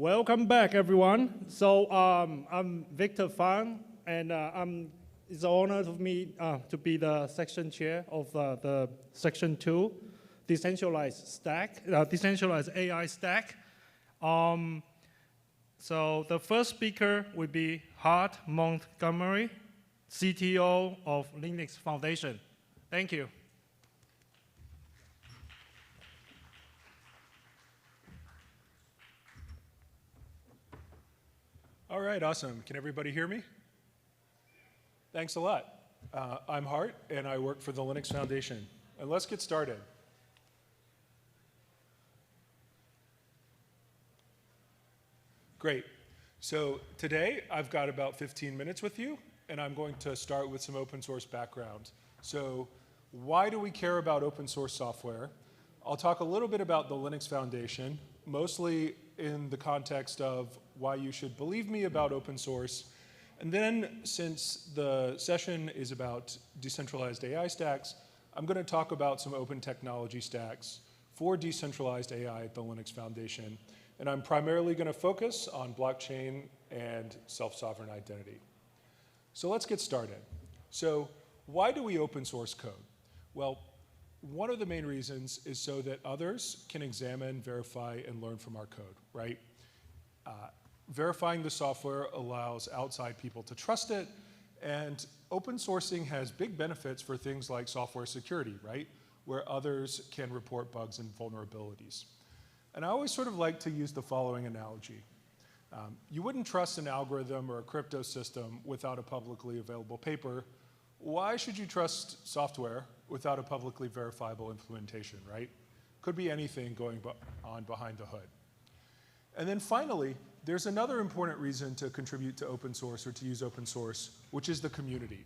Welcome back, everyone. So I'm Victor Fan, and it's an honor for me to be the section chair of the section 2, decentralized stack, decentralized AI stack. So the first speaker will be Hart Montgomery, CTO of Linux Foundation. Thank you. All right, awesome. Can everybody hear me? Thanks a lot. I'm Hart, and I work for the Linux Foundation. And let's get started. Great. So today, I've got about 15 minutes with you, and I'm going to start with some open source background. So why do we care about open source software? I'll talk a little bit about the Linux Foundation, mostly in the context of why you should believe me about open source. And then, since the session is about decentralized AI stacks, I'm going to talk about some open technology stacks for decentralized AI at the Linux Foundation. And I'm primarily going to focus on blockchain and self-sovereign identity. So let's get started. So why do we open source code? Well, one of the main reasons is so that others can examine, verify, and learn from our code, right? Verifying the software allows outside people to trust it, and open sourcing has big benefits for things like software security, right? Where others can report bugs and vulnerabilities. And I always sort of like to use the following analogy. You wouldn't trust an algorithm or a crypto system without a publicly available paper. Why should you trust software without a publicly verifiable implementation, right? Could be anything going on behind the hood. And then finally, there's another important reason to contribute to open source or to use open source, which is the community.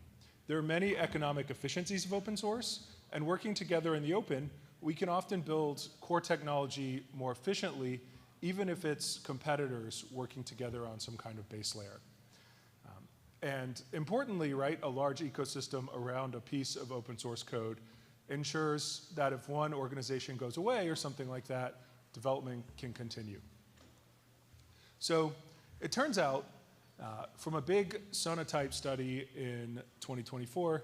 There are many economic efficiencies of open source, and working together in the open, we can often build core technology more efficiently, even if it's competitors working together on some kind of base layer. And importantly, right, a large ecosystem around a piece of open source code ensures that if one organization goes away or something like that, development can continue. So it turns out, from a big Sonatype study in 2024,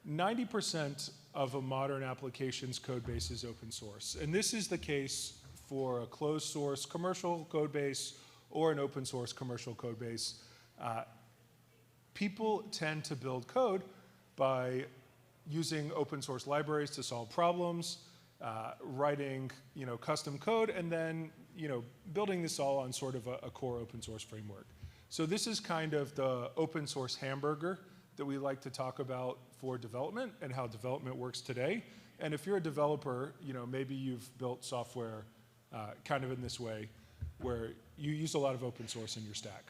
90% of a modern application's code base is open source. And this is the case for a closed source commercial code base or an open source commercial code base. People tend to build code by using open source libraries to solve problems, writing custom code, and then building this all on sort of a core open source framework. So this is kind of the open source hamburger that we like to talk about for development and how development works today. And if you're a developer, maybe you've built software kind of in this way, where you use a lot of open source in your stack.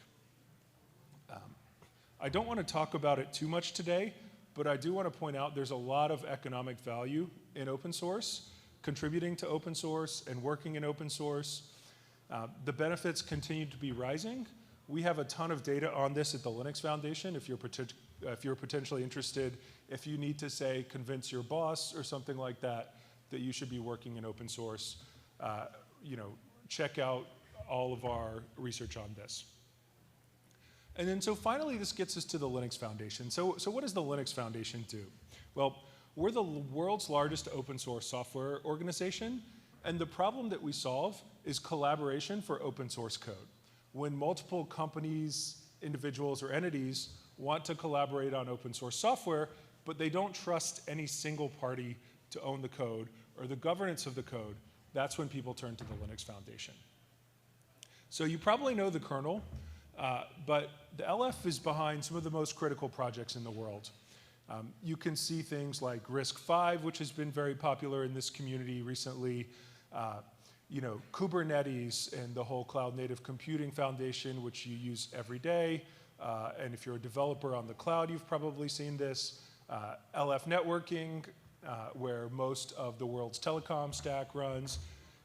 I don't want to talk about it too much today, but I do want to point out there's a lot of economic value in open source, contributing to open source and working in open source. The benefits continue to be rising. We have a ton of data on this at the Linux Foundation. If you're potentially interested, if you need to, say, convince your boss or something like that, that you should be working in open source, check out all of our research on this. And then so finally, this gets us to the Linux Foundation. So what does the Linux Foundation do? Well, we're the world's largest open source software organization, and the problem that we solve is collaboration for open source code. When multiple companies, individuals, or entities want to collaborate on open source software, but they don't trust any single party to own the code or the governance of the code, that's when people turn to the Linux Foundation. So you probably know the kernel, but the LF is behind some of the most critical projects in the world. You can see things like RISC-V, which has been very popular in this community recently, Kubernetes and the whole Cloud Native Computing Foundation, which you use every day. And if you're a developer on the cloud, you've probably seen this. LF networking, where most of the world's telecom stack runs.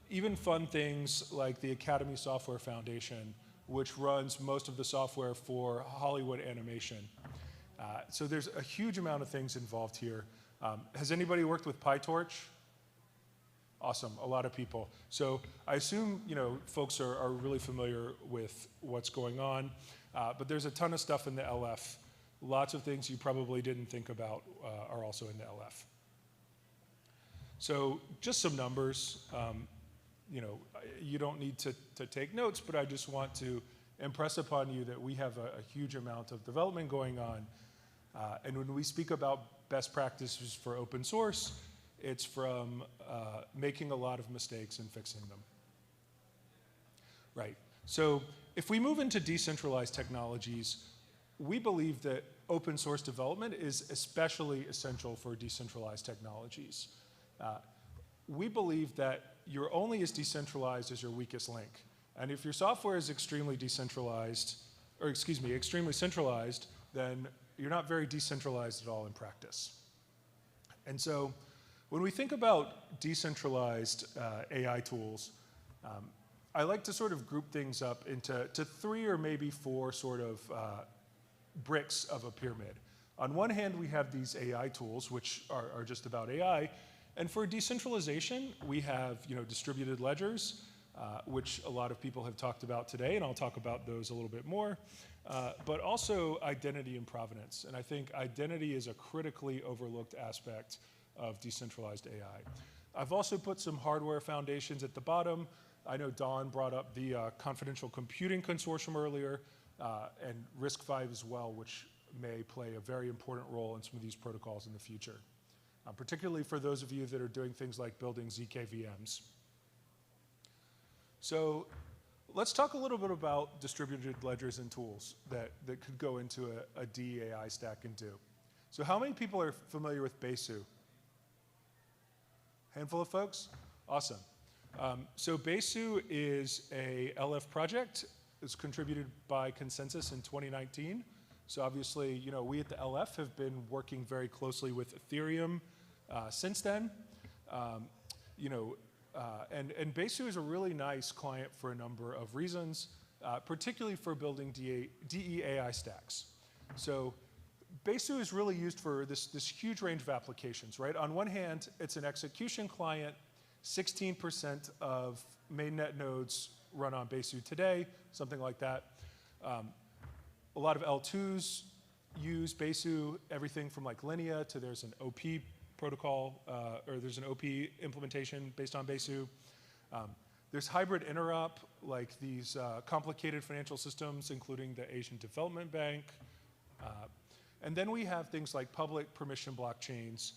Even fun things like the Academy Software Foundation, which runs most of the software for Hollywood animation. So there's a huge amount of things involved here. Has anybody worked with PyTorch? Awesome, a lot of people. So I assume folks are really familiar with what's going on, but there's a ton of stuff in the LF. Lots of things you probably didn't think about are also in the LF. So just some numbers. You don't need to take notes, but I just want to impress upon you that we have a huge amount of development going on. And when we speak about best practices for open source, it's from making a lot of mistakes and fixing them. Right, so if we move into decentralized technologies, we believe that open source development is especially essential for decentralized technologies. We believe that you're only as decentralized as your weakest link. And if your software is extremely decentralized, or excuse me, extremely centralized, then you're not very decentralized at all in practice. And so when we think about decentralized AI tools, I like to sort of group things up into 3 or maybe 4 sort of bricks of a pyramid. On one hand, we have these AI tools, which are just about AI. And for decentralization, we have distributed ledgers, which a lot of people have talked about today, and I'll talk about those a little bit more. But also identity and provenance. And I think identity is a critically overlooked aspect of decentralized AI. I've also put some hardware foundations at the bottom. I know Dawn brought up the Confidential Computing Consortium earlier, and RISC-V as well, which may play a very important role in some of these protocols in the future. Particularly for those of you that are doing things like building ZKVMs. So let's talk a little bit about distributed ledgers and tools that could go into a DeAI stack and do. So how many people are familiar with Besu? Handful of folks? Awesome. So Besu is a LF project. It's contributed by Consensus in 2019. So obviously, we at the LF have been working very closely with Ethereum since then. And Besu is a really nice client for a number of reasons, particularly for building DeAI stacks. So Besu is really used for this huge range of applications, right? On one hand, it's an execution client. 16% of mainnet nodes run on Besu today, something like that. A lot of L2s use Besu, everything from like Linea to there's an OP protocol, or there's an OP implementation based on Besu. There's hybrid interop, like these complicated financial systems, including the Asian Development Bank. And then we have things like public permission blockchains,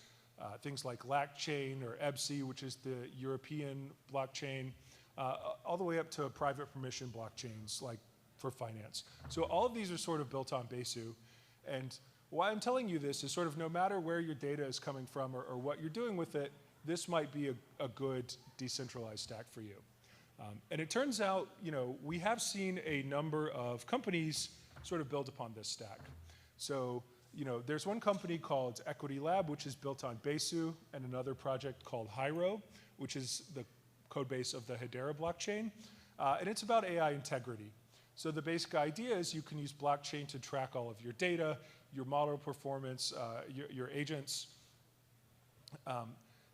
things like LACchain or EBC, which is the European blockchain, all the way up to private permission blockchains like for finance. So all of these are sort of built on Besu. And why I'm telling you this is sort of no matter where your data is coming from or what you're doing with it, this might be a good decentralized stack for you. And it turns out, we have seen a number of companies sort of build upon this stack. So, there's one company called Equity Lab, which is built on Besu, and another project called Hyro, which is the code base of the Hedera blockchain. And it's about AI integrity. So the basic idea is you can use blockchain to track all of your data, your model performance, your agents,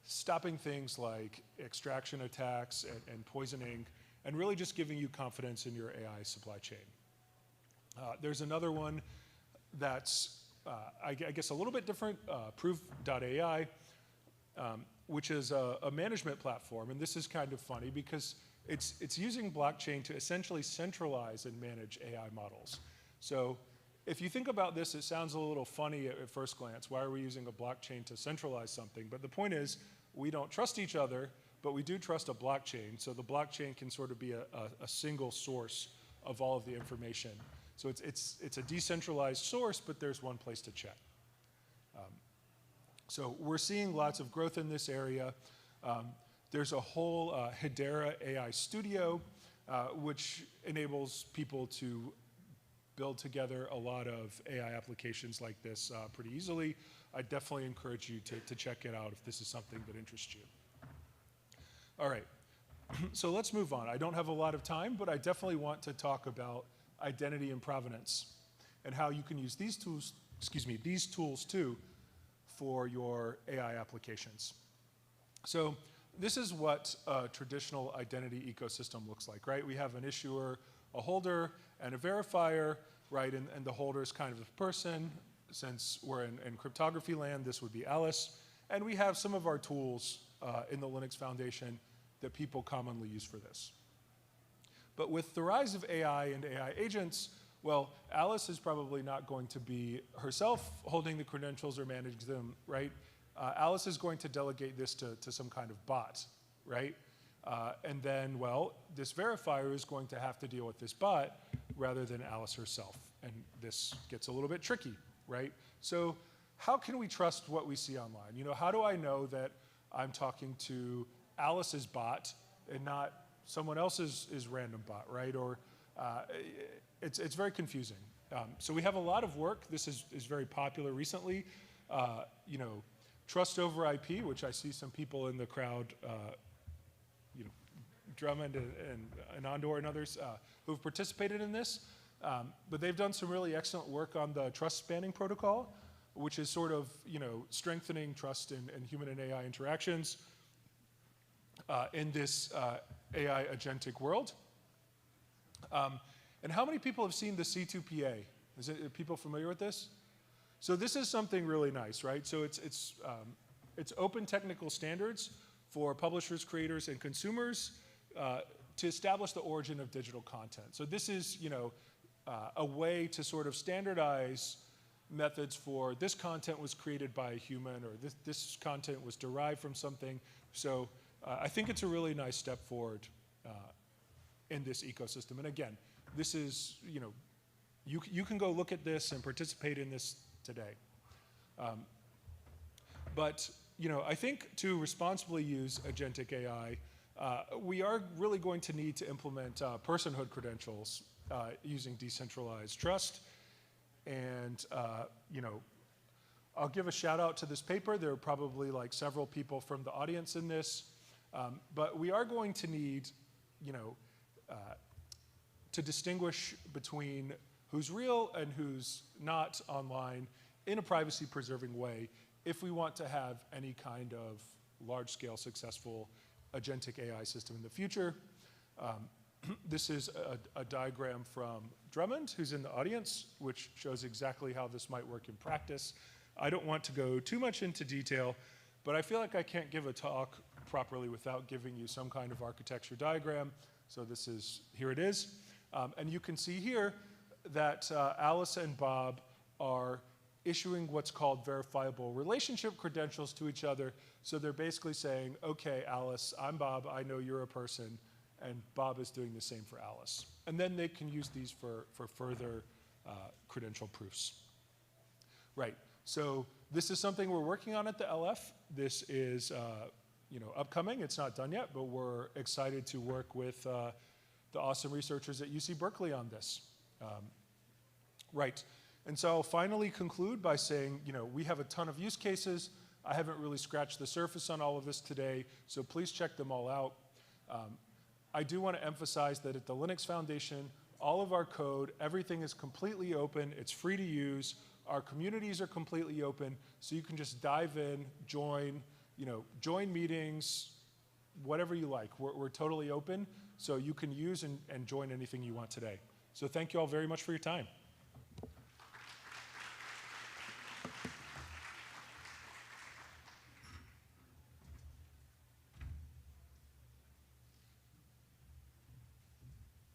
stopping things like extraction attacks and poisoning, and really just giving you confidence in your AI supply chain. There's another one that's, I guess, a little bit different, Proof.ai, which is a management platform. And this is kind of funny because it's using blockchain to essentially centralize and manage AI models. So if you think about this, it sounds a little funny at first glance. Why are we using a blockchain to centralize something? But the point is, we don't trust each other, but we do trust a blockchain. So the blockchain can sort of be a single source of all of the information. So it's a decentralized source, but there's one place to check. So we're seeing lots of growth in this area. There's a whole Hedera AI Studio, which enables people to build together a lot of AI applications like this pretty easily. I definitely encourage you to check it out if this is something that interests you. All right, so let's move on. I don't have a lot of time, but I definitely want to talk about identity and provenance and how you can use these tools, these tools too, for your AI applications. So this is what a traditional identity ecosystem looks like, right? We have an issuer, a holder, and a verifier, right? And the holder is kind of a person. Since we're in cryptography land, this would be Alice. And we have some of our tools in the Linux Foundation that people commonly use for this. But with the rise of AI and AI agents, well, Alice is probably not going to be herself holding the credentials or managing them, right? Alice is going to delegate this to some kind of bot, right? And then, well, this verifier is going to have to deal with this bot rather than Alice herself. And this gets a little bit tricky, right? So how can we trust what we see online? You know, how do I know that I'm talking to Alice's bot and not someone else's random bot, right? Or it's very confusing. So we have a lot of work. This is very popular recently. You know, trust over IP, which I see some people in the crowd, you know, Drummond and Andor and others who've participated in this. But they've done some really excellent work on the trust spanning protocol, which is sort of, you know, strengthening trust in human and AI interactions in this AI agentic world. And how many people have seen the C2PA? Are people familiar with this? So this is something really nice, right? So it's open technical standards for publishers, creators, and consumers to establish the origin of digital content. So this is, you know, a way to sort of standardize methods for this content was created by a human, or this content was derived from something. So I think it's a really nice step forward in this ecosystem. And again, this is, you know, you can go look at this and participate in this today. But, you know, I think to responsibly use agentic AI, we are really going to need to implement personhood credentials using decentralized trust. And, you know, I'll give a shout out to this paper. There are probably like several people from the audience in this. But we are going to need, you know, to distinguish between who's real and who's not online in a privacy-preserving way if we want to have any kind of large-scale successful agentic AI system in the future. This is a diagram from Drummond, who's in the audience, which shows exactly how this might work in practice. I don't want to go too much into detail, but I feel like I can't give a talk properly without giving you some kind of architecture diagram. So this is, here it is. And you can see here that Alice and Bob are issuing what's called verifiable relationship credentials to each other. So they're basically saying, okay, Alice, I'm Bob, I know you're a person, and Bob is doing the same for Alice. And then they can use these for further credential proofs. Right, so this is something we're working on at the LF. This is you know, upcoming, it's not done yet, but we're excited to work with the awesome researchers at UC Berkeley on this. Right, and so I'll finally conclude by saying, you know, we have a ton of use cases. I haven't really scratched the surface on all of this today, so please check them all out. I do want to emphasize that at the Linux Foundation, all of our code, everything is completely open, it's free to use, our communities are completely open, so you can just dive in, join, you know, join meetings, whatever you like. We're totally open, so you can use and join anything you want today. So thank you all very much for your time.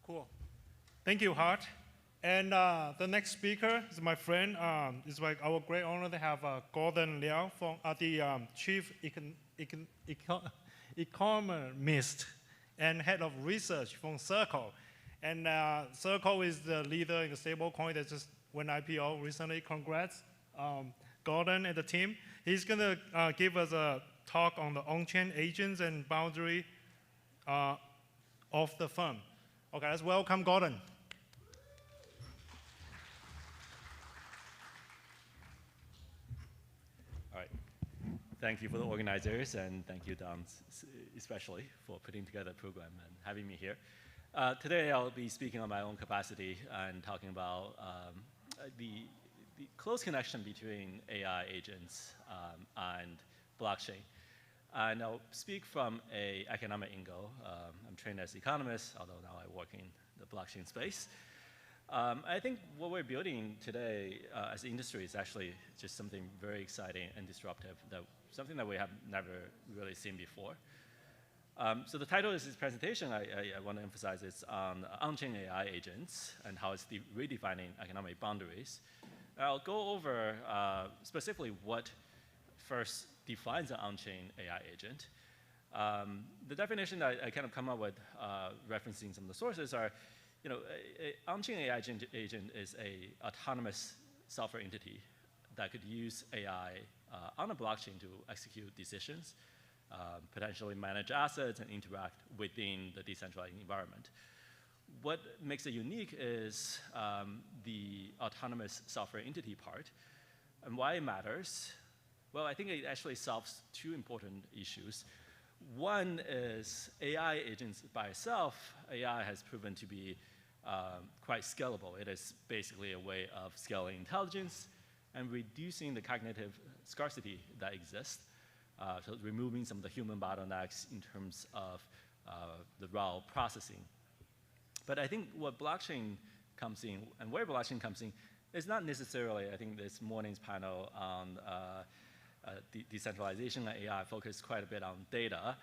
Cool. Thank you, Hart. And the next speaker is my friend. It's like our great honor to have Gordon Liao from the Chief Economist and Head of Research from Circle. And Circle is the leader in the stablecoin that just went IPO recently. Congrats, Gordon and the team. He's going to give us a talk on the on-chain agents and boundary of the firm. Okay, let's welcome Gordon. All right. Thank you for the organizers, and thank you, Don, especially for putting together the program and having me here. Today, I'll be speaking on my own capacity and talking about the close connection between AI agents and blockchain. And I'll speak from an economic angle. I'm trained as an economist, although now I work in the blockchain space. I think what we're building today as an industry is actually just something very exciting and disruptive, something that we have never really seen before. So the title of this presentation, I want to emphasize, is on on-chain AI agents and how it's redefining economic boundaries. I'll go over specifically what first defines an on-chain AI agent. The definition that I kind of come up with, referencing some of the sources, are, an on-chain AI agent is a autonomous software entity that could use AI on a blockchain to execute decisions, potentially manage assets, and interact within the decentralized environment. What makes it unique is the autonomous software entity part. And why it matters? Well, I think it actually solves two important issues. One is AI agents by itself. AI has proven to be quite scalable. It is basically a way of scaling intelligence and reducing the cognitive scarcity that exists, so removing some of the human bottlenecks in terms of the raw processing. But I think what blockchain comes in, and where blockchain comes in, is not necessarily, I think this morning's panel on decentralization and AI focused quite a bit on data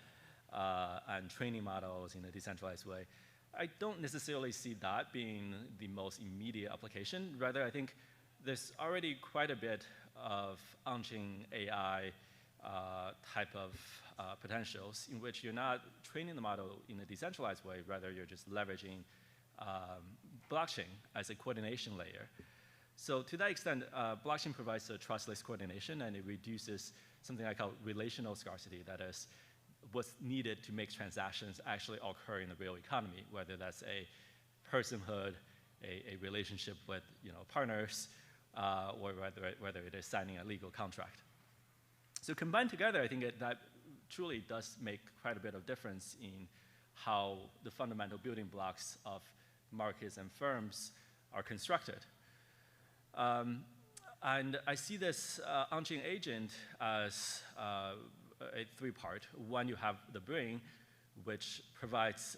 and training models in a decentralized way. I don't necessarily see that being the most immediate application. Rather, I think there's already quite a bit of on-chain AI type of potentials in which you're not training the model in a decentralized way, rather you're just leveraging blockchain as a coordination layer. So to that extent, blockchain provides a trustless coordination, and it reduces something I call relational scarcity, that is what's needed to make transactions actually occur in the real economy, whether that's a personhood, a relationship with partners, or whether it is signing a legal contract. So combined together, I think that truly does make quite a bit of difference in how the fundamental building blocks of markets and firms are constructed. And I see this on-chain agent as a three-part. One, you have the brain, which provides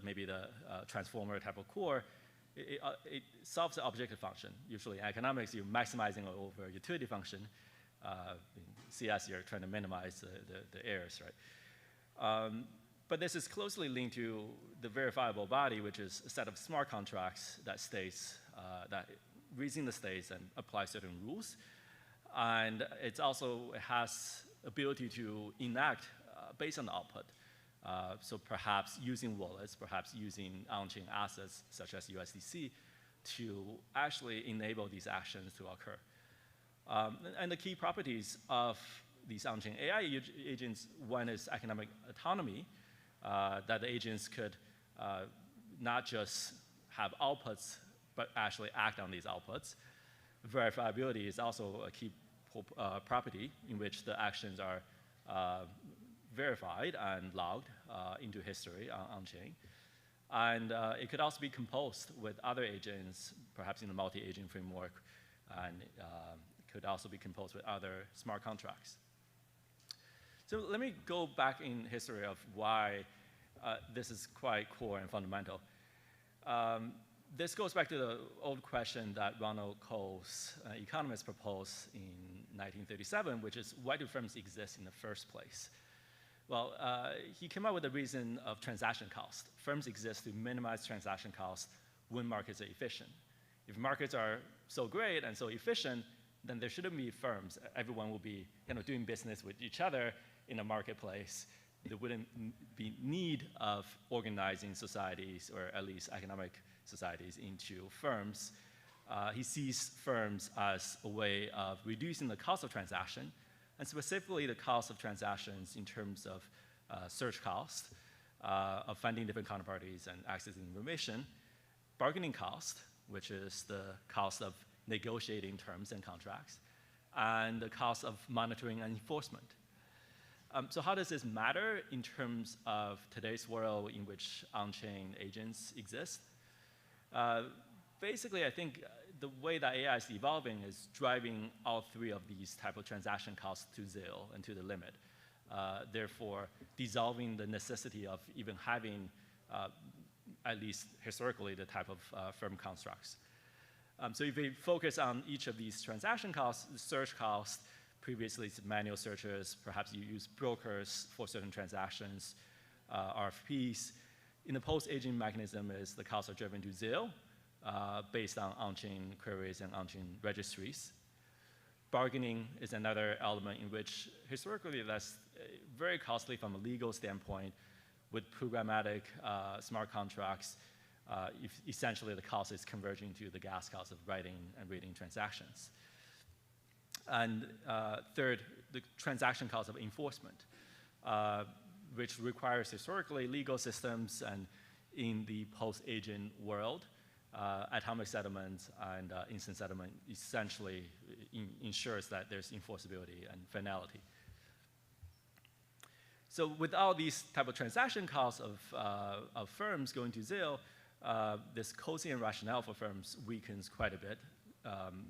maybe the transformer type of core. It solves the objective function. Usually in economics, you're maximizing over utility function. In CS, you're trying to minimize the errors, right? But this is closely linked to the verifiable body, which is a set of smart contracts that reason the states and apply certain rules. And it also has ability to enact based on the output. So perhaps using wallets, perhaps using on-chain assets such as USDC to actually enable these actions to occur. And the key properties of these on-chain AI agents, one is economic autonomy, that the agents could not just have outputs, but actually act on these outputs. Verifiability is also a key property in which the actions are verified and logged into history on-chain. And it could also be composed with other agents, perhaps in the multi-agent framework, and could also be composed with other smart contracts. So let me go back in history of why this is quite core and fundamental. This goes back to the old question that Ronald Coase, economist, proposed in 1937, which is, why do firms exist in the first place? Well, he came up with the reason of transaction cost. Firms exist to minimize transaction costs when markets are efficient. If markets are so great and so efficient, then there shouldn't be firms. Everyone will be doing business with each other in a marketplace. There wouldn't be need of organizing societies, or at least economic societies, into firms. He sees firms as a way of reducing the cost of transaction, and specifically the cost of transactions in terms of search cost, of finding different counterparties and accessing information, bargaining cost, which is the cost of negotiating terms and contracts, and the cost of monitoring and enforcement. So how does this matter in terms of today's world in which on-chain agents exist? Basically, I think the way that AI is evolving is driving all three of these type of transaction costs to zero and to the limit. therefore dissolving the necessity of even having, at least historically, the type of firm constructs. So if we focus on each of these transaction costs, the search cost, previously it's manual searches, perhaps you use brokers for certain transactions, RFPs. In the post-agent mechanism is the costs are driven to zero based on on-chain queries and on-chain registries. Bargaining is another element in which historically that's very costly from a legal standpoint. With programmatic smart contracts, essentially the cost is converging to the gas cost of writing and reading transactions. And third, the transaction cost of enforcement, which requires historically legal systems, and in the post-agent world, atomic settlement and instant settlement essentially ensures that there's enforceability and finality. So without these type of transaction costs of firms going to zero, this quotient rationale for firms weakens quite a bit.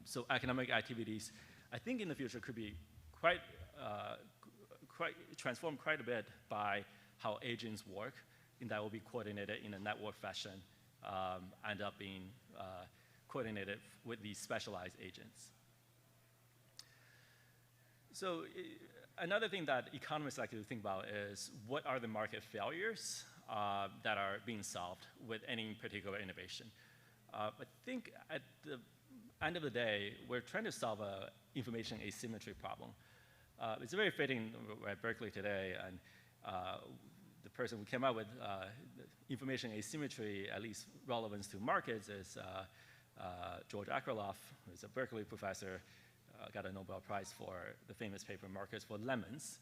So economic activities, I think in the future could be quite transformed quite a bit by how agents work, and that will be coordinated in a network fashion, end up being coordinated with these specialized agents. So another thing that economists like to think about is what are the market failures that are being solved with any particular innovation. I think at the end of the day, we're trying to solve an information asymmetry problem. It's very fitting at Berkeley today, and the person who came up with information asymmetry, at least relevance to markets, is George Akerlof, who's a Berkeley professor, got a Nobel Prize for the famous paper Markets for Lemons,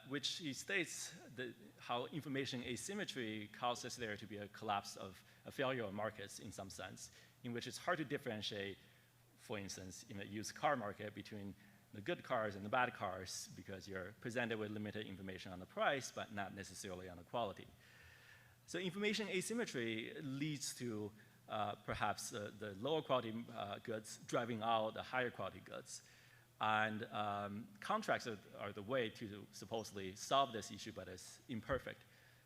which he states that how information asymmetry causes there to be a collapse of a failure of markets in some sense, in which it's hard to differentiate, for instance, in a used car market between the good cars and the bad cars because you're presented with limited information on the price, but not necessarily on the quality. So information asymmetry leads to perhaps the lower quality goods driving out the higher quality goods. And contracts are the way to supposedly solve this issue, but it's imperfect.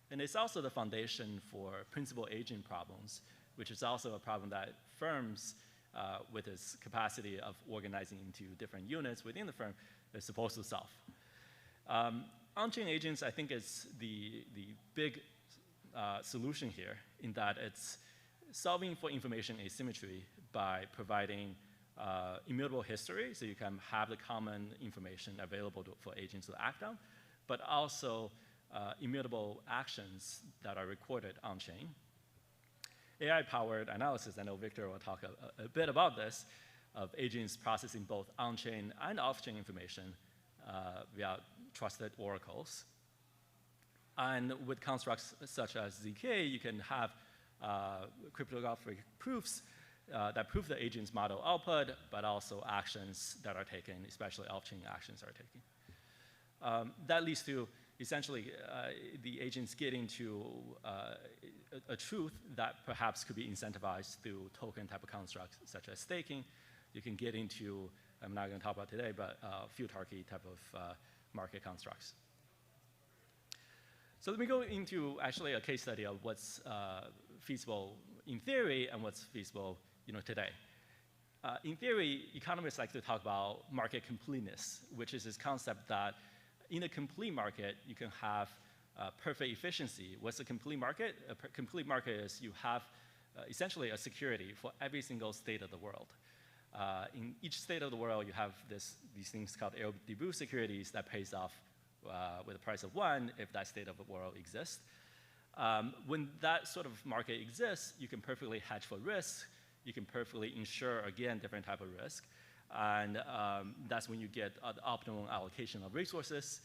And it's also the foundation for principal agent problems, which is also a problem that firms with its capacity of organizing into different units within the firm is supposed to solve. On-chain agents, I think, is the big solution here in that it's solving for information asymmetry by providing immutable history, so you can have the common information available for agents to act on, but also immutable actions that are recorded on-chain. AI-powered analysis, I know Victor will talk a bit about this, of agents processing both on-chain and off-chain information via trusted oracles. And with constructs such as ZK, you can have cryptographic proofs that prove the agent's model output, but also actions that are taken, especially off-chain actions are taken. That leads to essentially the agents getting to a truth that perhaps could be incentivized through token type of constructs such as staking. You can get into, I'm not going to talk about today, but feudtarchy type of market constructs. So let me go into actually a case study of what's feasible in theory and what's feasible today. In theory, economists like to talk about market completeness, which is this concept that in a complete market, you can have perfect efficiency. What's a complete market? A complete market is you have essentially a security for every single state of the world. In each state of the world, you have these things called debut securities that pays off with a price of 1 if that state of the world exists. When that sort of market exists, you can perfectly hedge for risk. You can perfectly insure, again, different type of risk. And that's when you get the optimal allocation of resources.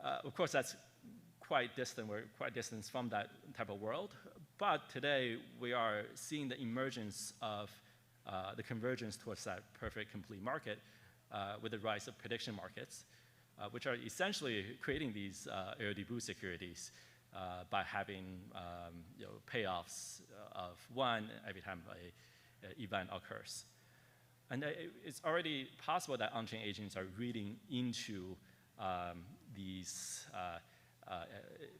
Of course, that's quite distant. We're quite distant from that type of world. But today, we are seeing the emergence of the convergence towards that perfect complete market with the rise of prediction markets, which are essentially creating these debut securities by having payoffs of 1 every time an event occurs. And it's already possible that on-chain agents are reading into these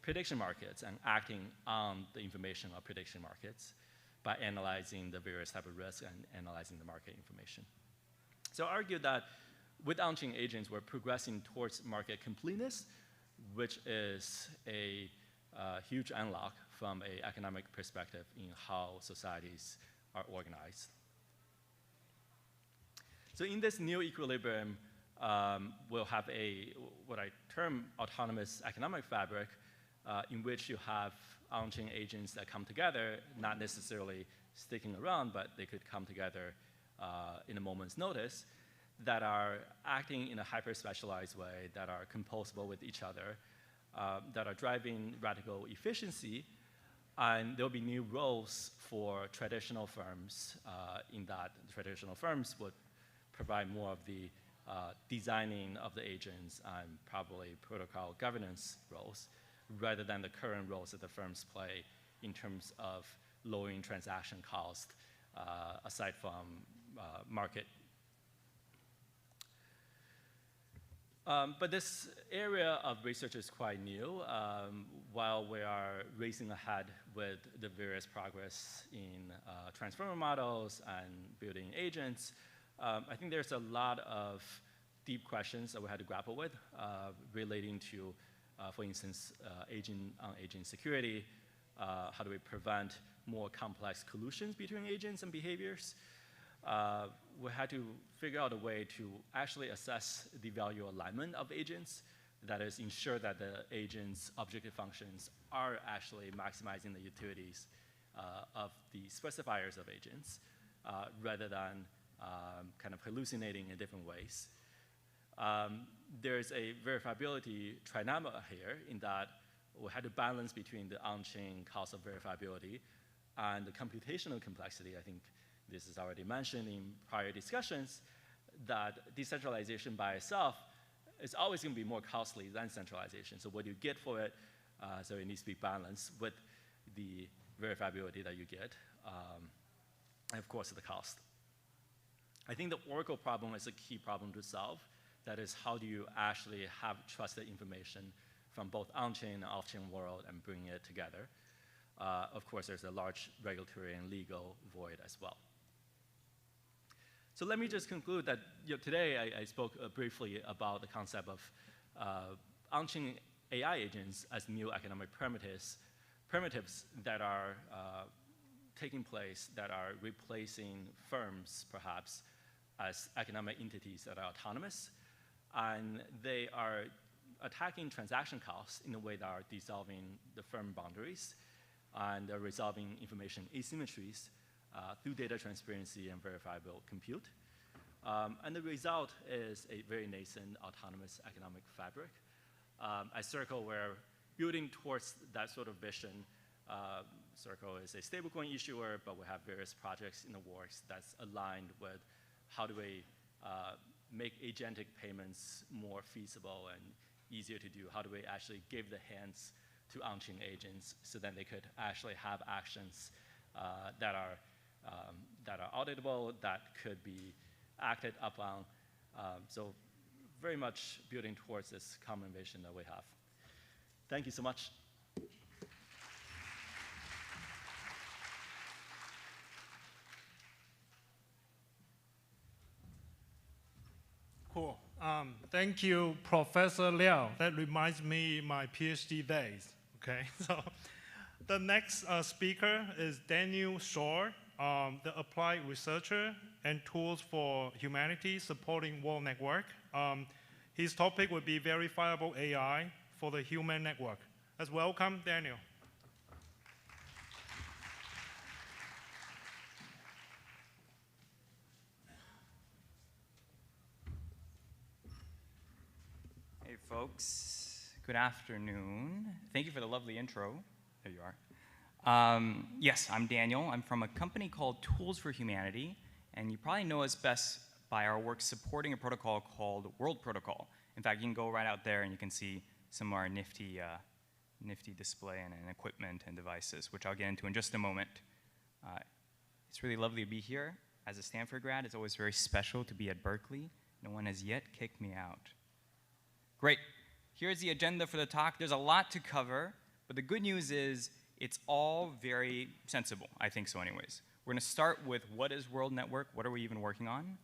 prediction markets and acting on the information of prediction markets by analyzing the various type of risks and analyzing the market information. So I argue that with on-chain agents, we're progressing towards market completeness, which is a huge unlock from an economic perspective in how societies are organized. So in this new equilibrium, we'll have what I term autonomous economic fabric, in which you have on-chain agents that come together, not necessarily sticking around, but they could come together in a moment's notice, that are acting in a hyper-specialized way, that are composable with each other, that are driving radical efficiency, and there'll be new roles for traditional firms in that traditional firms would provide more of the designing of the agents and probably protocol governance roles, rather than the current roles that the firms play in terms of lowering transaction cost, aside from market. But this area of research is quite new. While we are racing ahead with the various progress in transformer models and building agents, I think there's a lot of deep questions that we had to grapple with relating to, for instance, agent security. How do we prevent more complex collusions between agents and behaviors? We had to figure out a way to actually assess the value alignment of agents, that is, ensure that the agent's objective functions are actually maximizing the utilities of the specifiers of agents, rather than kind of hallucinating in different ways. There's a verifiability trilemma here, in that we had to balance between the on-chain cost of verifiability and the computational complexity. I think this is already mentioned in prior discussions, that decentralization by itself is always going to be more costly than centralization. So what you get for it, so it needs to be balanced with the verifiability that you get, and of course the cost. I think the Oracle problem is a key problem to solve. That is, how do you actually have trusted information from both on-chain and off-chain world and bring it together? Of course, there's a large regulatory and legal void as well. So let me just conclude that today I spoke briefly about the concept of on-chain AI agents as new economic primitives that are taking place, that are replacing firms, perhaps, as economic entities that are autonomous. And they are attacking transaction costs in a way that are dissolving the firm boundaries, and they're resolving information asymmetries through data transparency and verifiable compute. And the result is a very nascent autonomous economic fabric. At Circle, we're building towards that sort of vision. Circle is a stablecoin issuer, but we have various projects in the works that's aligned with how do we make agentic payments more feasible and easier to do. How do we actually give the hands to on-chain agents so that they could actually have actions that are auditable, that could be acted upon. So very much building towards this common vision that we have. Thank you so much. Cool. Thank you, Professor Liao. That reminds me my PhD days. Okay, so the next speaker is Daniel Shore, the applied researcher and tools for humanity supporting World Network. His topic would be verifiable AI for the human network. Let's welcome Daniel. Hey folks, good afternoon. Thank you for the lovely intro. There you are. Yes, I'm Daniel. I'm from a company called Tools for Humanity, and you probably know us best by our work supporting a protocol called World Protocol. In fact, you can go right out there and you can see some of our nifty display and equipment and devices, which I'll get into in just a moment. It's really lovely to be here. As a Stanford grad, it's always very special to be at Berkeley. No one has yet kicked me out. Great. here's the agenda for the talk. There's a lot to cover, but the good news is it's all very sensible. I think so anyways. We're going to start with what is World Network? What are we even working on?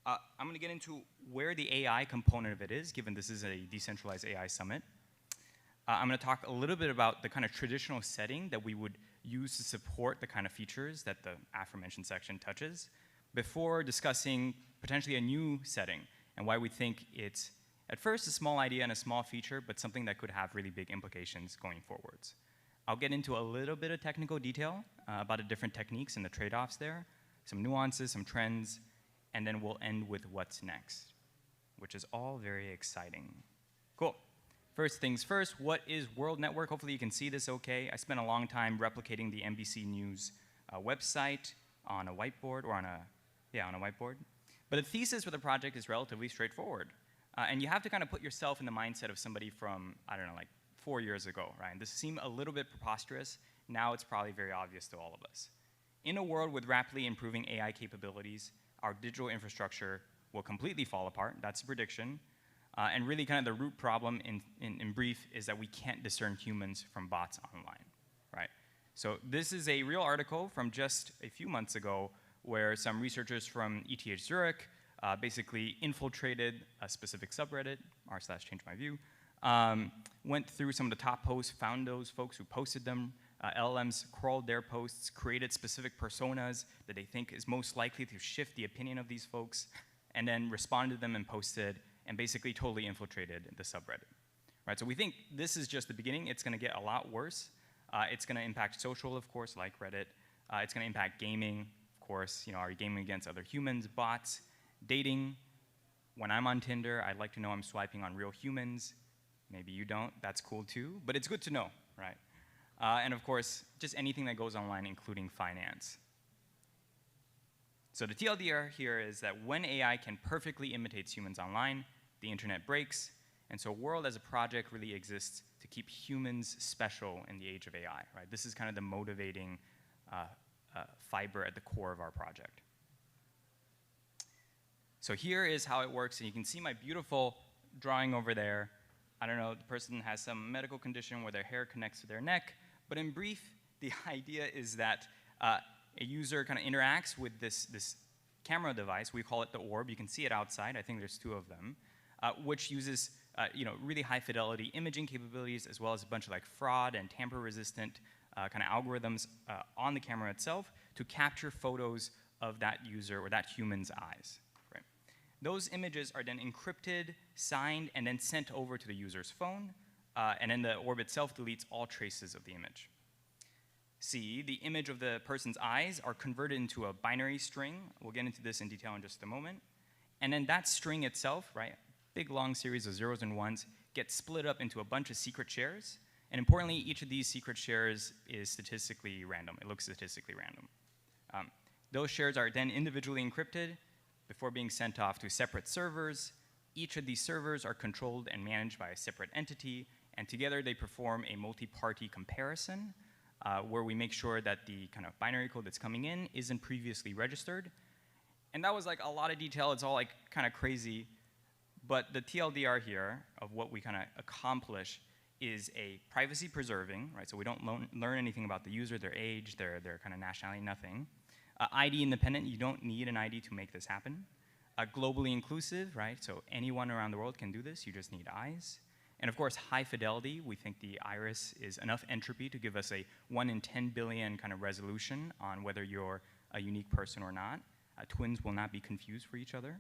I'm going to get into where the AI component of it is, given this is a decentralized AI summit. I'm going to talk a little bit about the kind of traditional setting that we would use to support the kind of features that the aforementioned section touches, before discussing potentially a new setting and why we think it's, at first, a small idea and a small feature, but something that could have really big implications going forwards. I'll get into a little bit of technical detail about the different techniques and the trade-offs there, some nuances, some trends, and then we'll end with what's next, which is all very exciting. Cool. First things first, what is World Network? Hopefully you can see this okay. I spent a long time replicating the NBC News website on a whiteboard, or on a whiteboard. But the thesis for the project is relatively straightforward. And you have to kind of put yourself in the mindset of somebody from, I don't know, like 4 years ago, right? And this seemed a little bit preposterous. Now it's probably very obvious to all of us. In a world with rapidly improving AI capabilities, our digital infrastructure will completely fall apart. That's a prediction. And really kind of the root problem in brief is that we can't discern humans from bots online, right? So this is a real article from just a few months ago where some researchers from ETH Zurich basically infiltrated a specific subreddit, r/changemyview, went through some of the top posts, found those folks who posted them. LLMs crawled their posts, created specific personas that they think is most likely to shift the opinion of these folks, and then responded to them and posted, and basically totally infiltrated the subreddit. Right, so we think this is just the beginning. It's going to get a lot worse. It's going to impact social, of course, like Reddit. It's going to impact gaming, of course. You know, are you gaming against other humans, bots, dating? When I'm on Tinder, I'd like to know I'm swiping on real humans. Maybe you don't. That's cool too. But it's good to know, right? And of course, just anything that goes online, including finance. So the TLDR here is that when AI can perfectly imitate humans online, the internet breaks. And so World as a project really exists to keep humans special in the age of AI, right? This is kind of the motivating fiber at the core of our project. So here is how it works, and you can see my beautiful drawing over there. I don't know, the person has some medical condition where their hair connects to their neck, but in brief, the idea is that a user kind of interacts with this camera device. We call it the orb. You can see it outside. I think there's 2 of them, which uses really high fidelity imaging capabilities, as well as a bunch of like fraud and tamper-resistant kind of algorithms on the camera itself to capture photos of that user or that human's eyes. Right? Those images are then encrypted, signed, and then sent over to the user's phone, and then the orb itself deletes all traces of the image. C, the image of the person's eyes are converted into a binary string. We'll get into this in detail in just a moment. And then that string itself, right, big long series of zeros and ones, gets split up into a bunch of secret shares. And importantly, each of these secret shares is statistically random. It looks statistically random. Those shares are then individually encrypted before being sent off to separate servers. Each of these servers are controlled and managed by a separate entity, and together they perform a multi-party comparison where we make sure that the kind of binary code that's coming in isn't previously registered. And that was like a lot of detail. It's all like kind of crazy. But the TLDR here of what we kind of accomplish is a privacy preserving, right? So we don't learn anything about the user, their age, their kind of nationality, nothing. ID independent, you don't need an ID to make this happen. Globally inclusive, right? So anyone around the world can do this, you just need eyes. And of course, high fidelity. We think the iris is enough entropy to give us a 1 in 10 billion kind of resolution on whether you're a unique person or not. Twins will not be confused for each other.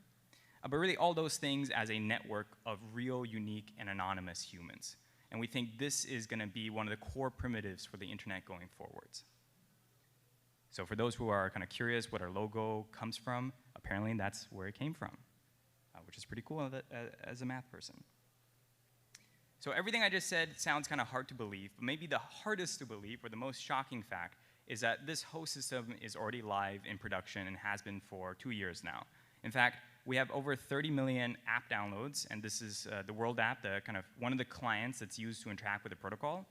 But really all those things as a network of real, unique, and anonymous humans. And we think this is going to be one of the core primitives for the internet going forwards. So for those who are kind of curious what our logo comes from, apparently that's where it came from, which is pretty cool as a math person. So everything I just said sounds kind of hard to believe, but maybe the hardest to believe, or the most shocking fact, is that this host system is already live in production and has been for 2 years now. In fact, we have over 30 million app downloads, and this is the World app, the kind of one of the clients that's used to interact with the protocol.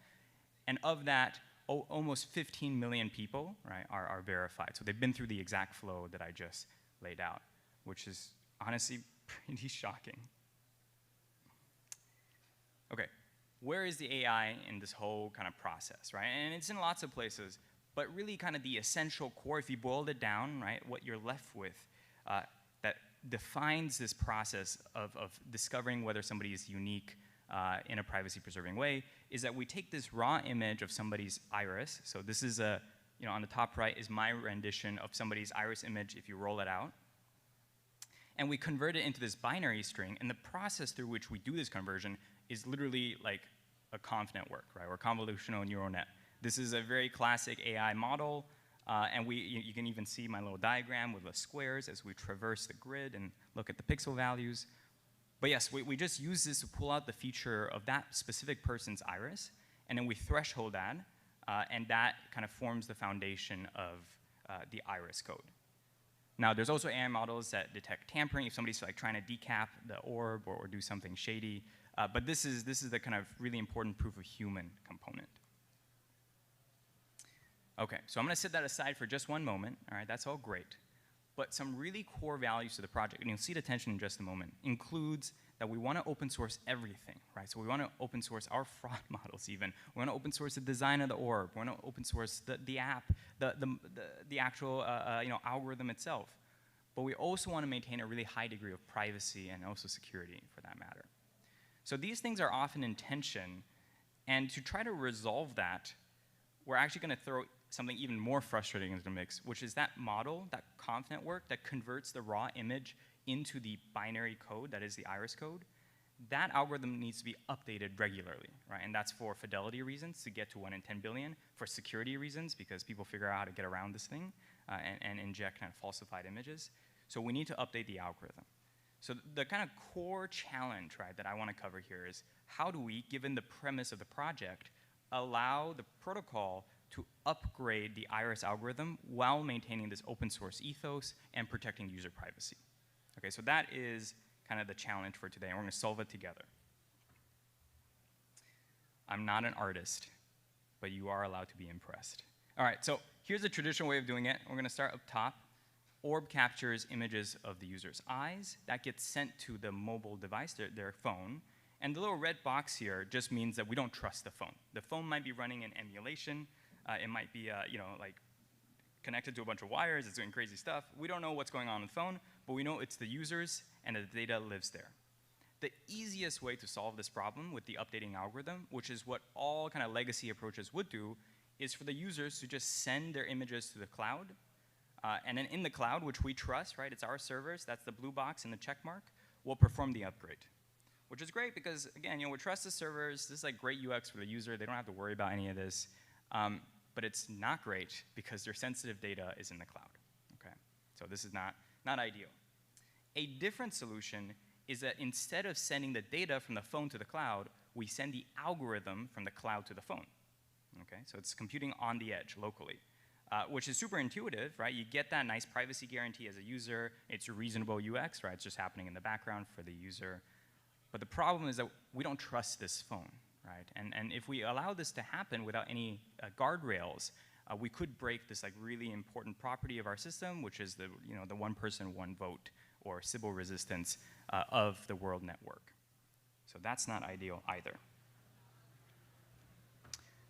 And of that, almost 15 million people, right, are verified. So they've been through the exact flow that I just laid out, which is honestly pretty shocking. Okay, where is the AI in this whole kind of process, right? And it's in lots of places, but really kind of the essential core, if you boiled it down, right, what you're left with that defines this process of discovering whether somebody is unique in a privacy-preserving way is that we take this raw image of somebody's iris. So this is on the top right is my rendition of somebody's iris image if you roll it out. And we convert it into this binary string, and the process through which we do this conversion is literally like a conv network, right, or convolutional neural net. This is a very classic AI model, and you can even see my little diagram with the squares as we traverse the grid and look at the pixel values. But yes, we just use this to pull out the feature of that specific person's iris, and then we threshold that, and that kind of forms the foundation of the iris code. Now, there's also AI models that detect tampering if somebody's like trying to decap the orb or do something shady. But this is the kind of really important proof of human component. Okay, so I'm going to set that aside for just one moment. All right, that's all great. But some really core values to the project, and you'll see the tension in just a moment, includes that we want to open source everything, right? So we want to open source our fraud models even. We want to open source the design of the orb. We want to open source the app, the actual algorithm itself. But we also want to maintain a really high degree of privacy and also security for that matter. So these things are often in tension, and to try to resolve that, we're actually going to throw something even more frustrating into the mix, which is that model, that conv network that converts the raw image into the binary code, that is the iris code. That algorithm needs to be updated regularly, right? And that's for fidelity reasons, to get to 1 in 10 billion, for security reasons, because people figure out how to get around this thing and inject kind of falsified images. So we need to update the algorithm. So the kind of core challenge, right, that I want to cover here is how do we, given the premise of the project, allow the protocol to upgrade the iris algorithm while maintaining this open source ethos and protecting user privacy. Okay, so that is kind of the challenge for today, and we're going to solve it together. I'm not an artist, but you are allowed to be impressed. All right, so here's the traditional way of doing it. We're going to start up top. Orb captures images of the user's eyes. That gets sent to the mobile device, their phone. And the little red box here just means that we don't trust the phone. The phone might be running an emulation. It might be, like connected to a bunch of wires. It's doing crazy stuff. We don't know what's going on the phone, but we know it's the users and the data lives there. The easiest way to solve this problem with the updating algorithm, which is what all kind of legacy approaches would do, is for the users to just send their images to the cloud. And then in the cloud, which we trust, right, it's our servers, that's the blue box and the check mark, will perform the upgrade. Which is great because, again, we trust the servers. This is like great UX for the user. They don't have to worry about any of this. But it's not great because their sensitive data is in the cloud. Okay? So this is not ideal. A different solution is that instead of sending the data from the phone to the cloud, we send the algorithm from the cloud to the phone. Okay? So it's computing on the edge locally. Which is super intuitive, right? You get that nice privacy guarantee as a user. It's a reasonable UX, right? It's just happening in the background for the user. But the problem is that we don't trust this phone, right? And if we allow this to happen without any guardrails, we could break this like really important property of our system, which is the one person, one vote, or Sybil resistance of the world network. So that's not ideal either.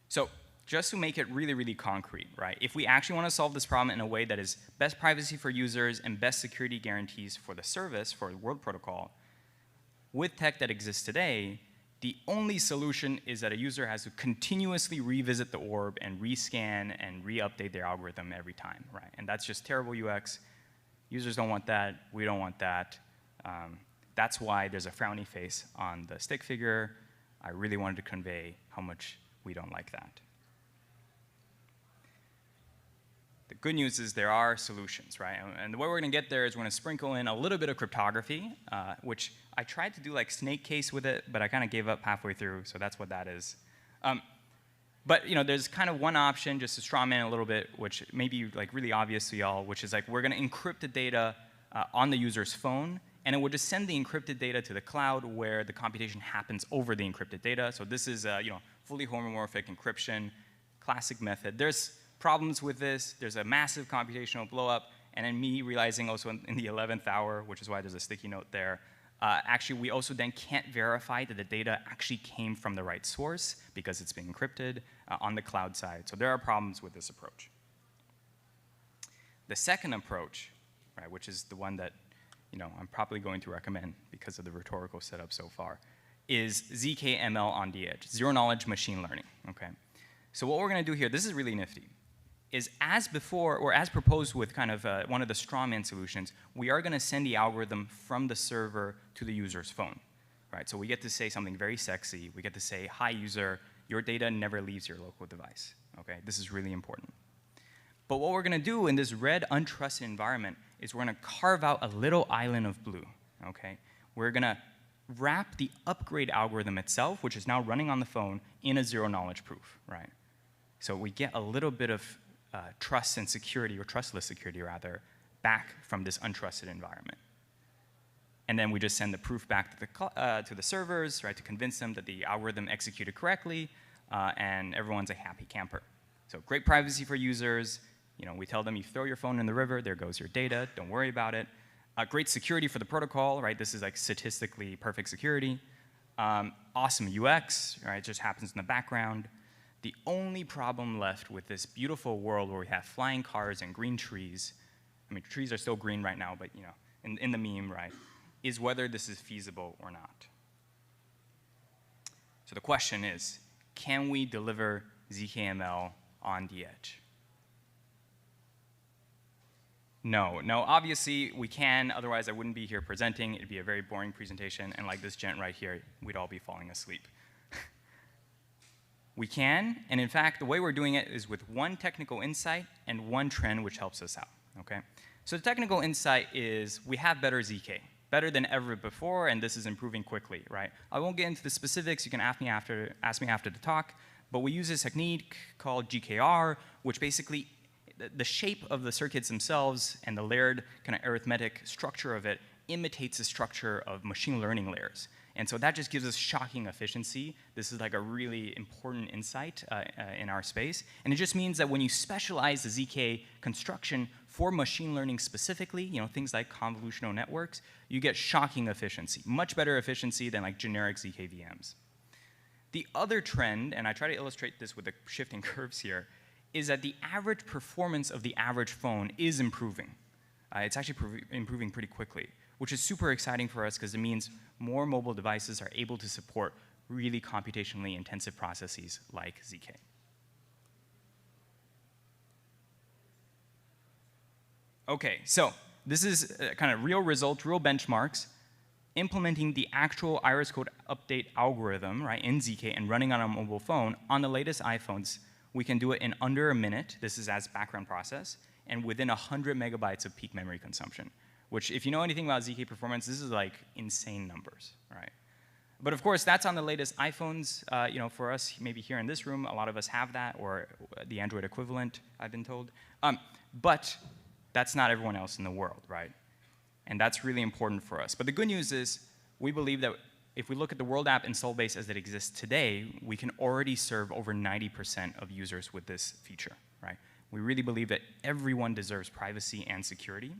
So just to make it really, really concrete, right? If we actually want to solve this problem in a way that is best privacy for users and best security guarantees for the service, for the world protocol, with tech that exists today, the only solution is that a user has to continuously revisit the orb and rescan and re-update their algorithm every time, right? And that's just terrible UX. Users don't want that. We don't want that. That's why there's a frowny face on the stick figure. I really wanted to convey how much we don't like that. The good news is there are solutions, right? And the way we're going to get there is we're going to sprinkle in a little bit of cryptography, which I tried to do like snake case with it, but I kind of gave up halfway through, so that's what that is. But there's kind of one option, just to straw man a little bit, which may be like really obvious to y'all, which is like we're going to encrypt the data on the user's phone, and it will just send the encrypted data to the cloud where the computation happens over the encrypted data. So this is fully homomorphic encryption, classic method. There's problems with this. There's a massive computational blow up, and then me realizing also in the 11th hour, which is why there's a sticky note there, Actually, we also then can't verify that the data actually came from the right source because it's been encrypted on the cloud side. So there are problems with this approach. The second approach, right, which is the one that I'm probably going to recommend because of the rhetorical setup so far, is ZK-ML on the edge, zero-knowledge machine learning. Okay. So what we're going to do here, this is really nifty, is as before, or as proposed with kind of one of the strawman solutions, we are going to send the algorithm from the server to the user's phone, right? So we get to say something very sexy. We get to say, hi, user, your data never leaves your local device, okay? This is really important. But what we're going to do in this red, untrusted environment is we're going to carve out a little island of blue, okay? We're going to wrap the upgrade algorithm itself, which is now running on the phone, in a zero-knowledge proof, right? So we get a little bit of trust and security, or trustless security rather, back from this untrusted environment. And then we just send the proof back to the servers, right, to convince them that the algorithm executed correctly, and everyone's a happy camper. So great privacy for users. We tell them you throw your phone in the river, there goes your data, don't worry about it. Great security for the protocol, right? This is like statistically perfect security. Awesome UX, right? It just happens in the background. The only problem left with this beautiful world where we have flying cars and green trees, I mean, trees are still green right now, but in the meme, right, is whether this is feasible or not. So the question is, can we deliver ZK-ML on the edge? No, obviously we can, otherwise I wouldn't be here presenting. It'd be a very boring presentation, and like this gent right here, we'd all be falling asleep. We can, and in fact, the way we're doing it is with one technical insight and one trend which helps us out, okay? So the technical insight is we have better ZK, better than ever before, and this is improving quickly, right? I won't get into the specifics, you can ask me after the talk, but we use this technique called GKR, which basically, the shape of the circuits themselves and the layered kind of arithmetic structure of it imitates the structure of machine learning layers. And so that just gives us shocking efficiency. This is like a really important insight in our space. And it just means that when you specialize the ZK construction for machine learning specifically, things like convolutional networks, you get shocking efficiency, much better efficiency than like generic ZK VMs. The other trend, and I try to illustrate this with the shifting curves here, is that the average performance of the average phone is improving. It's actually improving pretty quickly, which is super exciting for us because it means more mobile devices are able to support really computationally intensive processes like ZK. Okay, so this is kind of real results, real benchmarks, implementing the actual iris code update algorithm, right, in ZK and running on a mobile phone. On the latest iPhones, we can do it in under a minute. This is as background process, and within 100 megabytes of peak memory consumption, which if you know anything about ZK performance, this is like insane numbers, right? But of course, that's on the latest iPhones. For us, maybe here in this room, a lot of us have that, or the Android equivalent, I've been told. But that's not everyone else in the world, right? And that's really important for us. But the good news is, we believe that if we look at the world app install base as it exists today, we can already serve over 90% of users with this feature, right? We really believe that everyone deserves privacy and security.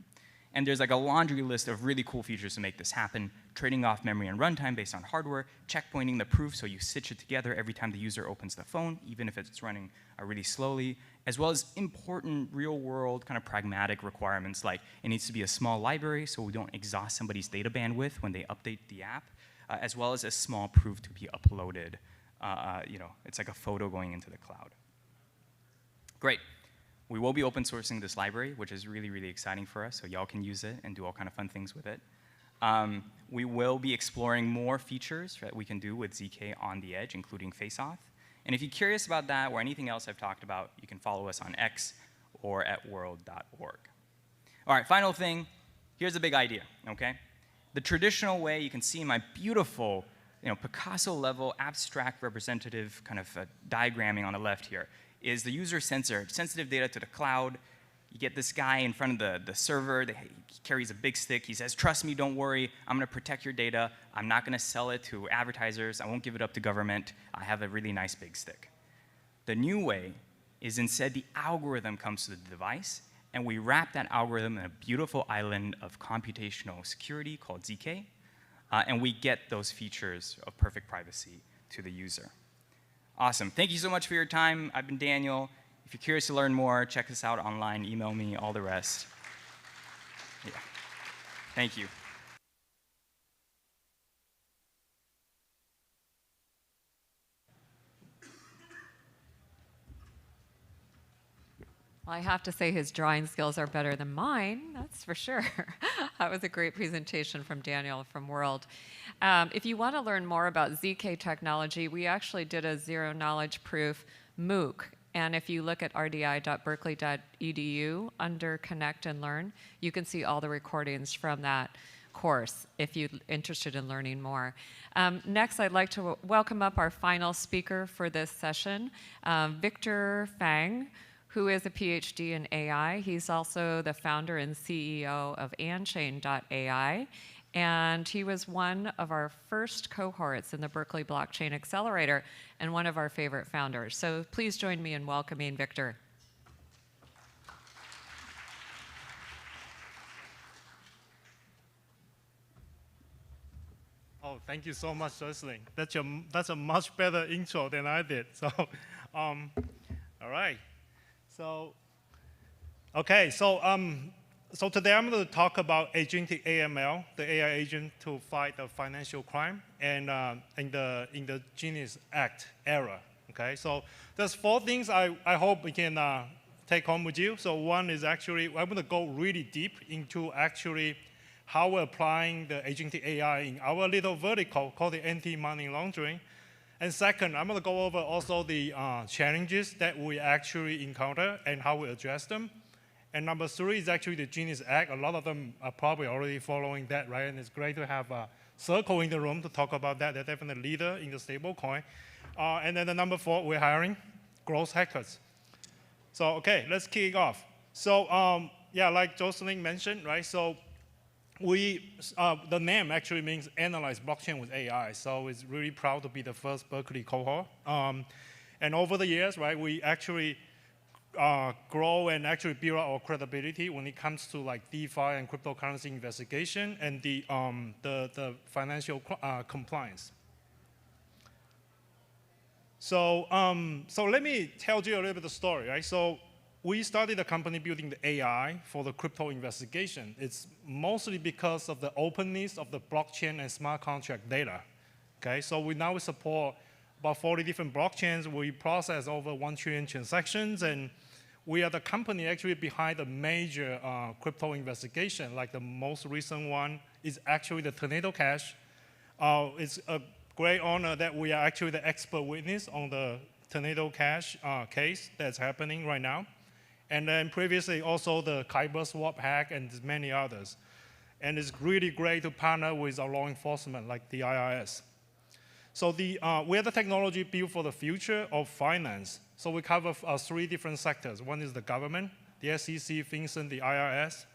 And there's like a laundry list of really cool features to make this happen, trading off memory and runtime based on hardware, checkpointing the proof so you stitch it together every time the user opens the phone, even if it's running really slowly, as well as important real-world kind of pragmatic requirements like it needs to be a small library so we don't exhaust somebody's data bandwidth when they update the app, as well as a small proof to be uploaded. It's like a photo going into the cloud. Great. We will be open sourcing this library, which is really, really exciting for us, so y'all can use it and do all kind of fun things with it. We will be exploring more features that we can do with ZK on the edge, including face-off. And if you're curious about that or anything else I've talked about, you can follow us on X or at world.org. All right, final thing. Here's a big idea, okay? The traditional way you can see my beautiful, Picasso-level abstract representative kind of diagramming on the left here is the user sensor, sensitive data to the cloud. You get this guy in front of the server. He carries a big stick. He says, trust me, don't worry. I'm going to protect your data. I'm not going to sell it to advertisers. I won't give it up to government. I have a really nice big stick. The new way is instead the algorithm comes to the device, and we wrap that algorithm in a beautiful island of computational security called ZK. and we get those features of perfect privacy to the user. Awesome. Thank you so much for your time. I've been Daniel. If you're curious to learn more, check us out online, email me, all the rest. Yeah. Thank you. Well, I have to say his drawing skills are better than mine, that's for sure. That was a great presentation from Daniel from World. If you want to learn more about ZK technology, we actually did a zero knowledge proof MOOC. And if you look at rdi.berkeley.edu under Connect and Learn, you can see all the recordings from that course if you're interested in learning more. Next, I'd like to welcome up our final speaker for this session, Victor Fang, who is a PhD in AI. He's also the founder and CEO of Anchain.ai, and he was one of our first cohorts in the Berkeley Blockchain Accelerator and one of our favorite founders. So please join me in welcoming Victor. Oh, thank you so much, Jocelyn. That's a much better intro than I did. So, all right. So, okay. So today I'm going to talk about agentic AML, the AI agent to fight the financial crime, and in the Genius Act era. Okay. So there's 4 things I hope we can take home with you. So one is actually I'm going to go really deep into actually how we're applying the agentic AI in our little vertical called the anti-money laundering. And second, I'm going to go over also the challenges that we actually encounter and how we address them. And number 3 is actually the Genius Act. A lot of them are probably already following that, right? And it's great to have a circle in the room to talk about that. They're definitely a leader in the stablecoin. And then the number 4, we're hiring growth hackers. So, okay, let's kick off. So, yeah, like Jocelyn mentioned, right? So the name actually means analyze blockchain with AI. So it's really proud to be the first Berkeley cohort. And over the years, right, we actually grow and actually build our credibility when it comes to like DeFi and cryptocurrency investigation and the financial compliance. So let me tell you a little bit of the story, right? So we started the company building the AI for the crypto investigation. It's mostly because of the openness of the blockchain and smart contract data. Okay, so we now support about 40 different blockchains. We process over 1 trillion transactions, and we are the company actually behind the major crypto investigation. Like the most recent one is actually the Tornado Cash. It's a great honor that we are actually the expert witness on the Tornado Cash case that's happening right now. And then previously also the Kyber swap hack and many others. And it's really great to partner with our law enforcement like the IRS. So we have the technology built for the future of finance. So we cover 3 different sectors. One is the government, the SEC, FinCEN, the IRS,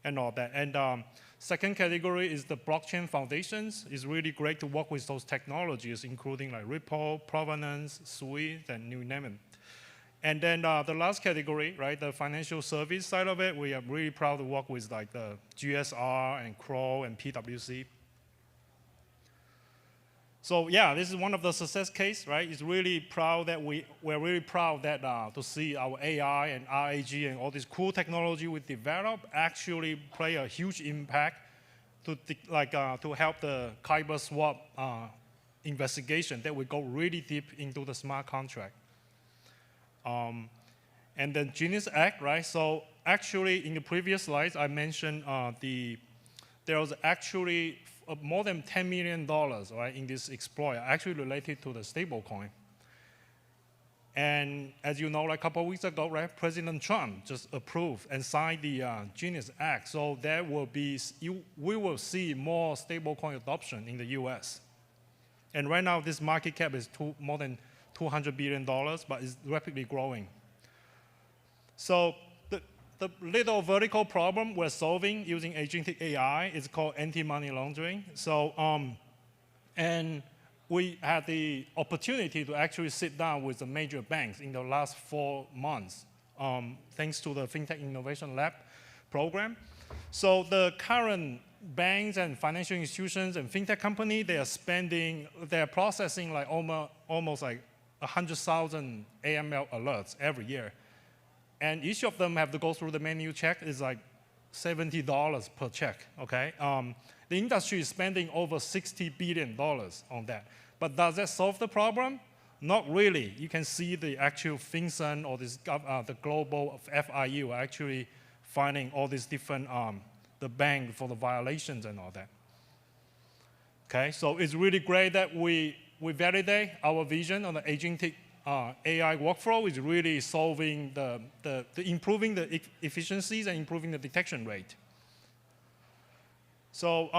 and all that. And second category is the blockchain foundations. It's really great to work with those technologies, including like Ripple, Provenance, Swift, and you name it. And then the last category, right, the financial service side of it, we are really proud to work with like the GSR and Crow and PwC. So yeah, this is one of the success case, right? It's really proud that we're really proud that to see our AI and RAG and all this cool technology we develop actually play a huge impact to help the Kyber swap investigation that we go really deep into the smart contract. And then Genius Act, right? So actually, in the previous slides, I mentioned there was actually more than $10 million, right, in this exploit, actually related to the stablecoin. And as you know, like a couple of weeks ago, right, President Trump just approved and signed the Genius Act. So there will be, we will see more stablecoin adoption in the US. And right now, this market cap is more than $200 billion, but it's rapidly growing. So the little vertical problem we're solving using agentic AI is called anti-money laundering. So, and we had the opportunity to actually sit down with the major banks in the last 4 months, thanks to the FinTech Innovation Lab program. So the current banks and financial institutions and fintech company, they're processing like almost like 100,000 AML alerts every year. And each of them have to go through the manual check. It's like $70 per check, okay? The industry is spending over $60 billion on that. But does that solve the problem? Not really. You can see the actual FinCEN or the global FIU are actually finding all these different, the bank for the violations and all that. Okay, so it's really great that we validate our vision on the agentic AI workflow is really solving improving the efficiencies and improving the detection rate. So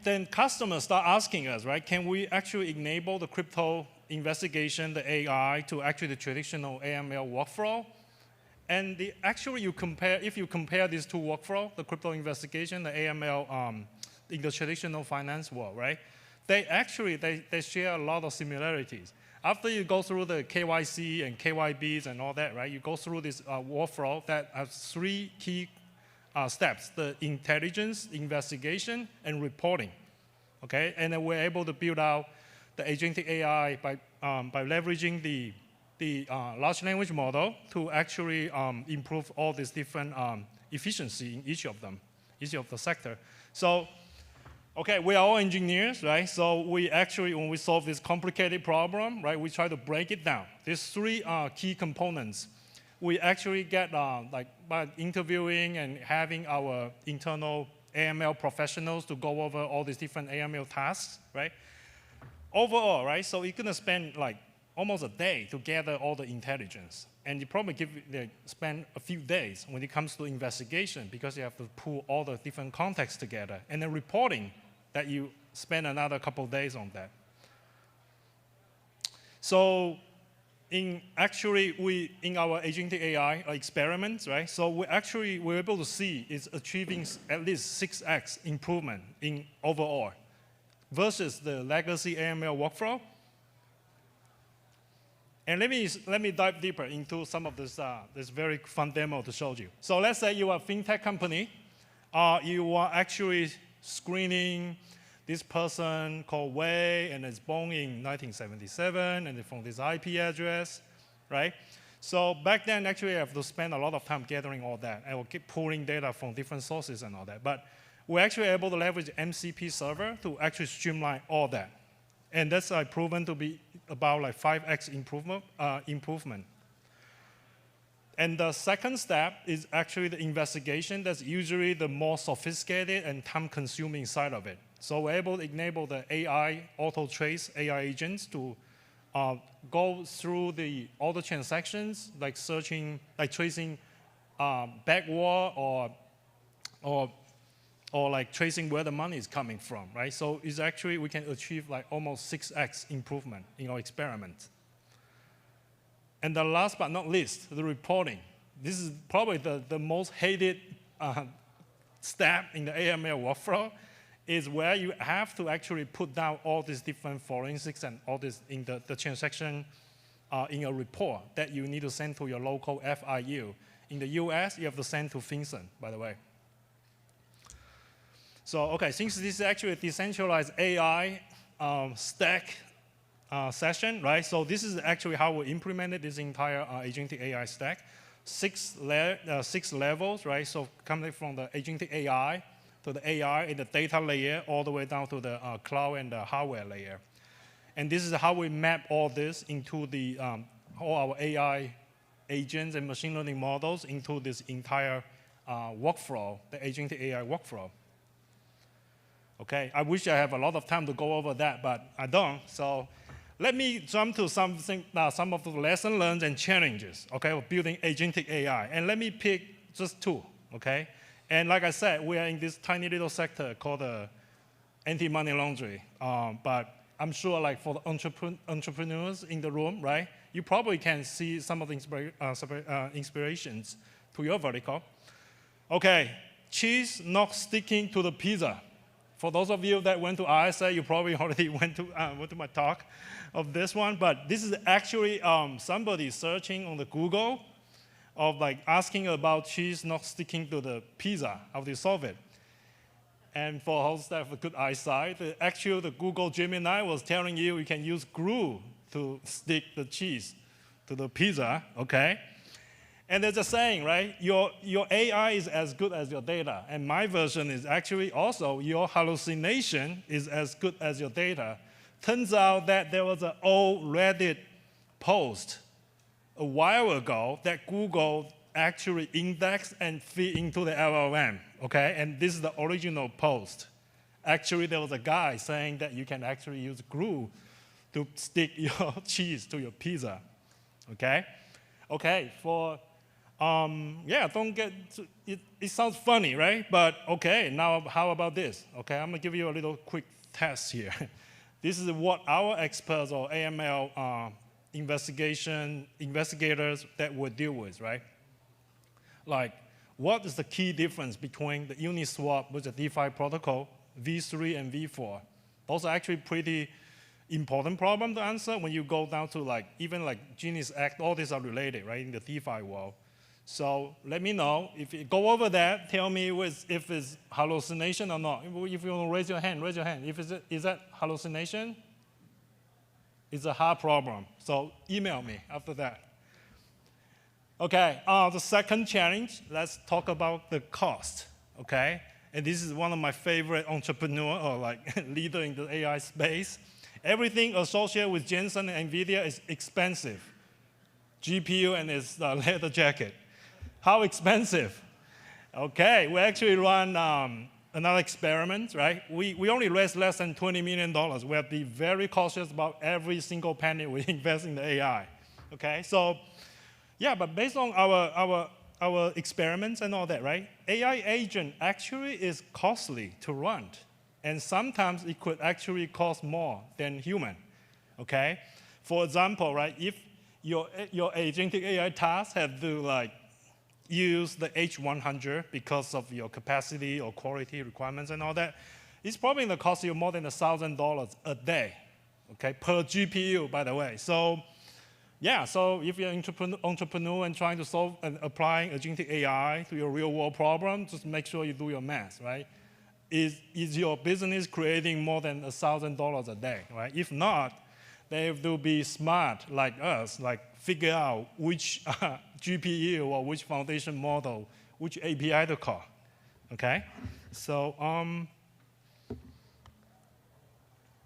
then customers start asking us, right, can we actually enable the crypto investigation, the AI, to actually the traditional AML workflow? And if you compare these two workflows, the crypto investigation, the AML in the traditional finance world, right, they share a lot of similarities. After you go through the KYC and KYBs and all that, right, you go through this workflow that has 3 key steps: the intelligence, investigation, and reporting. Okay, and then we're able to build out the agentic AI by leveraging the large language model to actually improve all these different efficiency in each of them, each of the sector. So, okay, we are all engineers, right? So we actually, when we solve this complicated problem, right, we try to break it down. These 3 key components. We actually get, like, by interviewing and having our internal AML professionals to go over all these different AML tasks, right? Overall, right, so you're going to spend, like, almost a day to gather all the intelligence. And you probably spend a few days when it comes to investigation because you have to pull all the different contexts together. And then reporting, that you spend another couple of days on that. So in our agentic AI experiments, right, so we're able to see it's achieving at least 6x improvement in overall versus the legacy AML workflow. And let me dive deeper into some of this very fun demo to show you. So let's say you are a fintech company. You are actually screening this person called Wei, and is born in 1977, and from this IP address, right? So back then, actually, I have to spend a lot of time gathering all that. I will keep pulling data from different sources and all that. But we're actually able to leverage MCP server to actually streamline all that. And that's proven to be about like 5x improvement. And the second step is actually the investigation. That's usually the more sophisticated and time-consuming side of it. So we're able to enable the AI, auto-trace AI agents to go through all the transactions, like tracing backward or like tracing where the money is coming from, right? So it's actually, we can achieve like almost 6x improvement in our experiment. And the last but not least, the reporting. This is probably the most hated step in the AML workflow, is where you have to actually put down all these different forensics and all this in the transaction in a report that you need to send to your local FIU. In the US, you have to send to FinCEN, by the way. So, okay, since this is actually a decentralized AI stack session, right? So this is actually how we implemented this entire agentic AI stack. 6 levels, right? So coming from the agentic AI to the AI in the data layer, all the way down to the cloud and the hardware layer. And this is how we map all this into all our AI agents and machine learning models into this entire workflow, the agentic AI workflow. Okay, I wish I have a lot of time to go over that, but I don't. So let me jump to some of the lessons learned and challenges, okay, of building agentic AI. And let me pick just 2, okay? And like I said, we are in this tiny little sector called anti-money laundering. But I'm sure like for the entrepreneurs in the room, right, you probably can see some of the inspirations to your vertical. Okay, cheese not sticking to the pizza. For those of you that went to RSA, you probably already went to my talk of this one. But this is actually somebody searching on the Google of like asking about cheese not sticking to the pizza. How do you solve it? And for those that have good eyesight, the Google Gemini was telling you can use glue to stick the cheese to the pizza, okay? And there's a saying, right? Your AI is as good as your data. And my version is actually also your hallucination is as good as your data. Turns out that there was an old Reddit post a while ago that Google actually indexed and feed into the LLM, okay? And this is the original post. Actually, there was a guy saying that you can actually use glue to stick your cheese to your pizza, okay? Okay, don't get, it sounds funny, right? But okay, now how about this? Okay, I'm gonna give you a little quick test here. This is what our experts or AML investigators that would deal with, right? Like, what is the key difference between the Uniswap with the DeFi protocol, V3 and V4? Those are actually pretty important problem to answer when you go down to like, even like Genius Act, all these are related, right, in the DeFi world. So let me know. If you go over that, tell me if it's hallucination or not. If you want to raise your hand, raise your hand. Is that hallucination? It's a hard problem. So email me after that. Okay, the second challenge, let's talk about the cost, okay? And this is one of my favorite entrepreneur or like leader in the AI space. Everything associated with Jensen and NVIDIA is expensive. GPU and its leather jacket. How expensive? Okay, we actually run another experiment, right? We only raised less than $20 million. We have to be very cautious about every single penny we invest in the AI, okay? So, yeah, but based on our experiments and all that, right? AI agent actually is costly to run. And sometimes it could actually cost more than human, okay? For example, right, if your agentic AI tasks have to like use the H100 because of your capacity or quality requirements and all that, it's probably going to cost you more than $1,000 a day, okay, per GPU, by the way. So, yeah, so if you're an entrepreneur and trying to solve and applying agentic AI to your real-world problem, just make sure you do your math, right? Is your business creating more than $1,000 a day, right? If not, they have to be smart like us, like figure out which GPU or which foundation model, which API to call, okay? So,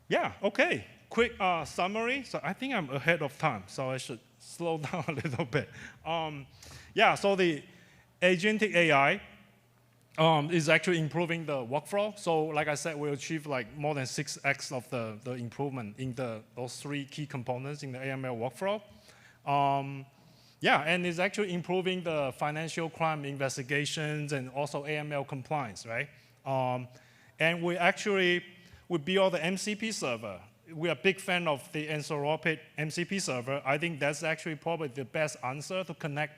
yeah, okay. Quick summary. So I think I'm ahead of time, so I should slow down a little bit. Yeah, so the agentic AI is actually improving the workflow. So like I said, we achieved like more than 6x of the improvement in those three key components in the AML workflow. Yeah, and it's actually improving the financial crime investigations and also AML compliance, right? And we built the MCP server. We are a big fan of the Anthropic MCP server. I think that's actually probably the best answer to connect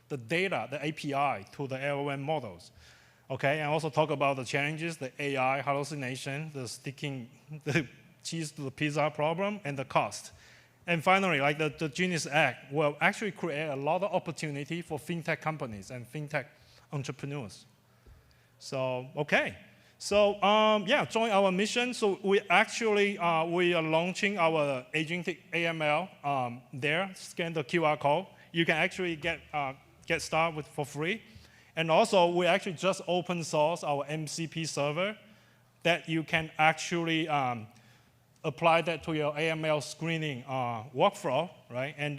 the data, the API, to the LLM models. Okay, and also talk about the challenges, the AI hallucination, the sticking the cheese to the pizza problem, and the cost. And finally, like the Genius Act will actually create a lot of opportunity for fintech companies and fintech entrepreneurs. So, okay. So, yeah, join our mission. So we actually, we are launching our agentic AML there. Scan the QR code. You can actually get started with for free. And also, we actually just open source our MCP server that you can actually apply that to your AML screening workflow, right? And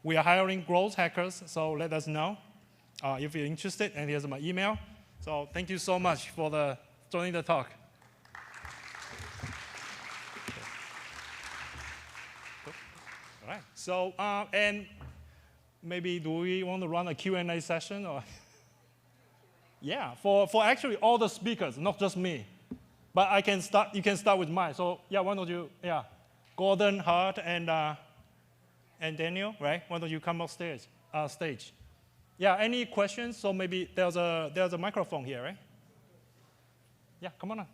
we are hiring growth hackers, so let us know if you're interested. And here's my email. So thank you so much for joining the talk. All right. So and maybe do we want to run a Q&A session or? Yeah, for actually all the speakers, not just me. But I can start. You can start with mine. So yeah, why don't you? Yeah, Gordon, Hart, and Daniel, right? Why don't you come up stage? Yeah. Any questions? So maybe there's a microphone here, right? Yeah, come on.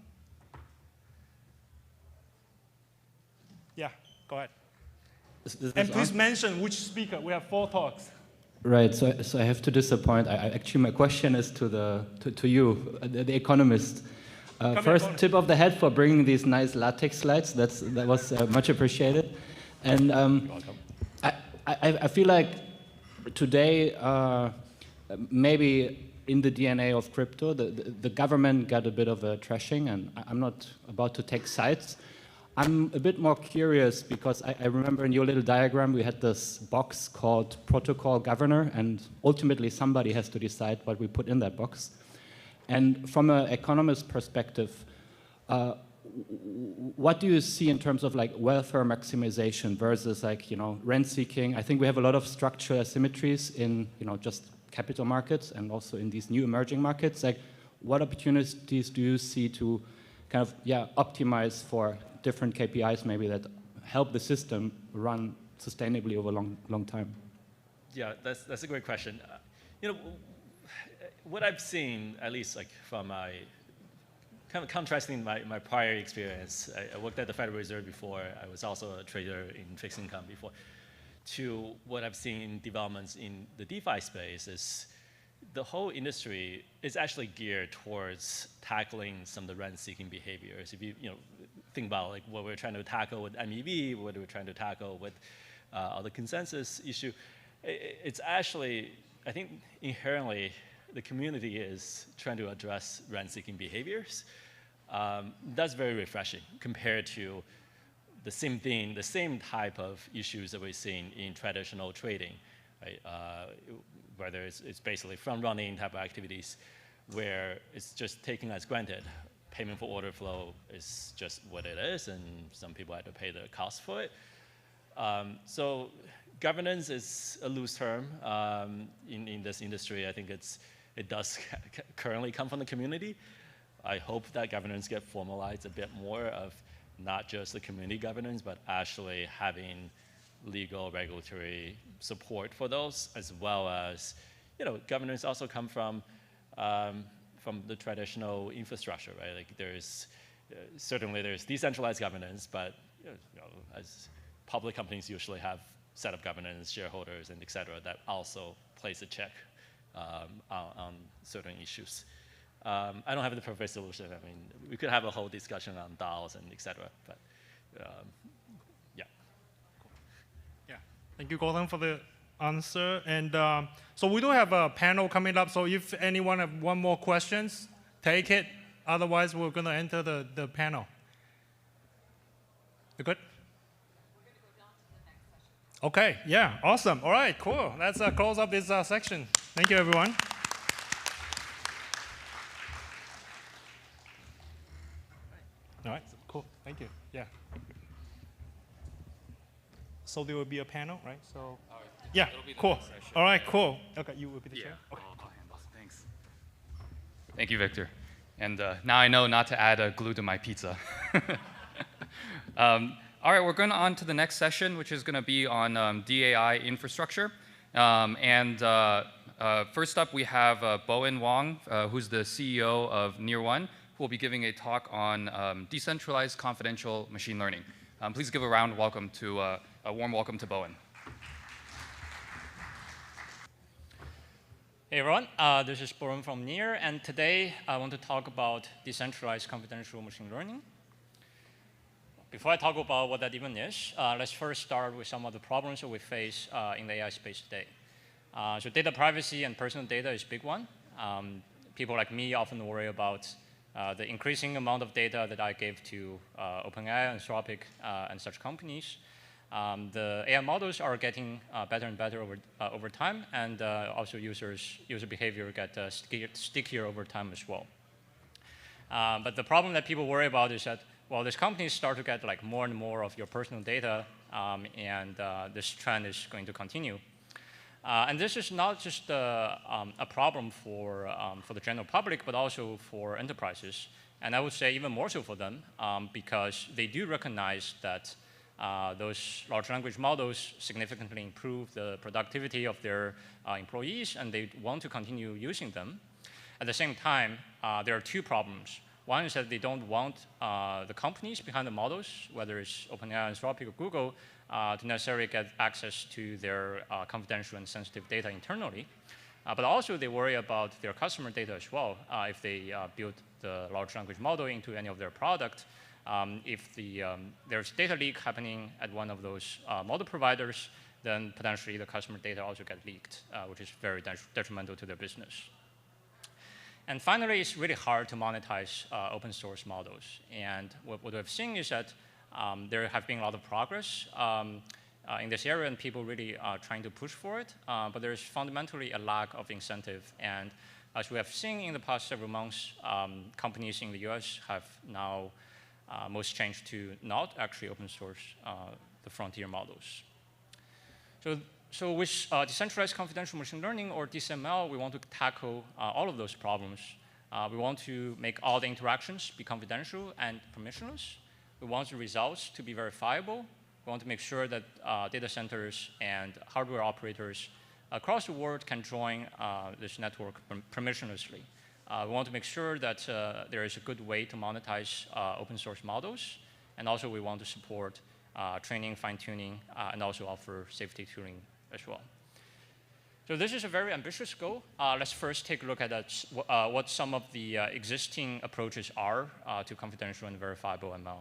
Yeah, go ahead. And please mention which speaker. We have 4 talks. Right. So I have to disappoint. Actually, my question is to you, the economist. First, tip of the hat for bringing these nice LaTeX slides. That was much appreciated. And I feel like today, maybe in the DNA of crypto, the government got a bit of a trashing, and I'm not about to take sides. I'm a bit more curious because I remember in your little diagram we had this box called protocol governor, and ultimately somebody has to decide what we put in that box. And from an economist perspective, what do you see in terms of like welfare maximization versus like, you know, rent seeking? I think we have a lot of structural asymmetries in, you know, just capital markets and also in these new emerging markets. Like, what opportunities do you see to kind of, optimize for different KPIs maybe that help the system run sustainably over a long time? Yeah, that's a great question. You know, what I've seen, at least like from my, kind of contrasting my prior experience, I worked at the Federal Reserve before, I was also a trader in fixed income before, to what I've seen in developments in the DeFi space is the whole industry is actually geared towards tackling some of the rent-seeking behaviors. If you think about like what we're trying to tackle with MEV, what we're trying to tackle with the consensus issue, it's actually, I think inherently, the community is trying to address rent-seeking behaviors. That's very refreshing compared to the same thing, the same type of issues that we're seeing in traditional trading, right? Whether it's basically front-running type of activities where it's just taken as granted. Payment for order flow is just what it is, and some people have to pay the cost for it. So governance is a loose term in this industry. I think it does currently come from the community. I hope that governance get formalized a bit more of not just the community governance, but actually having legal, regulatory support for those, as well as, governance also come from the traditional infrastructure, right? Like certainly there's decentralized governance, but as public companies usually have set up governance, shareholders, and et cetera, that also plays a check on certain issues. I don't have the perfect solution. I mean, we could have a whole discussion on DAOs and et cetera, but yeah. Yeah, thank you, Gordon, for the answer. And so we do have a panel coming up, so if anyone have one more questions, take it. Otherwise, we're gonna enter the panel. You good? Okay, yeah, awesome. All right, cool. Let's close up this section. Thank you, everyone. All right, cool. Thank you. Yeah. So there will be a panel, right? So yeah, cool. All right, cool. Okay, you will be the chair. Okay. Thanks. Thank you, Victor. And now I know not to add glue to my pizza. All right, we're going on to the next session, which is going to be on DAI infrastructure. First up, we have Bowen Wong, who's the CEO of Near1, who will be giving a talk on decentralized confidential machine learning. Please give a warm welcome to Bowen. Hey everyone, this is Bowen from Near, and today I want to talk about decentralized confidential machine learning. Before I talk about what that even is, let's first start with some of the problems that we face in the AI space today. So data privacy and personal data is a big one. People like me often worry about the increasing amount of data that I give to OpenAI, Anthropic, and such companies. The AI models are getting better and better over time, and also user behavior get stickier over time as well. But the problem that people worry about is that, well, these companies start to get like more and more of your personal data, and this trend is going to continue. And this is not just a problem for the general public, but also for enterprises. And I would say even more so for them, because they do recognize that those large language models significantly improve the productivity of their employees, and they want to continue using them. At the same time, there are two problems. One is that they don't want the companies behind the models, whether it's OpenAI, Anthropic, or Google, to necessarily get access to their confidential and sensitive data internally. But also they worry about their customer data as well. If they build the large language model into any of their product, if there's data leak happening at one of those model providers, then potentially the customer data also get leaked, which is very detrimental to their business. And finally, it's really hard to monetize open source models. And what we've seen is that there have been a lot of progress in this area, and people really are trying to push for it. But there's fundamentally a lack of incentive. And as we have seen in the past several months, companies in the US have now most changed to not actually open source the frontier models. So with decentralized confidential machine learning, or DCML, we want to tackle all of those problems. We want to make all the interactions be confidential and permissionless. We want the results to be verifiable. We want to make sure that data centers and hardware operators across the world can join this network permissionlessly. We want to make sure that there is a good way to monetize open source models. And also we want to support training, fine-tuning, and also offer safety tuning as well. So this is a very ambitious goal. Let's first take a look at what some of the existing approaches are to confidential and verifiable ML.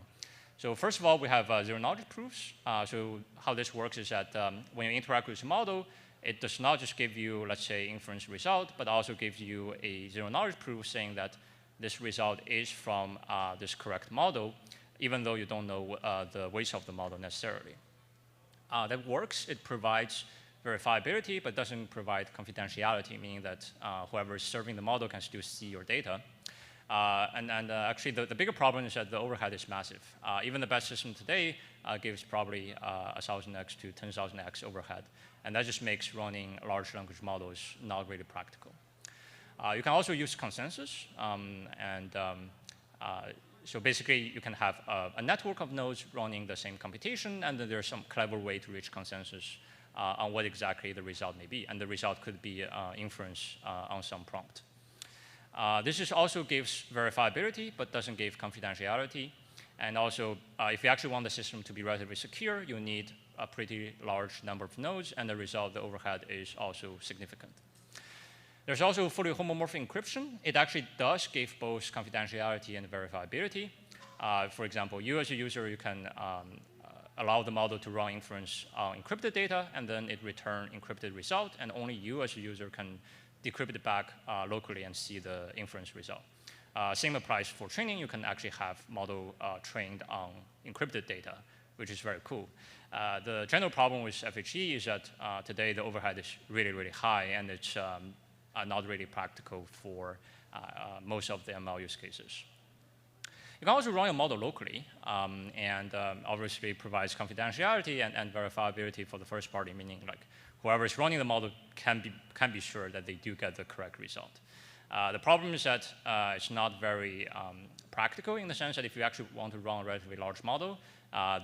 So first of all, we have zero-knowledge proofs. So how this works is that when you interact with a model, it does not just give you, let's say, inference result, but also gives you a zero-knowledge proof saying that this result is from this correct model, even though you don't know the weights of the model necessarily. That works. It provides verifiability, but doesn't provide confidentiality, meaning that whoever is serving the model can still see your data. Actually, the bigger problem is that the overhead is massive. Even the best system today gives probably 1,000x to 10,000x overhead. And that just makes running large language models not really practical. You can also use consensus. So basically, you can have a network of nodes running the same computation, and then there's some clever way to reach consensus on what exactly the result may be. And the result could be inference on some prompt. This also gives verifiability, but doesn't give confidentiality. And also, if you actually want the system to be relatively secure, you need a pretty large number of nodes, and the result, the overhead, is also significant. There's also fully homomorphic encryption. It actually does give both confidentiality and verifiability. For example, you as a user, you can allow the model to run inference on encrypted data, and then it return encrypted result, and only you as a user can decrypt it back locally and see the inference result. Same applies for training. You can actually have model trained on encrypted data, which is very cool. The general problem with FHE is that today the overhead is really, really high, and it's not really practical for most of the ML use cases. You can also run your model locally, and obviously provides confidentiality and verifiability for the first party, meaning like whoever is running the model can be sure that they do get the correct result. The problem is that it's not very practical in the sense that if you actually want to run a relatively large model,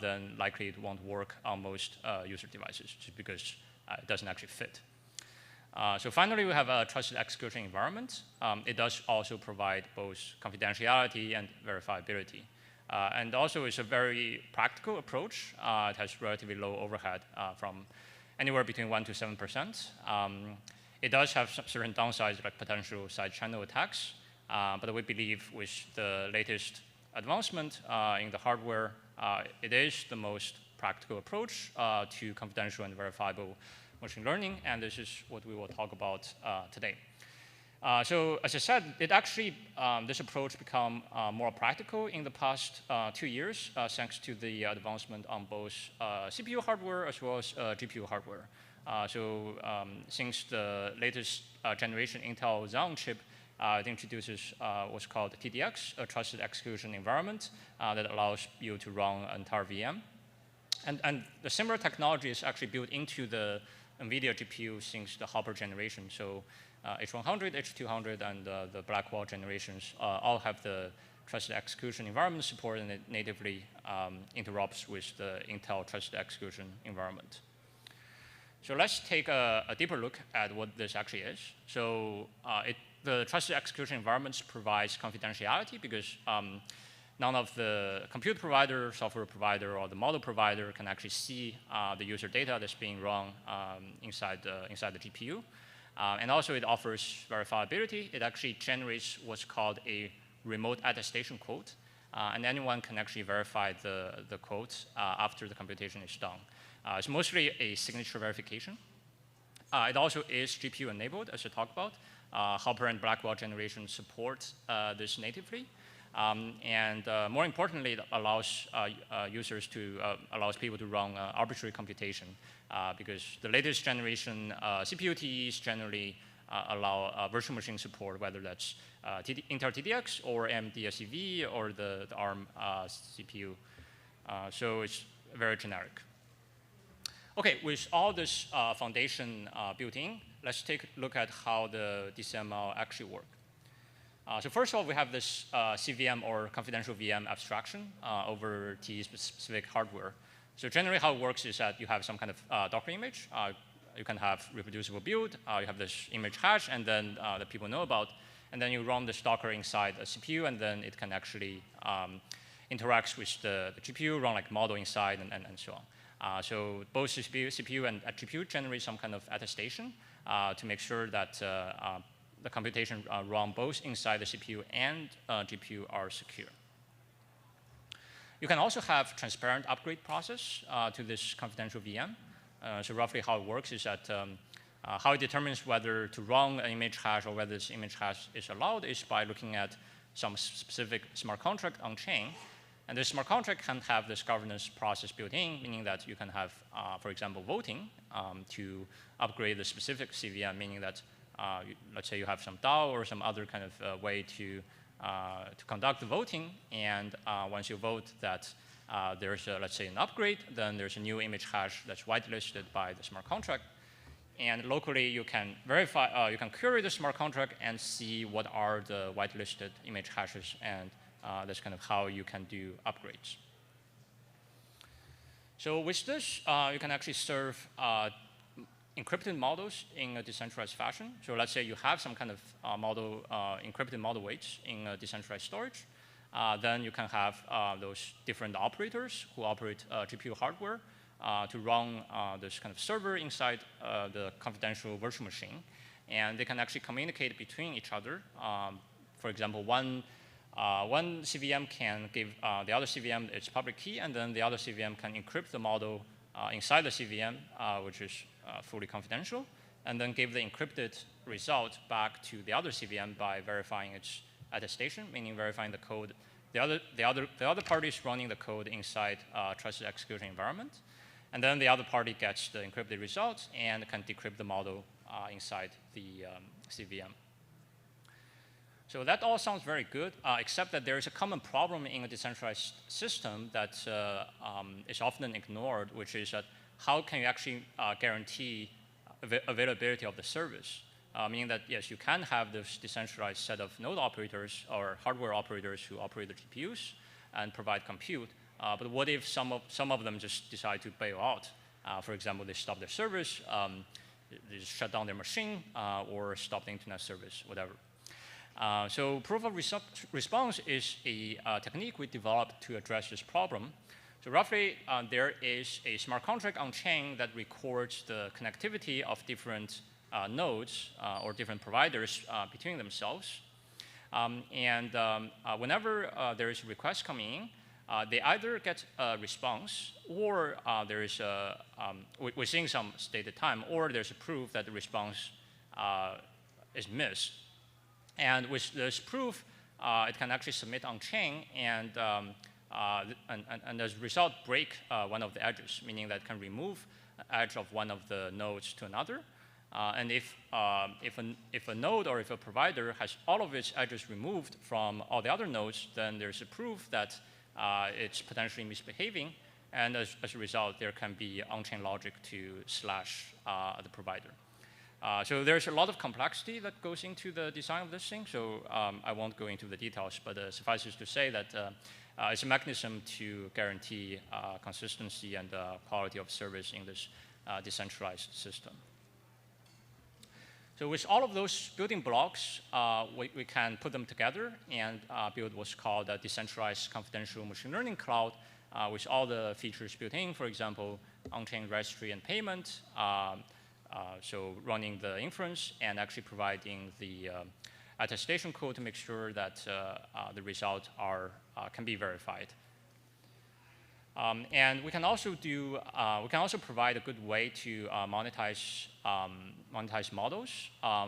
then likely it won't work on most user devices just because it doesn't actually fit. So finally, we have a trusted execution environment. It does also provide both confidentiality and verifiability. And also, it's a very practical approach. It has relatively low overhead from anywhere between 1% to 7%. It does have some certain downsides, like potential side channel attacks. But we believe with the latest advancement in the hardware, it is the most practical approach to confidential and verifiable machine learning, and this is what we will talk about today. So as I said, it actually, this approach become more practical in the past 2 years, thanks to the advancement on both CPU hardware as well as GPU hardware. Since the latest generation Intel Xeon chip, it introduces what's called TDX, a trusted execution environment that allows you to run an entire VM. And the similar technology is actually built into the NVIDIA GPU since the Hopper generation. So H100, H200, and the Blackwell generations all have the trusted execution environment support, and it natively interops with the Intel trusted execution environment. So let's take a deeper look at what this actually is. So the trusted execution environments provides confidentiality because none of the compute provider, software provider, or the model provider can actually see the user data that's being run inside the GPU. And also it offers verifiability. It actually generates what's called a remote attestation quote. And anyone can actually verify the quote after the computation is done. It's mostly a signature verification. It also is GPU enabled, as I talked about. Hopper and Blackwell generation support this natively. And more importantly, it allows allows people to run arbitrary computation because the latest generation CPU TEs generally allow virtual machine support, whether that's Intel TDX or AMD SEV or the ARM CPU. So it's very generic. Okay, with all this foundation built in, let's take a look at how the DCML actually work. So first of all, we have this CVM or confidential VM abstraction over TE-specific hardware. So generally how it works is that you have some kind of Docker image. You can have reproducible build. You have this image hash, and then that people know about. And then you run this Docker inside a CPU, and then it can actually interact with the GPU, run like model inside, and so on. So both CPU and GPU generate some kind of attestation to make sure that the computation run both inside the CPU and GPU are secure. You can also have transparent upgrade process to this confidential VM. So roughly how it works is that how it determines whether to run an image hash or whether this image hash is allowed is by looking at some specific smart contract on chain. And this smart contract can have this governance process built in, meaning that you can have, for example, voting to upgrade the specific CVM, meaning that let's say you have some DAO or some other kind of way to conduct the voting, and once you vote that there's, let's say, an upgrade, then there's a new image hash that's whitelisted by the smart contract. And locally, you can verify, you can query the smart contract and see what are the whitelisted image hashes, and that's kind of how you can do upgrades. So with this, you can actually serve encrypted models in a decentralized fashion. So let's say you have some kind of encrypted model weights in a decentralized storage. Then you can have those different operators who operate GPU hardware to run this kind of server inside the confidential virtual machine. And they can actually communicate between each other. For example, one CVM can give the other CVM its public key, and then the other CVM can encrypt the model inside the CVM, which is fully confidential, and then give the encrypted result back to the other CVM by verifying its attestation, meaning verifying the code. The other party is running the code inside trusted execution environment, and then the other party gets the encrypted results and can decrypt the model inside the CVM. So that all sounds very good, except that there is a common problem in a decentralized system that is often ignored, which is that how can you actually guarantee availability of the service? Meaning that, yes, you can have this decentralized set of node operators or hardware operators who operate the GPUs and provide compute. But what if some of them just decide to bail out? For example, they stop their service, they just shut down their machine, or stop the internet service, whatever. So proof of response is a technique we developed to address this problem. So roughly, there is a smart contract on chain that records the connectivity of different nodes or different providers between themselves. Whenever there is a request coming in, they either get a response, or there is we're seeing some stated time, or there's a proof that the response is missed. And with this proof, it can actually submit on chain, and as a result, break one of the edges, meaning that it can remove an edge of one of the nodes to another. And if a node or if a provider has all of its edges removed from all the other nodes, then there's a proof that it's potentially misbehaving. And as a result, there can be on-chain logic to slash the provider. So there's a lot of complexity that goes into the design of this thing. So I won't go into the details, but suffice it to say that it's a mechanism to guarantee consistency and quality of service in this decentralized system. So with all of those building blocks, we can put them together and build what's called a decentralized confidential machine learning cloud with all the features built in, for example, on-chain registry and payment, so running the inference and actually providing the attestation code to make sure that the results can be verified. And we can also provide a good way to monetize models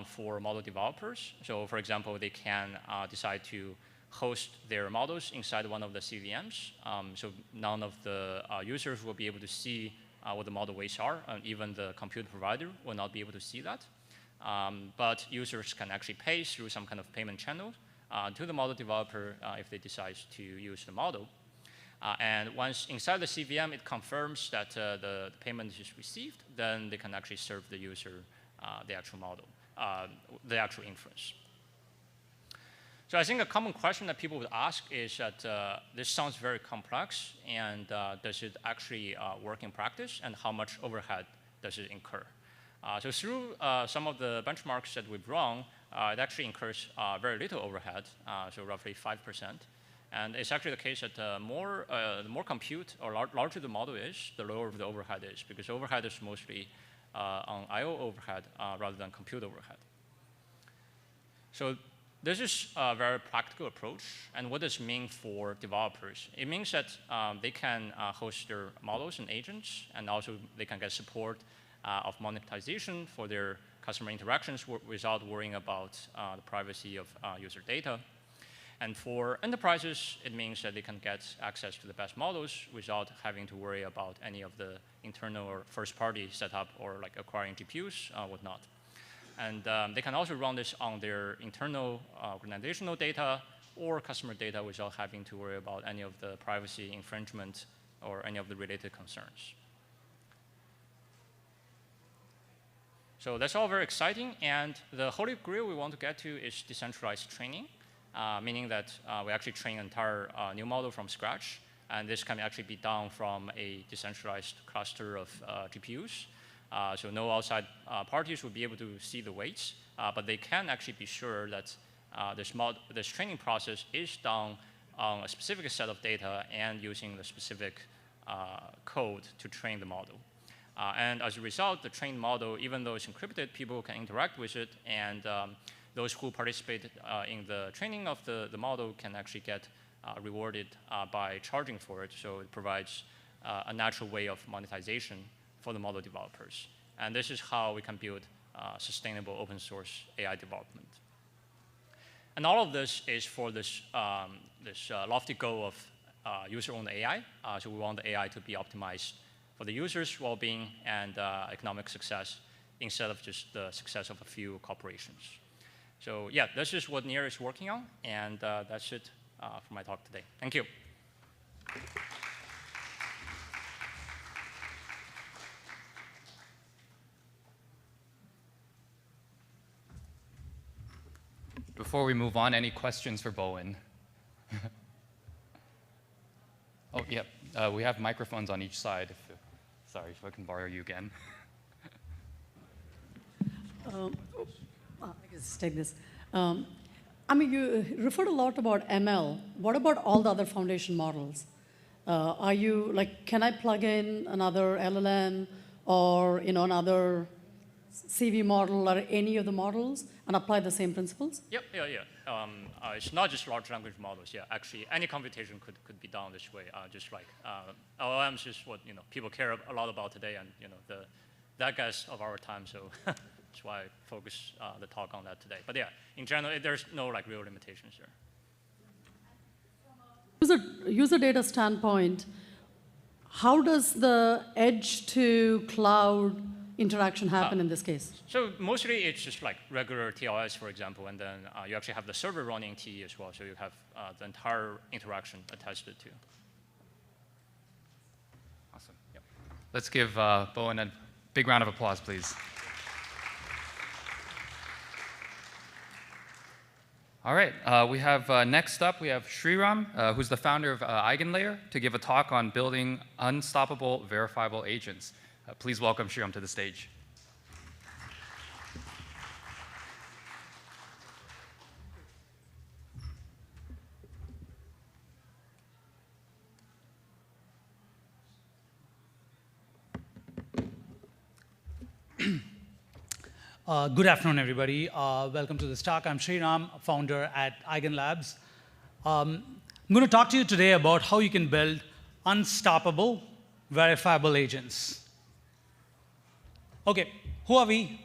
for model developers. So for example, they can decide to host their models inside one of the CVMs. So none of the users will be able to see what the model weights are, and even the compute provider will not be able to see that. But users can actually pay through some kind of payment channel to the model developer if they decide to use the model. And once inside the CVM, it confirms that the payment is received, then they can actually serve the user the actual model, the actual inference. So I think a common question that people would ask is that this sounds very complex, and does it actually work in practice, and how much overhead does it incur? So through some of the benchmarks that we've run, it actually incurs very little overhead, so roughly 5%. And it's actually the case that the more compute or larger the model is, the lower the overhead is, because overhead is mostly on I/O overhead rather than compute overhead. So this is a very practical approach. And what does it mean for developers? It means that they can host their models and agents, and also they can get support of monetization for their customer interactions without worrying about the privacy of user data. And for enterprises, it means that they can get access to the best models without having to worry about any of the internal or first-party setup or like acquiring GPUs, whatnot. And they can also run this on their internal organizational data or customer data without having to worry about any of the privacy infringement or any of the related concerns. So that's all very exciting. And the holy grail we want to get to is decentralized training. Meaning that we actually train an entire new model from scratch. And this can actually be done from a decentralized cluster of GPUs. So no outside parties will be able to see the weights, but they can actually be sure that this training process is done on a specific set of data and using the specific code to train the model. And as a result, the trained model, even though it's encrypted, people can interact with it, and those who participate in the training of the model can actually get rewarded by charging for it. So it provides a natural way of monetization for the model developers. And this is how we can build sustainable open source AI development. And all of this is for this lofty goal of user-owned AI. So we want the AI to be optimized for the user's well-being and economic success instead of just the success of a few corporations. So yeah, this is what NEAR is working on, and that's it for my talk today. Thank you. Before we move on, any questions for Bowen? Oh, yeah, we have microphones on each side. Sorry, if I can borrow you again. I guess take this. I mean, you referred a lot about ML. What about all the other foundation models? Are you like, can I plug in another LLM or another CV model or any of the models and apply the same principles? Yep, yeah. It's not just large language models. Yeah, actually, any computation could be done this way. Just like LLMs is what people care a lot about today, and that guy's of our time. So that's why I focus the talk on that today. But yeah, in general, there's no like real limitations there. From a user data standpoint, how does the edge to cloud interaction happen in this case? So mostly it's just like regular TLS, for example, and then you actually have the server running TE as well, so you have the entire interaction attached to. Awesome. Yep. Let's give Bowen a big round of applause, please. All right, we have next up, we have Sriram, who's the founder of EigenLayer, to give a talk on building unstoppable verifiable agents. Please welcome Sriram to the stage. Good afternoon, everybody. Welcome to this talk. I'm Sriram, founder at Eigenlabs. I'm going to talk to you today about how you can build unstoppable, verifiable agents. OK, who are we?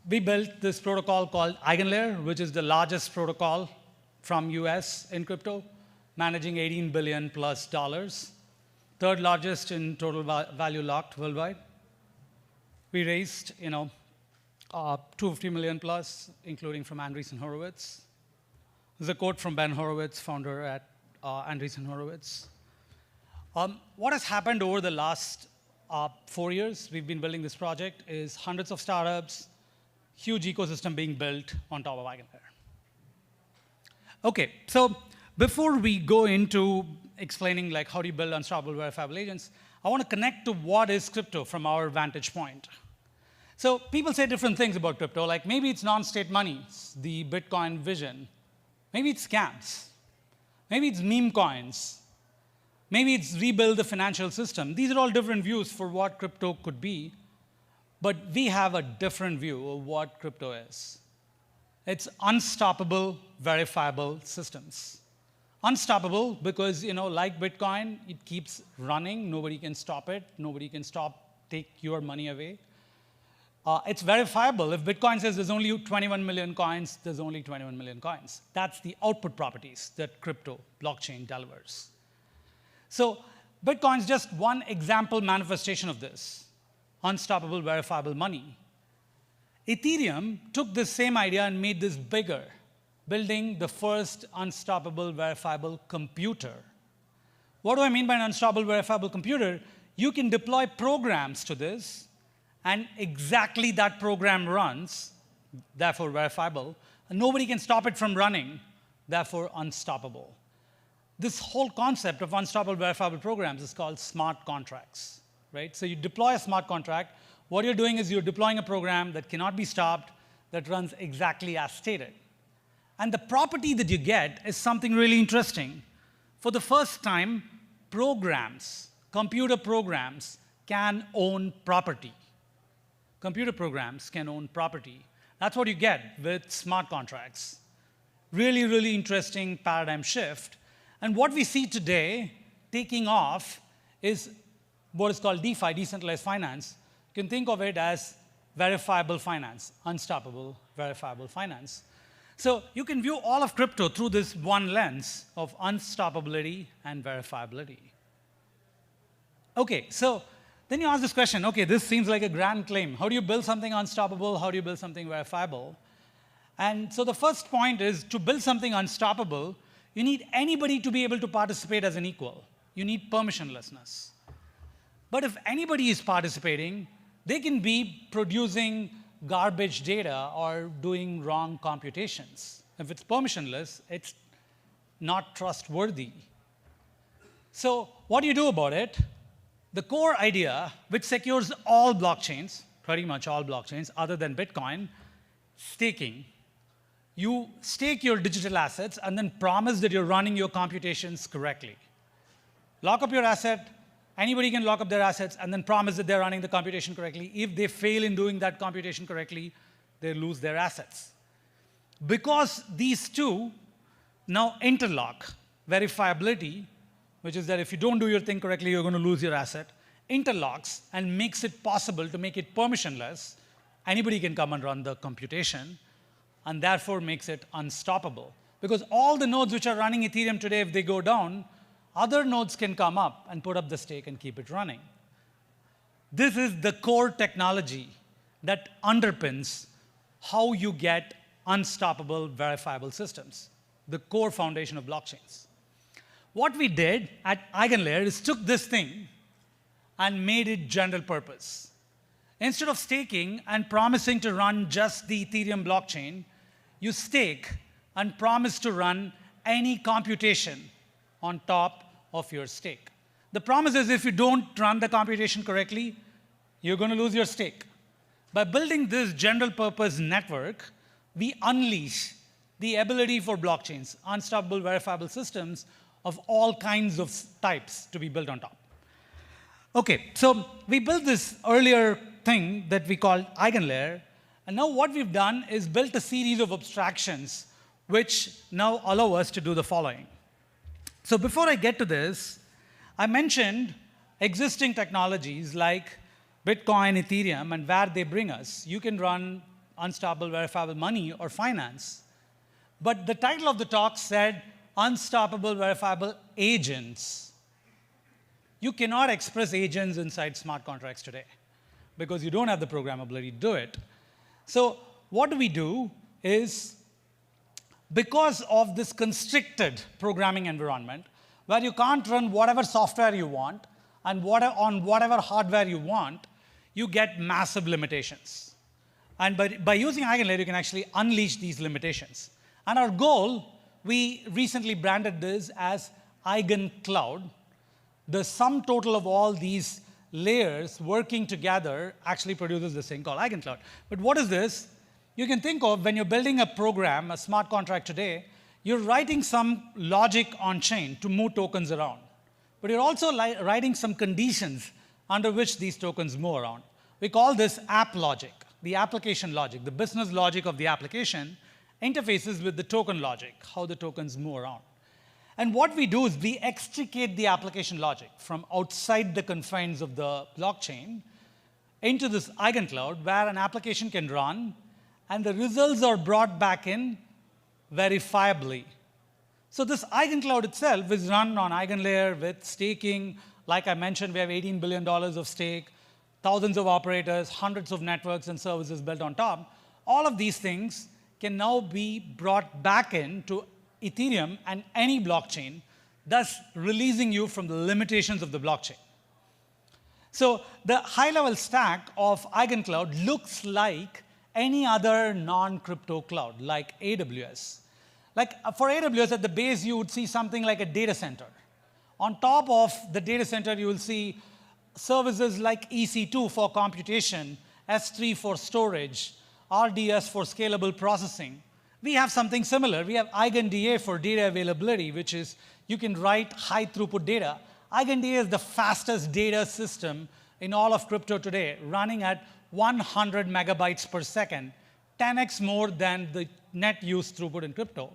We built this protocol called EigenLayer, which is the largest protocol from US in crypto, managing $18 billion plus, third largest in total value locked worldwide. We raised, $250 million plus, including from Andreessen Horowitz. There's a quote from Ben Horowitz, founder at Andreessen Horowitz. What has happened over the last 4 years we've been building this project is hundreds of startups, huge ecosystem being built on top of EigenLayer. OK, so before we go into explaining how do you build unstoppable verifiable agents, I want to connect to what is crypto from our vantage point. So people say different things about crypto, like maybe it's non-state money, the Bitcoin vision. Maybe it's scams. Maybe it's meme coins. Maybe it's rebuild the financial system. These are all different views for what crypto could be. But we have a different view of what crypto is. It's unstoppable, verifiable systems. Unstoppable because, like Bitcoin, it keeps running. Nobody can stop it. Nobody can take your money away. It's verifiable. If Bitcoin says there's only 21 million coins, there's only 21 million coins. That's the output properties that crypto blockchain delivers. So Bitcoin is just one example manifestation of this, unstoppable, verifiable money. Ethereum took this same idea and made this bigger, building the first unstoppable, verifiable computer. What do I mean by an unstoppable, verifiable computer? You can deploy programs to this, and exactly that program runs, therefore verifiable, and nobody can stop it from running, therefore unstoppable. This whole concept of unstoppable, verifiable programs is called smart contracts, right? So you deploy a smart contract. What you're doing is you're deploying a program that cannot be stopped, that runs exactly as stated. And the property that you get is something really interesting. For the first time, computer programs, can own property. Computer programs can own property. That's what you get with smart contracts. Really, really interesting paradigm shift. And what we see today taking off is what is called DeFi, decentralized finance. You can think of it as verifiable finance, unstoppable, verifiable finance. So you can view all of crypto through this one lens of unstoppability and verifiability. OK, so then you ask this question, OK, this seems like a grand claim. How do you build something unstoppable? How do you build something verifiable? And so the first point is to build something unstoppable, you need anybody to be able to participate as an equal. You need permissionlessness. But if anybody is participating, they can be producing garbage data or doing wrong computations. If it's permissionless, it's not trustworthy. So what do you do about it? The core idea, which secures all blockchains, pretty much all blockchains other than Bitcoin, staking. You stake your digital assets and then promise that you're running your computations correctly. Lock up your asset. Anybody can lock up their assets and then promise that they're running the computation correctly. If they fail in doing that computation correctly, they lose their assets. Because these two now interlock, verifiability, which is that if you don't do your thing correctly, you're going to lose your asset, interlocks and makes it possible to make it permissionless. Anybody can come and run the computation, and therefore makes it unstoppable. Because all the nodes which are running Ethereum today, if they go down, other nodes can come up and put up the stake and keep it running. This is the core technology that underpins how you get unstoppable, verifiable systems, the core foundation of blockchains. What we did at EigenLayer is took this thing and made it general purpose. Instead of staking and promising to run just the Ethereum blockchain, you stake and promise to run any computation on top of your stake. The promise is if you don't run the computation correctly, you're going to lose your stake. By building this general purpose network, we unleash the ability for blockchains, unstoppable, verifiable systems of all kinds of types to be built on top. OK, so we built this earlier thing that we call eigenlayer. And now what we've done is built a series of abstractions which now allow us to do the following. So before I get to this, I mentioned existing technologies like Bitcoin, Ethereum, and where they bring us. You can run unstoppable, verifiable money or finance. But the title of the talk said unstoppable, verifiable agents. You cannot express agents inside smart contracts today because you don't have the programmability to do it. So what we do is, because of this constricted programming environment, where you can't run whatever software you want and on whatever hardware you want, you get massive limitations. And by using eigenlayer, you can actually unleash these limitations. And our goal, we recently branded this as EigenCloud. The sum total of all these layers working together actually produces this thing called EigenCloud. But what is this? You can think of when you're building a program, a smart contract today, you're writing some logic on chain to move tokens around. But you're also writing some conditions under which these tokens move around. We call this app logic, the application logic, the business logic of the application interfaces with the token logic, how the tokens move around. And what we do is we extricate the application logic from outside the confines of the blockchain into this EigenCloud where an application can run, and the results are brought back in verifiably. So this EigenCloud itself is run on EigenLayer with staking. Like I mentioned, we have $18 billion of stake, thousands of operators, hundreds of networks and services built on top. All of these things can now be brought back into Ethereum and any blockchain, thus releasing you from the limitations of the blockchain. So the high-level stack of EigenCloud looks like any other non-crypto cloud, like AWS. Like for AWS, at the base, you would see something like a data center. On top of the data center, you will see services like EC2 for computation, S3 for storage, RDS for scalable processing. We have something similar. We have EigenDA for data availability, which is you can write high throughput data. EigenDA is the fastest data system in all of crypto today, running at 100 megabytes per second, 10x more than the net use throughput in crypto.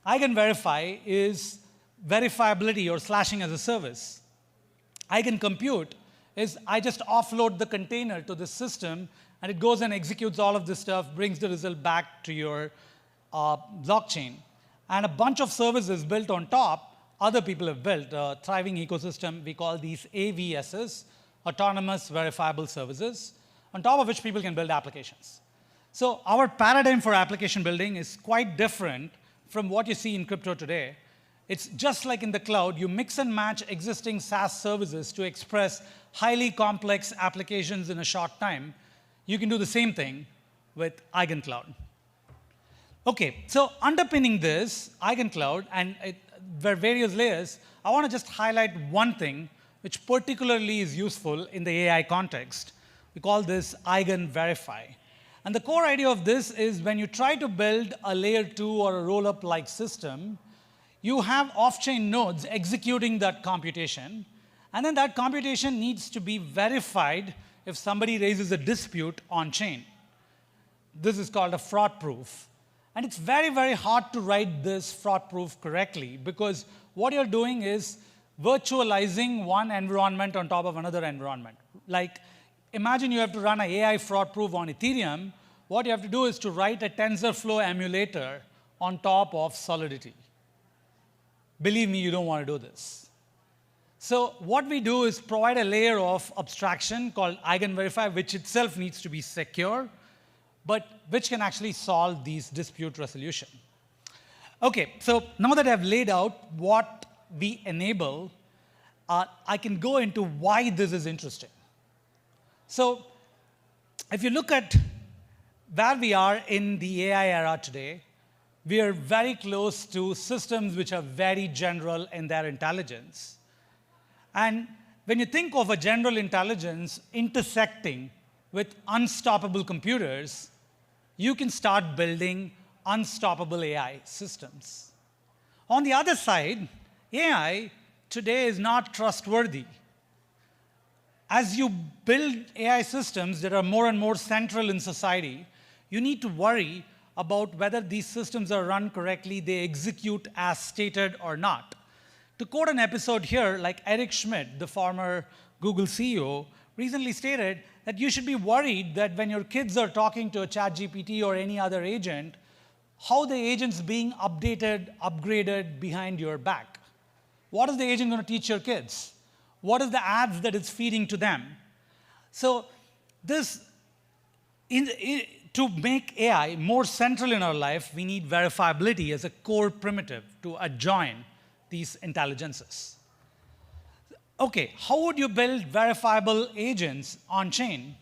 EigenVerify is verifiability or slashing as a service. EigenCompute is I just offload the container to the system, and it goes and executes all of this stuff, brings the result back to your blockchain. And a bunch of services built on top, other people have built a thriving ecosystem. We call these AVSs, Autonomous Verifiable Services, on top of which people can build applications. So our paradigm for application building is quite different from what you see in crypto today. It's just like in the cloud, you mix and match existing SaaS services to express highly complex applications in a short time. You can do the same thing with EigenCloud. Okay, so underpinning this EigenCloud and various layers, I want to just highlight one thing which particularly is useful in the AI context. We call this EigenVerify. And the core idea of this is when you try to build a layer 2 or a roll-up-like system, you have off-chain nodes executing that computation, and then that computation needs to be verified if somebody raises a dispute on-chain. This is called a fraud proof. And it's very, very hard to write this fraud proof correctly because what you're doing is virtualizing one environment on top of another environment. Like, imagine you have to run an AI fraud proof on Ethereum. What you have to do is to write a TensorFlow emulator on top of Solidity. Believe me, you don't want to do this. So what we do is provide a layer of abstraction called EigenVerify, which itself needs to be secure, but which can actually solve these dispute resolution. Okay, so now that I've laid out what we enable, I can go into why this is interesting. So if you look at where we are in the AI era today, we are very close to systems which are very general in their intelligence. And when you think of a general intelligence intersecting with unstoppable computers, you can start building unstoppable AI systems. On the other side, AI today is not trustworthy. as you build AI systems that are more and more central in society, you need to worry about whether these systems are run correctly, they execute as stated or not. To quote an episode here, like Eric Schmidt, the former Google CEO, recently stated that you should be worried that when your kids are talking to a ChatGPT or any other agent, how the agent's being updated, upgraded behind your back. What is the agent going to teach your kids? What is the ads that it's feeding to them? So this, to make AI more central in our life, we need verifiability as a core primitive to adjoin these intelligences. Okay, how would you build verifiable agents on-chain?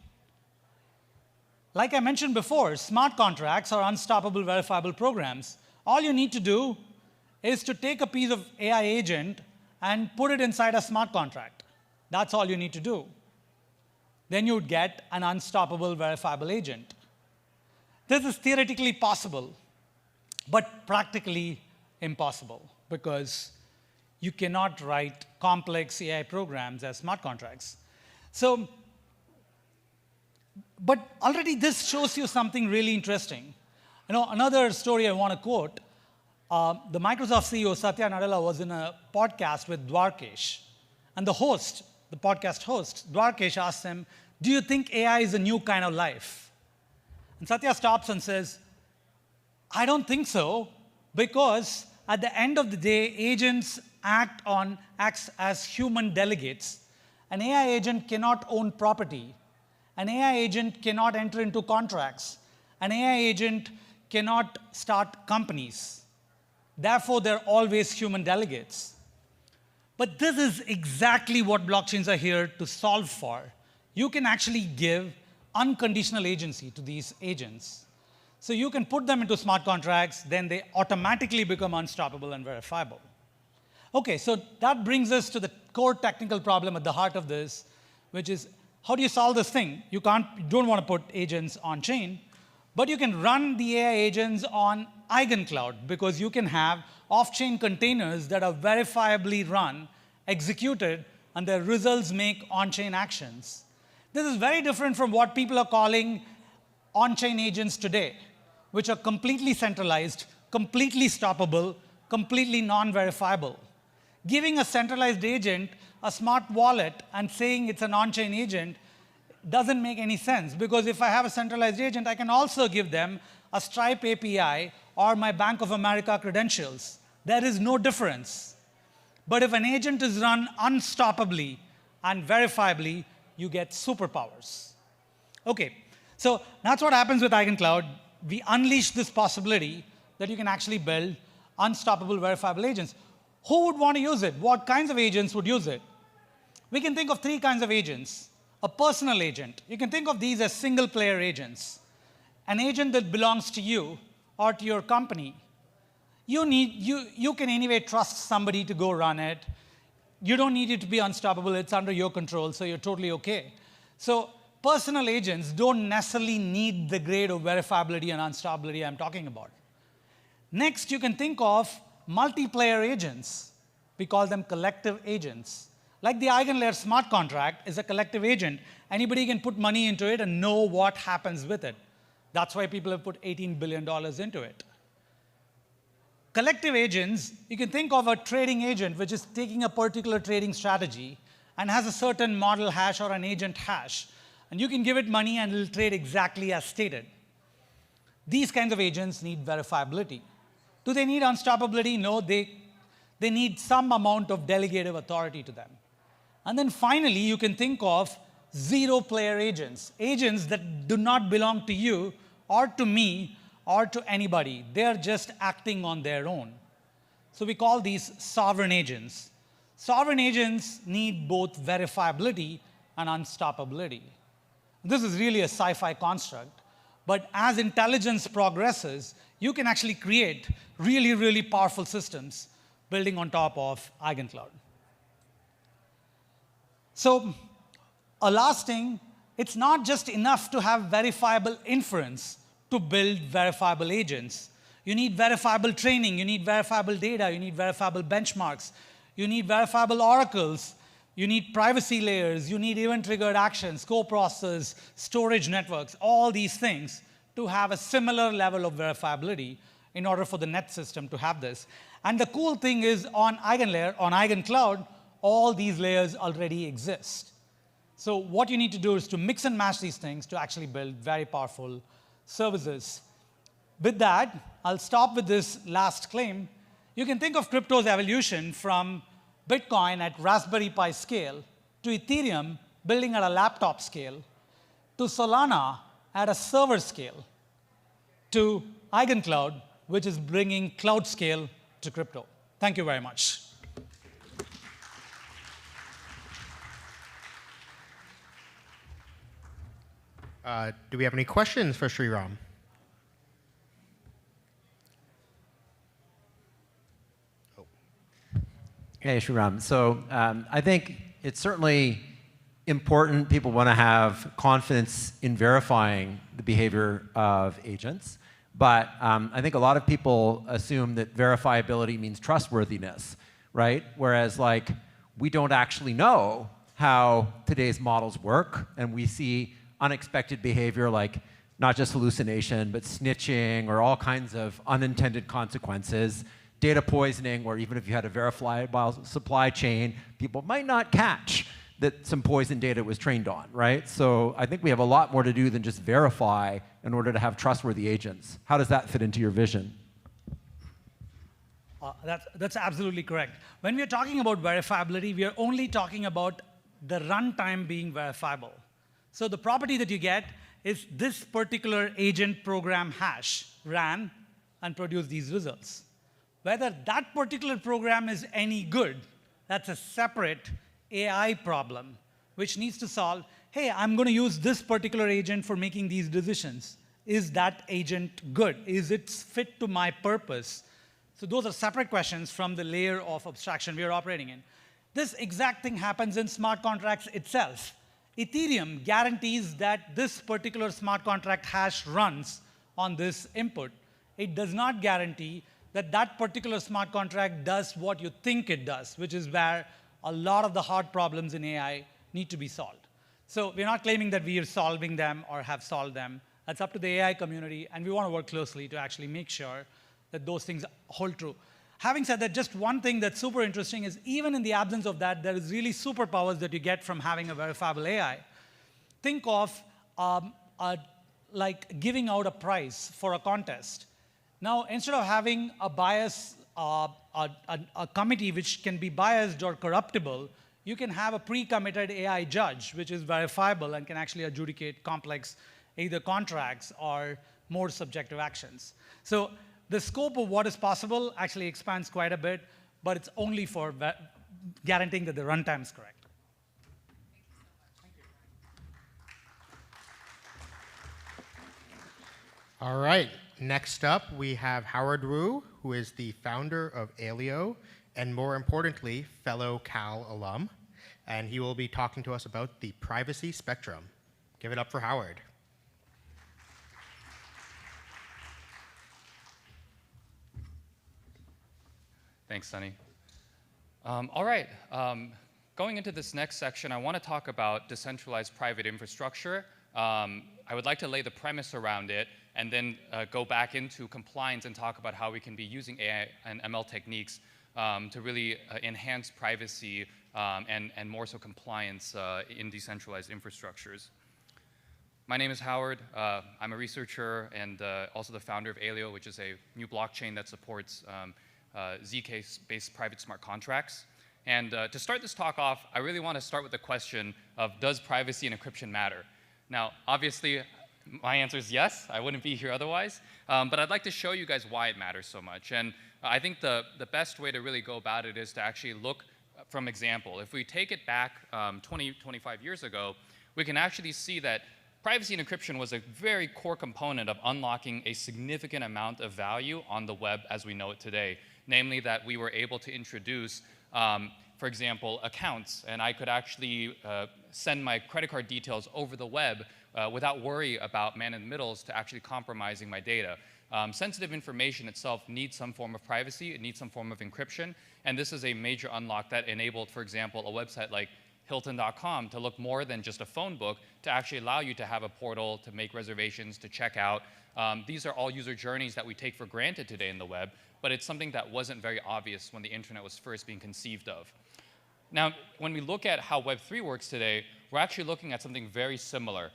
Like I mentioned before, smart contracts are unstoppable verifiable programs. All you need to do is to take a piece of AI agent and put it inside a smart contract. That's all you need to do. Then you would get an unstoppable verifiable agent. This is theoretically possible, but practically impossible, because you cannot write complex AI programs as smart contracts. So, but already this shows you something really interesting. You know, another story I want to quote, the Microsoft CEO Satya Nadella was in a podcast with Dwarkesh, and the podcast host, Dwarkesh asked him, "Do you think AI is a new kind of life?" And Satya stops and says, "I don't think so, because at the end of the day, agents act as human delegates. An AI agent cannot own property. An AI agent cannot enter into contracts. An AI agent cannot start companies. Therefore, they're always human delegates." But this is exactly what blockchains are here to solve for. You can actually give unconditional agency to these agents. So you can put them into smart contracts, then they automatically become unstoppable and verifiable. Okay, so that brings us to the core technical problem at the heart of this, which is, how do you solve this thing? You don't want to put agents on chain, but you can run the AI agents on EigenCloud, because you can have off-chain containers that are verifiably run, executed, and their results make on-chain actions. This is very different from what people are calling on-chain agents today, which are completely centralized, completely stoppable, completely non-verifiable. Giving a centralized agent a smart wallet and saying it's an on-chain agent doesn't make any sense, because if I have a centralized agent, I can also give them a Stripe API or my Bank of America credentials. There is no difference. But if an agent is run unstoppably and verifiably, you get superpowers. Okay, so that's what happens with EigenCloud. We unleash this possibility that you can actually build unstoppable verifiable agents. Who would want to use it? What kinds of agents would use it? We can think of three kinds of agents. A personal agent. You can think of these as single-player agents. An agent that belongs to you or to your company. You can anyway trust somebody to go run it. You don't need it to be unstoppable. It's under your control, so you're totally OK. So personal agents don't necessarily need the grade of verifiability and unstoppability I'm talking about. Next, you can think of multiplayer agents. We call them collective agents. Like the EigenLayer smart contract is a collective agent. Anybody can put money into it and know what happens with it. That's why people have put $18 billion into it. Collective agents, you can think of a trading agent which is taking a particular trading strategy and has a certain model hash or an agent hash. And you can give it money and it'll trade exactly as stated. These kinds of agents need verifiability. Do they need unstoppability? No, they need some amount of delegative authority to them. And then finally, you can think of zero-player agents, agents that do not belong to you or to me or to anybody. They're just acting on their own. So we call these sovereign agents. Sovereign agents need both verifiability and unstoppability. This is really a sci-fi construct, but as intelligence progresses, you can actually create really, really powerful systems building on top of EigenCloud. So a last thing, it's not just enough to have verifiable inference to build verifiable agents. You need verifiable training, you need verifiable data, you need verifiable benchmarks, you need verifiable oracles. You need privacy layers, you need event-triggered actions, co-processors, storage networks, all these things to have a similar level of verifiability in order for the net system to have this. And the cool thing is on EigenLayer, on EigenCloud, all these layers already exist. So what you need to do is to mix and match these things to actually build very powerful services. With that, I'll stop with this last claim. You can think of crypto's evolution from Bitcoin at Raspberry Pi scale to Ethereum building at a laptop scale to Solana at a server scale to EigenCloud, which is bringing cloud scale to crypto. Thank you very much. Do we have any questions for Sriram? Hey, Sriram. So I think it's certainly important. People want to have confidence in verifying the behavior of agents. But I think a lot of people assume that verifiability means trustworthiness, right? Whereas, like, we don't actually know how today's models work, and we see unexpected behavior like not just hallucination, but snitching or all kinds of unintended consequences, data poisoning, where even if you had a verifiable supply chain, people might not catch that some poison data was trained on, right? So I think we have a lot more to do than just verify in order to have trustworthy agents. How does that fit into your vision? That's absolutely correct. When we're talking about verifiability, we are only talking about the runtime being verifiable. So the property that you get is this particular agent program hash ran and produced these results. Whether that particular program is any good, that's a separate AI problem, which needs to solve, hey, I'm going to use this particular agent for making these decisions. Is that agent good? Is it fit to my purpose? So those are separate questions from the layer of abstraction we are operating in. This exact thing happens in smart contracts itself. Ethereum guarantees that this particular smart contract hash runs on this input. It does not guarantee that that particular smart contract does what you think it does, which is where a lot of the hard problems in AI need to be solved. So we're not claiming that we are solving them or have solved them. That's up to the AI community, and we want to work closely to actually make sure that those things hold true. Having said that, just one thing that's super interesting is even in the absence of that, there is really superpowers that you get from having a verifiable AI. Think of like giving out a prize for a contest. Now, instead of having a bias, a committee which can be biased or corruptible, you can have a pre-committed AI judge, which is verifiable and can actually adjudicate complex either contracts or more subjective actions. So the scope of what is possible actually expands quite a bit, but it's only for guaranteeing that the runtime is correct. All right. Next up, we have Howard Wu, who is the founder of Alio, and more importantly, fellow Cal alum. And he will be talking to us about the privacy spectrum. Give it up for Howard. Thanks, Sunny. All right. Going into this next section, I want to talk about decentralized private infrastructure. I would like to lay the premise around it and then go back into compliance and talk about how we can be using AI and ML techniques to really enhance privacy and more so compliance in decentralized infrastructures. My name is Howard. I'm a researcher and also the founder of Alio, which is a new blockchain that supports ZK-based private smart contracts. And to start this talk off, I really want to start with the question of, does privacy and encryption matter? Now, obviously, my answer is yes. I wouldn't be here otherwise. But I'd like to show you guys why it matters so much. And I think the best way to really go about it is to actually look from example. If we take it back 25 years ago, we can actually see that privacy and encryption was a very core component of unlocking a significant amount of value on the web as we know it today. Namely that we were able to introduce, for example, accounts. And I could actually send my credit card details over the web without worry about man-in-the-middles to actually compromising my data. Sensitive information itself needs some form of privacy. It needs some form of encryption. And this is a major unlock that enabled, for example, a website like Hilton.com to look more than just a phone book, to actually allow you to have a portal, to make reservations, to check out. These are all user journeys that we take for granted today in the web, but it's something that wasn't very obvious when the internet was first being conceived of. Now, when we look at how Web3 works today, we're actually looking at something very similar.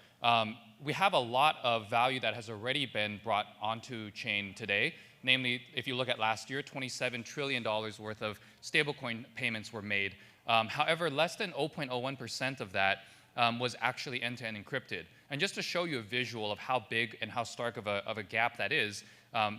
We have a lot of value that has already been brought onto chain today. Namely, if you look at last year, $27 trillion worth of stablecoin payments were made. However, less than 0.01% of that was actually end-to-end encrypted. And just to show you a visual of how big and how stark of a gap that is,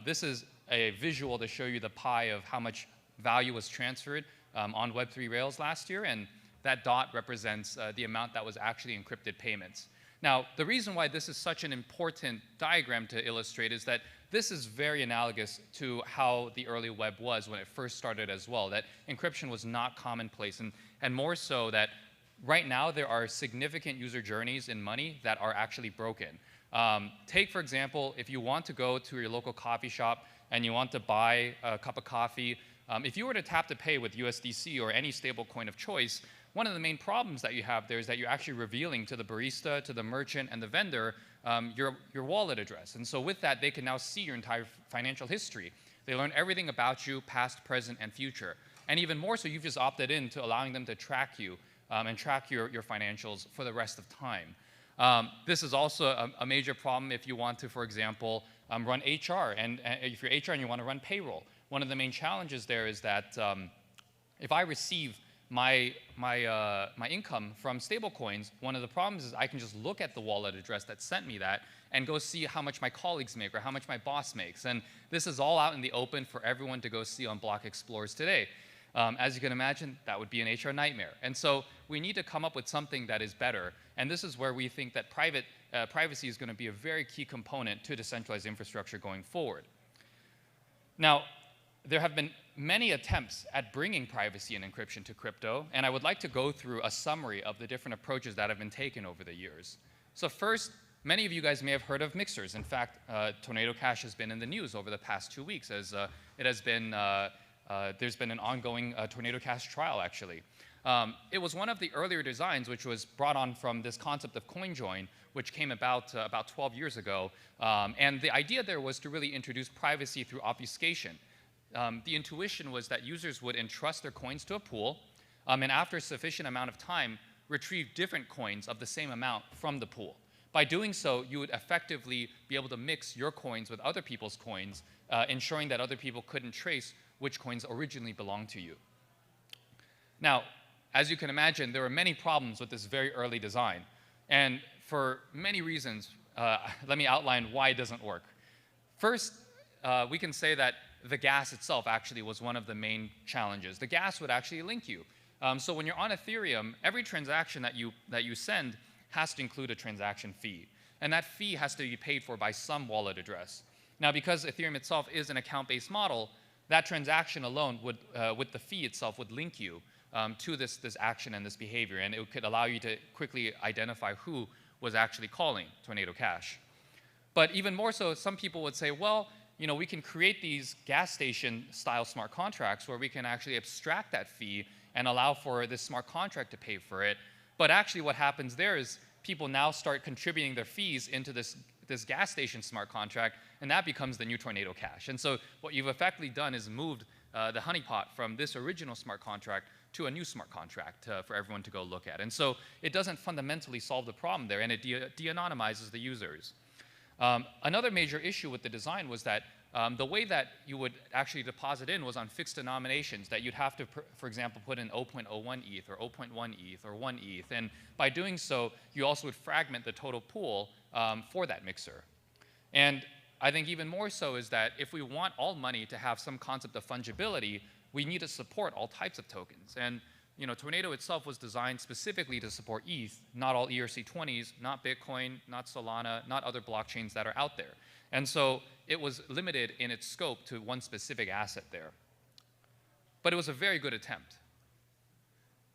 this is a visual to show you the pie of how much value was transferred on Web3 Rails last year, and that dot represents the amount that was actually encrypted payments. Now, the reason why this is such an important diagram to illustrate is that this is very analogous to how the early web was when it first started as well, that encryption was not commonplace, and more so that right now there are significant user journeys in money that are actually broken. Take, for example, if you want to go to your local coffee shop and you want to buy a cup of coffee, if you were to tap to pay with USDC or any stable coin of choice, one of the main problems that you have there is that you're actually revealing to the barista, to the merchant, and the vendor your wallet address. And so with that, they can now see your entire financial history. They learn everything about you, past, present, and future. And even more so, you've just opted in to allowing them to track you and track your financials for the rest of time. This is also a major problem if you want to, for example, run HR. And if you're HR and you want to run payroll, one of the main challenges there is that if I receive my income from stablecoins, one of the problems is I can just look at the wallet address that sent me that and go see how much my colleagues make or how much my boss makes. And this is all out in the open for everyone to go see on Block Explorers today. As you can imagine, that would be an HR nightmare. And so we need to come up with something that is better. And this is where we think that privacy is going to be a very key component to decentralized infrastructure going forward. Now, there have been many attempts at bringing privacy and encryption to crypto, and I would like to go through a summary of the different approaches that have been taken over the years. So first, many of you guys may have heard of mixers. In fact, Tornado Cash has been in the news over the past 2 weeks as it has been, there's been an ongoing Tornado Cash trial, actually. It was one of the earlier designs which was brought on from this concept of CoinJoin, which came about 12 years ago. And the idea there was to really introduce privacy through obfuscation. The intuition was that users would entrust their coins to a pool, and after a sufficient amount of time, retrieve different coins of the same amount from the pool. By doing so, you would effectively be able to mix your coins with other people's coins, ensuring that other people couldn't trace which coins originally belonged to you. Now, as you can imagine, there were many problems with this very early design. And for many reasons, let me outline why it doesn't work. First, we can say that the gas itself actually was one of the main challenges. The gas would actually link you. So when you're on Ethereum, every transaction that you send has to include a transaction fee. And that fee has to be paid for by some wallet address. Now, because Ethereum itself is an account-based model, that transaction alone would, with the fee itself, would link you to this action and this behavior. And it could allow you to quickly identify who was actually calling Tornado Cash. But even more so, some people would say, well, you know, we can create these gas station style smart contracts where we can actually abstract that fee and allow for this smart contract to pay for it. But actually what happens there is people now start contributing their fees into this gas station smart contract, and that becomes the new Tornado Cash. And so what you've effectively done is moved the honeypot from this original smart contract to a new smart contract for everyone to go look at. And so it doesn't fundamentally solve the problem there, and it de-anonymizes the users. Another major issue with the design was that the way that you would actually deposit in was on fixed denominations, that you'd have to, for example, put in 0.01 ETH or 0.1 ETH or 1 ETH. And by doing so, you also would fragment the total pool for that mixer. And I think even more so is that if we want all money to have some concept of fungibility, we need to support all types of tokens. And you know, Tornado itself was designed specifically to support ETH, not all ERC20s, not Bitcoin, not Solana, not other blockchains that are out there. And so it was limited in its scope to one specific asset there. But it was a very good attempt.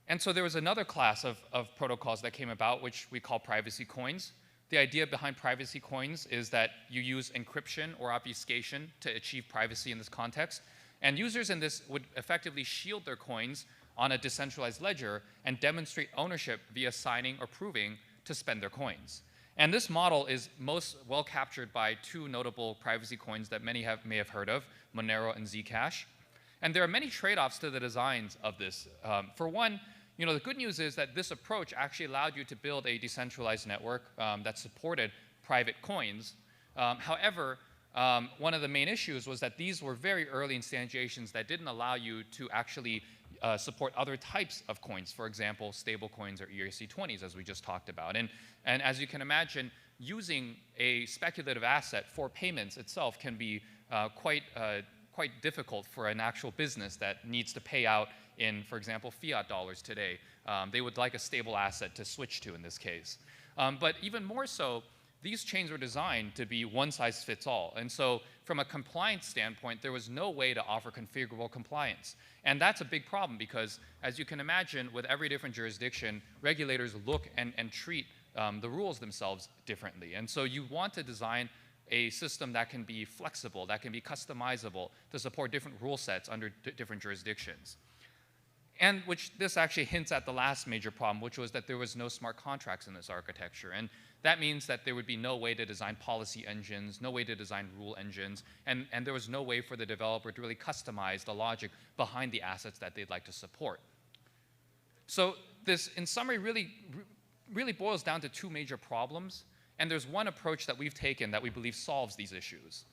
And so there was another class of protocols that came about, which we call privacy coins. The idea behind privacy coins is that you use encryption or obfuscation to achieve privacy in this context. And users in this would effectively shield their coins on a decentralized ledger and demonstrate ownership via signing or proving to spend their coins. And this model is most well captured by two notable privacy coins that many may have heard of, Monero and Zcash. And there are many trade-offs to the designs of this. For one, the good news is that this approach actually allowed you to build a decentralized network that supported private coins. However, one of the main issues was that these were very early instantiations that didn't allow you to actually support other types of coins, for example, stable coins or ERC20s, as we just talked about. And as you can imagine, using a speculative asset for payments itself can be quite difficult for an actual business that needs to pay out in, for example, fiat dollars today. They would like a stable asset to switch to in this case. But even more so, these chains were designed to be one-size-fits-all. And so from a compliance standpoint, there was no way to offer configurable compliance. And that's a big problem because, as you can imagine, with every different jurisdiction, regulators look and treat the rules themselves differently. And so you want to design a system that can be flexible, that can be customizable to support different rule sets under different jurisdictions. And this actually hints at the last major problem, which was that there was no smart contracts in this architecture. And that means that there would be no way to design policy engines, no way to design rule engines, and there was no way for the developer to really customize the logic behind the assets that they'd like to support. So this, in summary, really boils down to two major problems. And there's one approach that we've taken that we believe solves these issues.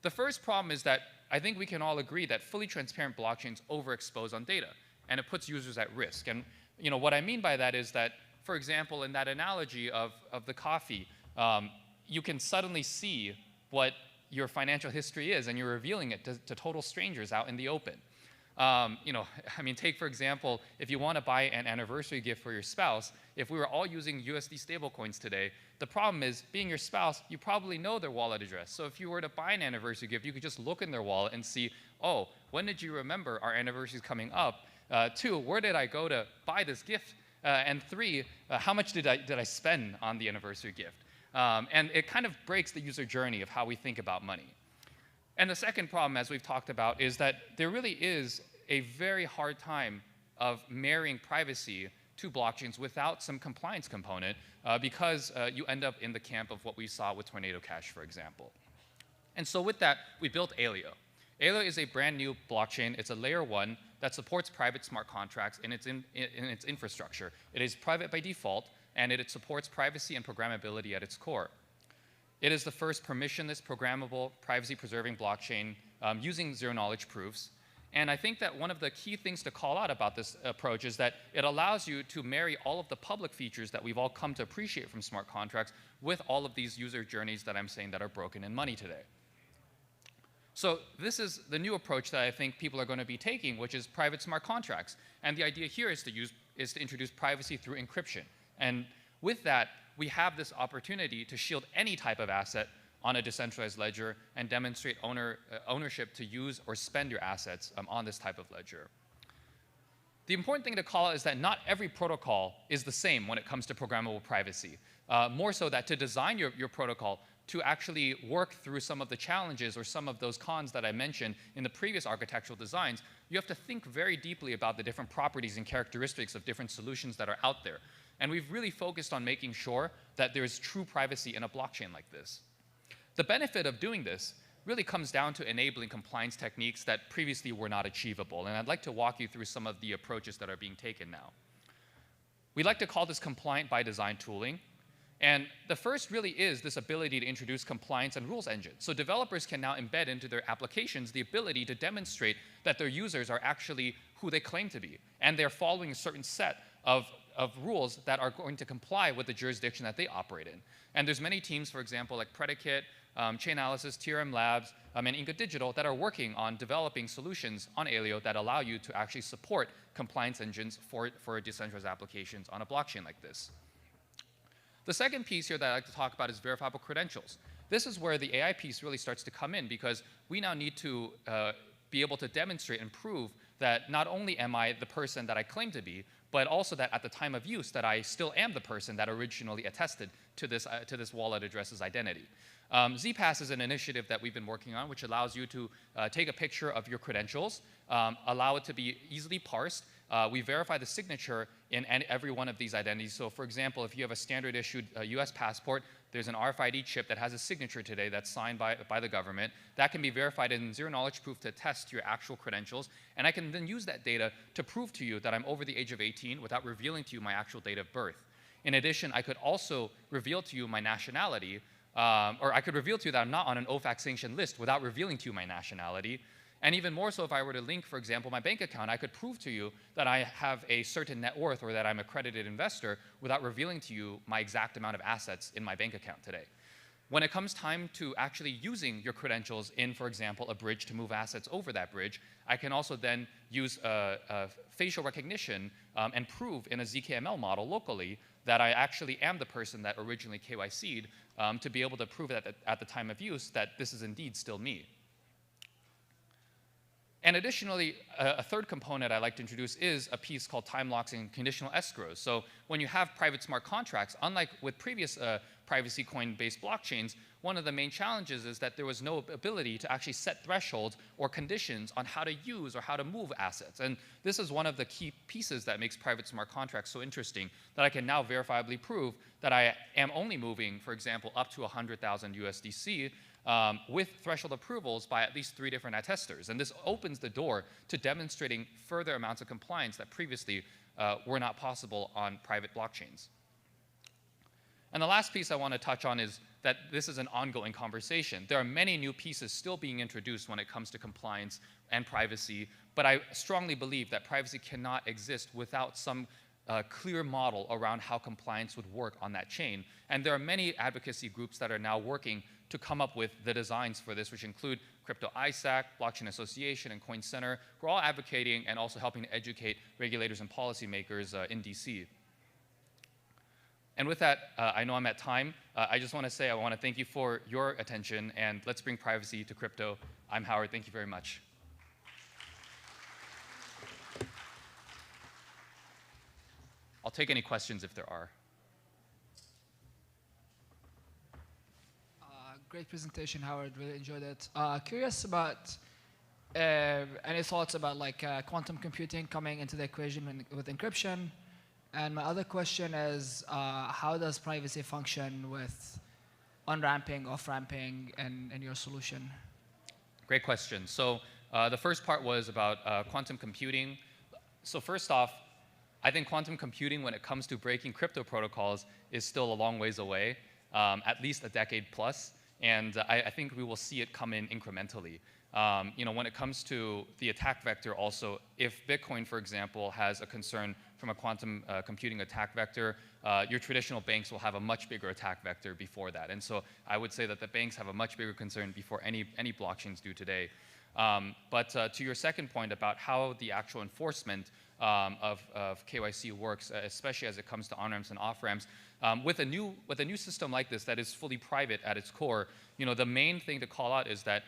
The first problem is that I think we can all agree that fully transparent blockchains overexpose on data, and it puts users at risk. And what I mean by that is that, for example, in that analogy of the coffee, you can suddenly see what your financial history is, and you're revealing it to total strangers out in the open. Take, for example, if you want to buy an anniversary gift for your spouse, if we were all using USD stablecoins today, the problem is, being your spouse, you probably know their wallet address. So if you were to buy an anniversary gift, you could just look in their wallet and see, oh, when did you remember our anniversary is coming up? 2, where did I go to buy this gift? And 3, how much did I spend on the anniversary gift? And it kind of breaks the user journey of how we think about money. And the second problem, as we've talked about, is that there really is a very hard time of marrying privacy to blockchains without some compliance component because you end up in the camp of what we saw with Tornado Cash, for example. And so with that, we built Aleo. Aleo is a brand new blockchain. It's a layer 1 that supports private smart contracts in its infrastructure. It is private by default, and it supports privacy and programmability at its core. It is the first permissionless, programmable, privacy-preserving blockchain using zero-knowledge proofs. And I think that one of the key things to call out about this approach is that it allows you to marry all of the public features that we've all come to appreciate from smart contracts with all of these user journeys that I'm saying that are broken in money today. So this is the new approach that I think people are going to be taking, which is private smart contracts. And the idea here is to introduce privacy through encryption. And with that, we have this opportunity to shield any type of asset on a decentralized ledger and demonstrate ownership to use or spend your assets on this type of ledger. The important thing to call out is that not every protocol is the same when it comes to programmable privacy. More so that to design your protocol to actually work through some of the challenges or some of those cons that I mentioned in the previous architectural designs, you have to think very deeply about the different properties and characteristics of different solutions that are out there. And we've really focused on making sure that there is true privacy in a blockchain like this. The benefit of doing this really comes down to enabling compliance techniques that previously were not achievable. And I'd like to walk you through some of the approaches that are being taken now. We like to call this compliant by design tooling. And the first really is this ability to introduce compliance and rules engines. So developers can now embed into their applications the ability to demonstrate that their users are actually who they claim to be. And they're following a certain set of rules that are going to comply with the jurisdiction that they operate in. And there's many teams, for example, like Predicate, Chainalysis, TRM Labs, and Inca Digital that are working on developing solutions on Aleo that allow you to actually support compliance engines for decentralized applications on a blockchain like this. The second piece here that I'd like to talk about is verifiable credentials. This is where the AI piece really starts to come in because we now need to be able to demonstrate and prove that not only am I the person that I claim to be, but also that at the time of use that I still am the person that originally attested to this wallet address's identity. ZPass is an initiative that we've been working on, which allows you to take a picture of your credentials, allow it to be easily parsed, we verify the signature in every one of these identities. So for example, if you have a standard issued US passport, there's an RFID chip that has a signature today that's signed by the government. That can be verified in zero knowledge proof to test your actual credentials. And I can then use that data to prove to you that I'm over the age of 18 without revealing to you my actual date of birth. In addition, I could also reveal to you my nationality, or I could reveal to you that I'm not on an OFAC sanctioned list without revealing to you my nationality. And even more so, if I were to link, for example, my bank account, I could prove to you that I have a certain net worth or that I'm a accredited investor without revealing to you my exact amount of assets in my bank account today. When it comes time to actually using your credentials in, for example, a bridge to move assets over that bridge, I can also then use facial recognition and prove in a ZKML model locally that I actually am the person that originally KYC'd to be able to prove that at the time of use that this is indeed still me. And additionally, a third component I'd like to introduce is a piece called time locks and conditional escrows. So when you have private smart contracts, unlike with previous privacy coin-based blockchains, one of the main challenges is that there was no ability to actually set thresholds or conditions on how to use or how to move assets. And this is one of the key pieces that makes private smart contracts so interesting, that I can now verifiably prove that I am only moving, for example, up to 100,000 USDC with threshold approvals by at least 3 different attesters. And this opens the door to demonstrating further amounts of compliance that previously were not possible on private blockchains. And the last piece I want to touch on is that this is an ongoing conversation. There are many new pieces still being introduced when it comes to compliance and privacy, but I strongly believe that privacy cannot exist without some clear model around how compliance would work on that chain. And there are many advocacy groups that are now working to come up with the designs for this, which include Crypto ISAC, Blockchain Association, and Coin Center, who are all advocating and also helping to educate regulators and policymakers in DC. And with that, I know I'm at time. I just want to say I want to thank you for your attention, and let's bring privacy to crypto. I'm Howard. Thank you very much. I'll take any questions if there are. Great presentation, Howard. Really enjoyed it. Curious about any thoughts about like quantum computing coming into the equation with encryption. And my other question is, how does privacy function with on-ramping, off-ramping in your solution? Great question. So the first part was about quantum computing. So first off, I think quantum computing, when it comes to breaking crypto protocols, is still a long ways away, at least a decade plus. And I think we will see it come in incrementally. When it comes to the attack vector also, if Bitcoin, for example, has a concern from a quantum computing attack vector, your traditional banks will have a much bigger attack vector before that. And so I would say that the banks have a much bigger concern before any blockchains do today. But to your second point about how the actual enforcement of KYC works, especially as it comes to on-ramps and off-ramps, with a new system like this that is fully private at its core, the main thing to call out is that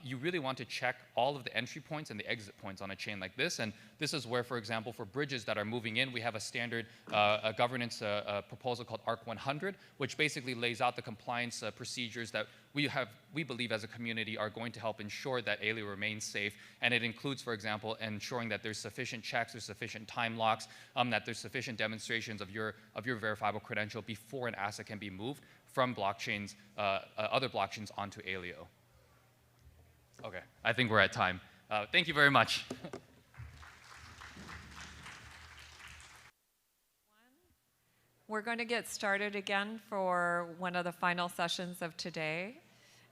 you really want to check all of the entry points and the exit points on a chain like this. And this is where, for example, for bridges that are moving in, we have a standard a governance proposal called ARC 100, which basically lays out the compliance procedures that we believe as a community are going to help ensure that Aleo remains safe. And it includes, for example, ensuring that there's sufficient checks, there's sufficient time locks, that there's sufficient demonstrations of your verifiable credential before an asset can be moved from blockchains, other blockchains onto Aleo. Okay, I think we're at time. Thank you very much. We're going to get started again for one of the final sessions of today.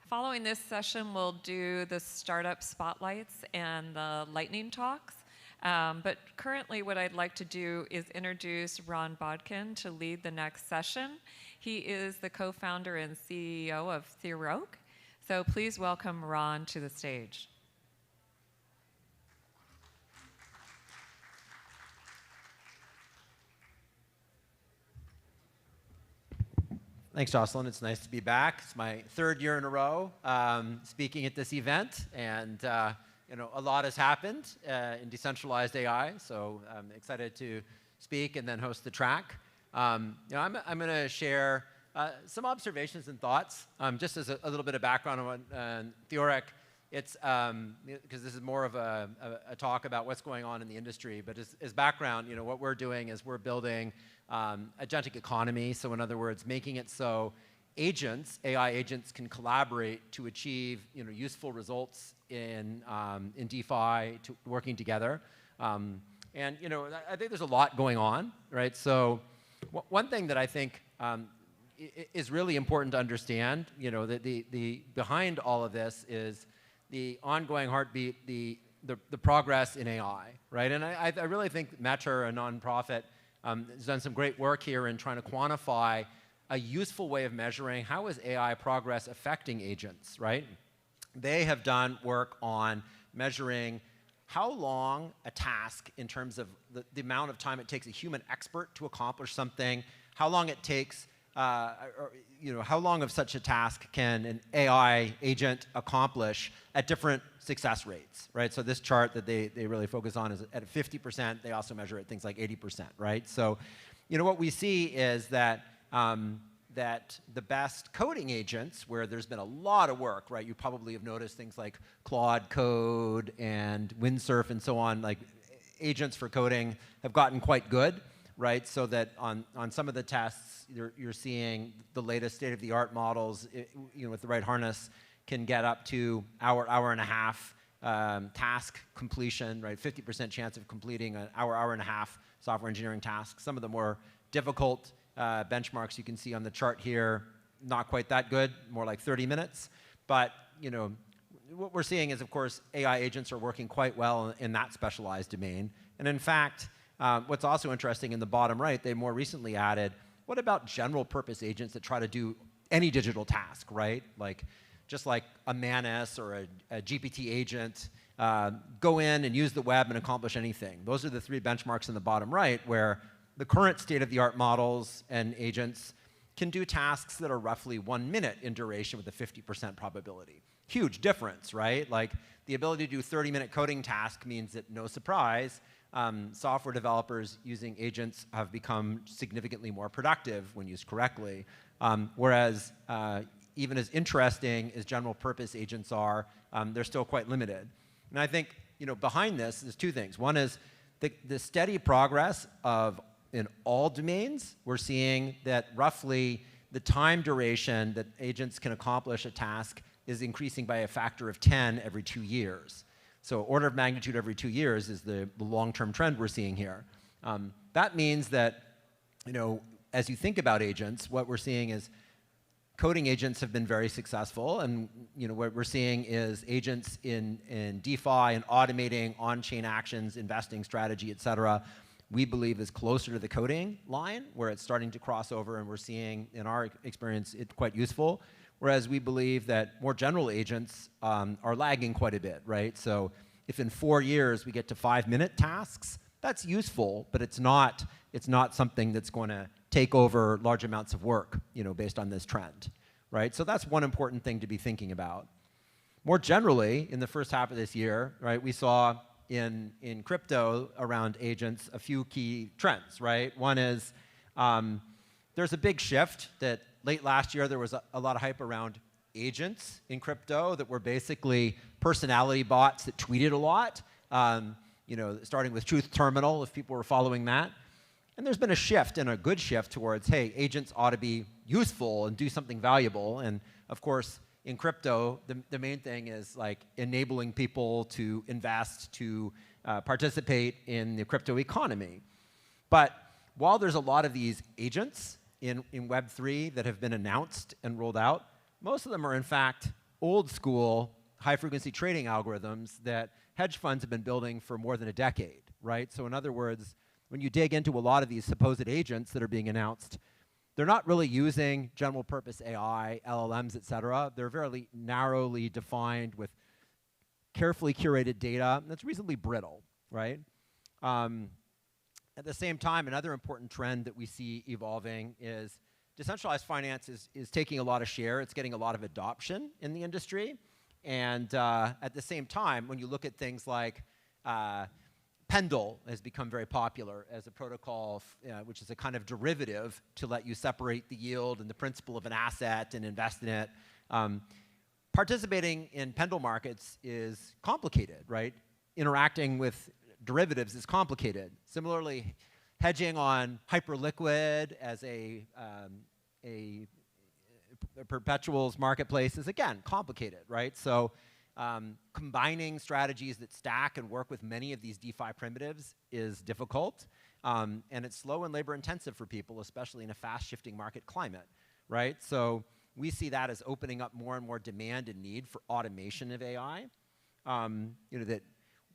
Following this session, we'll do the startup spotlights and the lightning talks. But currently, what I'd like to do is introduce Ron Bodkin to lead the next session. He is the co-founder and CEO of Theroque. So please welcome Ron to the stage. Thanks, Jocelyn. It's nice to be back. It's my 3rd year in a row speaking at this event, and a lot has happened in decentralized AI. So I'm excited to speak and then host the track. I'm going to share some observations and thoughts, just as a little bit of background on Theroque. it's because this is more of a talk about what's going on in the industry, but as background, what we're doing is we're building agentic economy. So in other words, making it so agents, AI agents, can collaborate to achieve useful results in DeFi, working together. And I think there's a lot going on, right? So one thing that I think is really important to understand, that the behind all of this is the ongoing heartbeat, the progress in AI, right? And I really think Meta, a nonprofit, has done some great work here in trying to quantify a useful way of measuring how is AI progress affecting agents, right? They have done work on measuring how long a task, in terms of the amount of time it takes a human expert to accomplish something, how long it takes, how long of such a task can an AI agent accomplish at different success rates, right? So this chart that they really focus on is at 50%. They also measure at things like 80%, right? So, what we see is that that the best coding agents, where there's been a lot of work, right? You probably have noticed things like Claude Code and Windsurf and so on, like agents for coding have gotten quite good, right? So that on some of the tests, you're seeing the latest state-of-the-art models, with the right harness, can get up to hour and a half task completion, right? 50% chance of completing an hour and a half software engineering task. Some of the more difficult benchmarks you can see on the chart here, not quite that good, more like 30 minutes. But what we're seeing is, of course, AI agents are working quite well in that specialized domain. And in fact, what's also interesting in the bottom right, they more recently added, what about general purpose agents that try to do any digital task, right? Just like a Manus or a GPT agent, go in and use the web and accomplish anything. Those are the three benchmarks in the bottom right, where the current state-of-the-art models and agents can do tasks that are roughly 1 minute in duration with a 50% probability. Huge difference, right? Like the ability to do 30-minute coding task means that, no surprise, software developers using agents have become significantly more productive when used correctly. Whereas even as interesting as general purpose agents are, they're still quite limited. And I think behind this, there's two things. One is the steady progress in all domains. We're seeing that roughly the time duration that agents can accomplish a task is increasing by a factor of 10 every 2 years. So order of magnitude every 2 years is the long-term trend we're seeing here. That means that, as you think about agents, what we're seeing is coding agents have been very successful, and what we're seeing is agents in DeFi and automating on-chain actions, investing strategy, et cetera, we believe is closer to the coding line, where it's starting to cross over, and we're seeing, in our experience, it's quite useful. Whereas we believe that more general agents are lagging quite a bit, right? So if in 4 years we get to 5-minute tasks, that's useful, but it's not something that's going to take over large amounts of work, based on this trend, right? So that's one important thing to be thinking about. More generally, in the first half of this year, right, we saw in crypto around agents a few key trends, right? One is there's a big shift that late last year there was a lot of hype around agents in crypto that were basically personality bots that tweeted a lot, starting with Truth Terminal, if people were following that. And there's been a shift, and a good shift, towards, hey, agents ought to be useful and do something valuable. And of course, in crypto, the main thing is like enabling people to invest, to participate in the crypto economy. But while there's a lot of these agents in Web3 that have been announced and rolled out, most of them are in fact old school high-frequency trading algorithms that hedge funds have been building for more than a decade, right? So in other words, when you dig into a lot of these supposed agents that are being announced, they're not really using general purpose AI, LLMs, et cetera. They're very narrowly defined with carefully curated data that's reasonably brittle, right? At the same time, another important trend that we see evolving is decentralized finance is taking a lot of share. It's getting a lot of adoption in the industry. And at the same time, when you look at things like Pendle has become very popular as a protocol, which is a kind of derivative to let you separate the yield and the principal of an asset and invest in it. participating in Pendle markets is complicated, right? Interacting with derivatives is complicated. Similarly, hedging on hyperliquid as a perpetuals marketplace is, again, complicated, right? So combining strategies that stack and work with many of these DeFi primitives is difficult. And it's slow and labor intensive for people, especially in a fast shifting market climate, right? So we see that as opening up more and more demand and need for automation of AI. That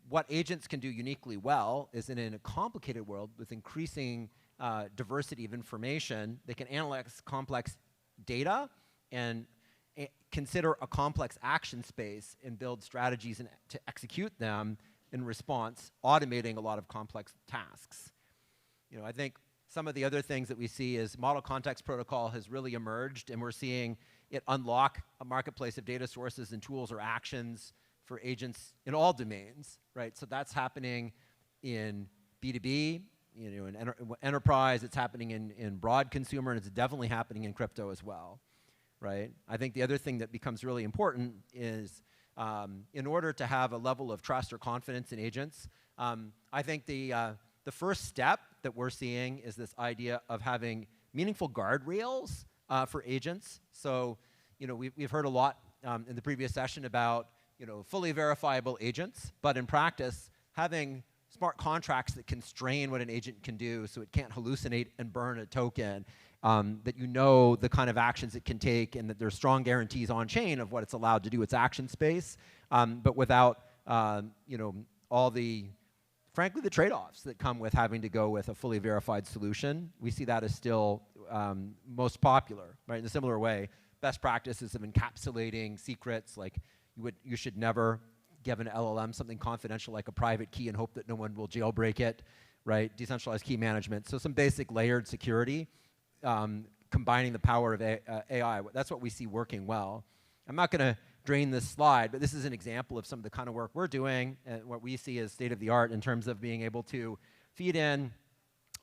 what agents can do uniquely well is in a complicated world with increasing diversity of information, they can analyze complex data and consider a complex action space and build strategies to execute them in response, automating a lot of complex tasks. I think some of the other things that we see is model context protocol has really emerged, and we're seeing it unlock a marketplace of data sources and tools or actions for agents in all domains, right? So that's happening in B2B, in enterprise, it's happening in broad consumer, and it's definitely happening in crypto as well, right? I think the other thing that becomes really important is in order to have a level of trust or confidence in agents, I think the first step that we're seeing is this idea of having meaningful guardrails for agents. So, we've heard a lot in the previous session about, fully verifiable agents, but in practice, having smart contracts that constrain what an agent can do so it can't hallucinate and burn a token, that the kind of actions it can take, and that there's strong guarantees on chain of what it's allowed to do, its action space, but without, all the frankly, the trade-offs that come with having to go with a fully verified solution. We see that as still most popular, right? In a similar way, best practices of encapsulating secrets, like you should never give an LLM something confidential like a private key and hope that no one will jailbreak it, right? Decentralized key management. So some basic layered security, combining the power of AI. That's what we see working well. I'm not going to drain this slide, but this is an example of some of the kind of work we're doing and what we see as state of the art in terms of being able to feed in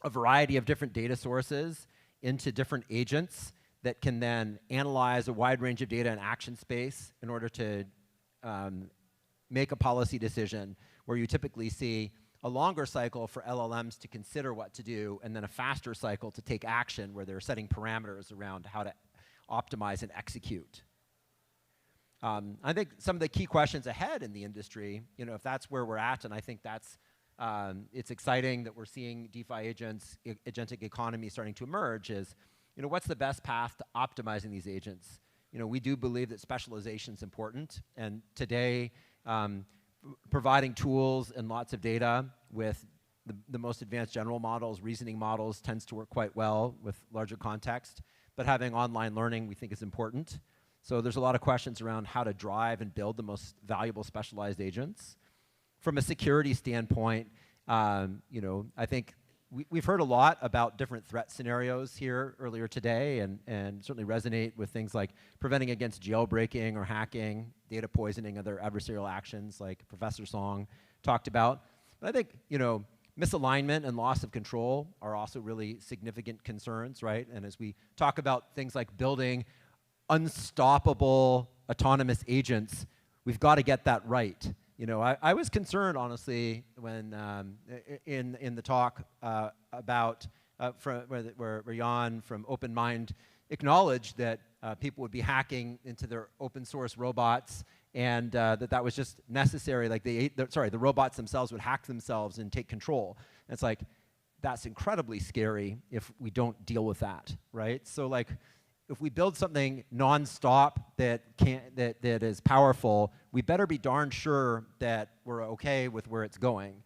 a variety of different data sources into different agents that can then analyze a wide range of data and action space in order to make a policy decision, where you typically see a longer cycle for LLMs to consider what to do, and then a faster cycle to take action where they're setting parameters around how to optimize and execute. I think some of the key questions ahead in the industry, if that's where we're at, and I think that's, it's exciting that we're seeing DeFi agents, agentic economy starting to emerge, is, what's the best path to optimizing these agents? We do believe that specialization is important, and today, providing tools and lots of data with the most advanced general models, reasoning models, tends to work quite well with larger context, but having online learning we think is important. So there's a lot of questions around how to drive and build the most valuable specialized agents. From a security standpoint, I think we've heard a lot about different threat scenarios here earlier today, and certainly resonate with things like preventing against jailbreaking or hacking, data poisoning, other adversarial actions like Professor Song talked about. But I think, misalignment and loss of control are also really significant concerns, right? And as we talk about things like building unstoppable autonomous agents, we've got to get that right. I was concerned, honestly, when in the talk about where Jan from Open Mind acknowledged that people would be hacking into their open source robots, and that was just necessary. Like the robots themselves would hack themselves and take control. And it's like, that's incredibly scary if we don't deal with that, right? So like, if we build something nonstop that is powerful, we better be darn sure that we're okay with where it's going.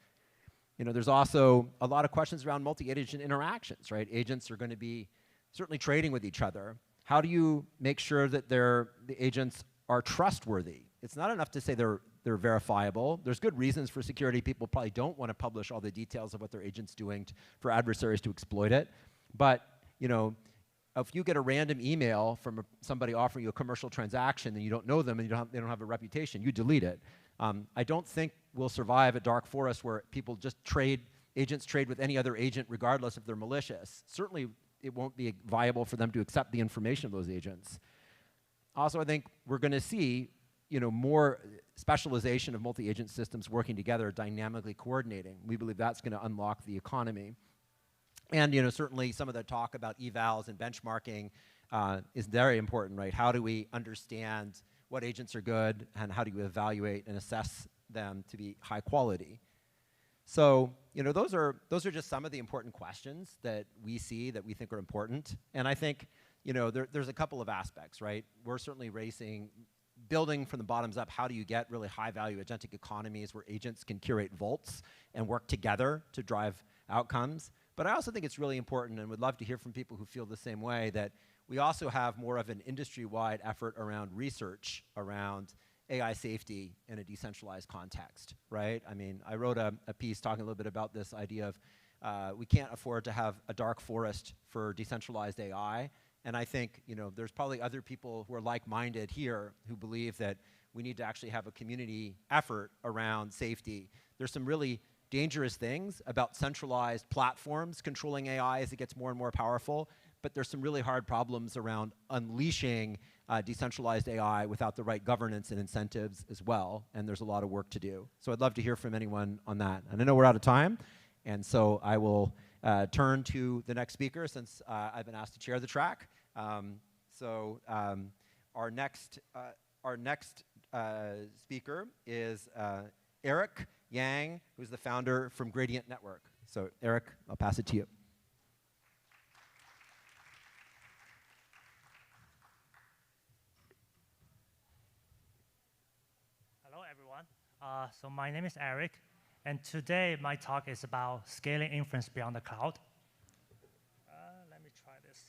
There's also a lot of questions around multi-agent interactions, right? Agents are going to be certainly trading with each other. How do you make sure that the agents are trustworthy? It's not enough to say they're verifiable. There's good reasons for security. People probably don't want to publish all the details of what their agent's doing for adversaries to exploit it. But, if you get a random email from somebody offering you a commercial transaction and you don't know them and they don't have a reputation, you delete it. I don't think we'll survive a dark forest where people just agents trade with any other agent regardless if they're malicious. Certainly, it won't be viable for them to accept the information of those agents. Also, I think we're going to see more specialization of multi-agent systems working together, dynamically coordinating. We believe that's going to unlock the economy. And certainly some of the talk about evals and benchmarking is very important, right? How do we understand what agents are good, and how do you evaluate and assess them to be high quality? So those are just some of the important questions that we see that we think are important. And I think there's a couple of aspects, right? We're certainly building from the bottoms up. How do you get really high value agentic economies where agents can curate vaults and work together to drive outcomes? But I also think it's really important, and would love to hear from people who feel the same way, that we also have more of an industry-wide effort around research around AI safety in a decentralized context, right? I mean, I wrote a piece talking a little bit about this idea of we can't afford to have a dark forest for decentralized AI. And I think there's probably other people who are like-minded here who believe that we need to actually have a community effort around safety. There's some really dangerous things about centralized platforms controlling AI as it gets more and more powerful, but there's some really hard problems around unleashing decentralized AI without the right governance and incentives as well, and there's a lot of work to do. So I'd love to hear from anyone on that. And I know we're out of time, and so I will turn to the next speaker since I've been asked to chair the track. Our next speaker is Eric Yang, who's the founder from Gradient Network. So Eric, I'll pass it to you. Hello, everyone. So my name is Eric, and today my talk is about scaling inference beyond the cloud. Let me try this.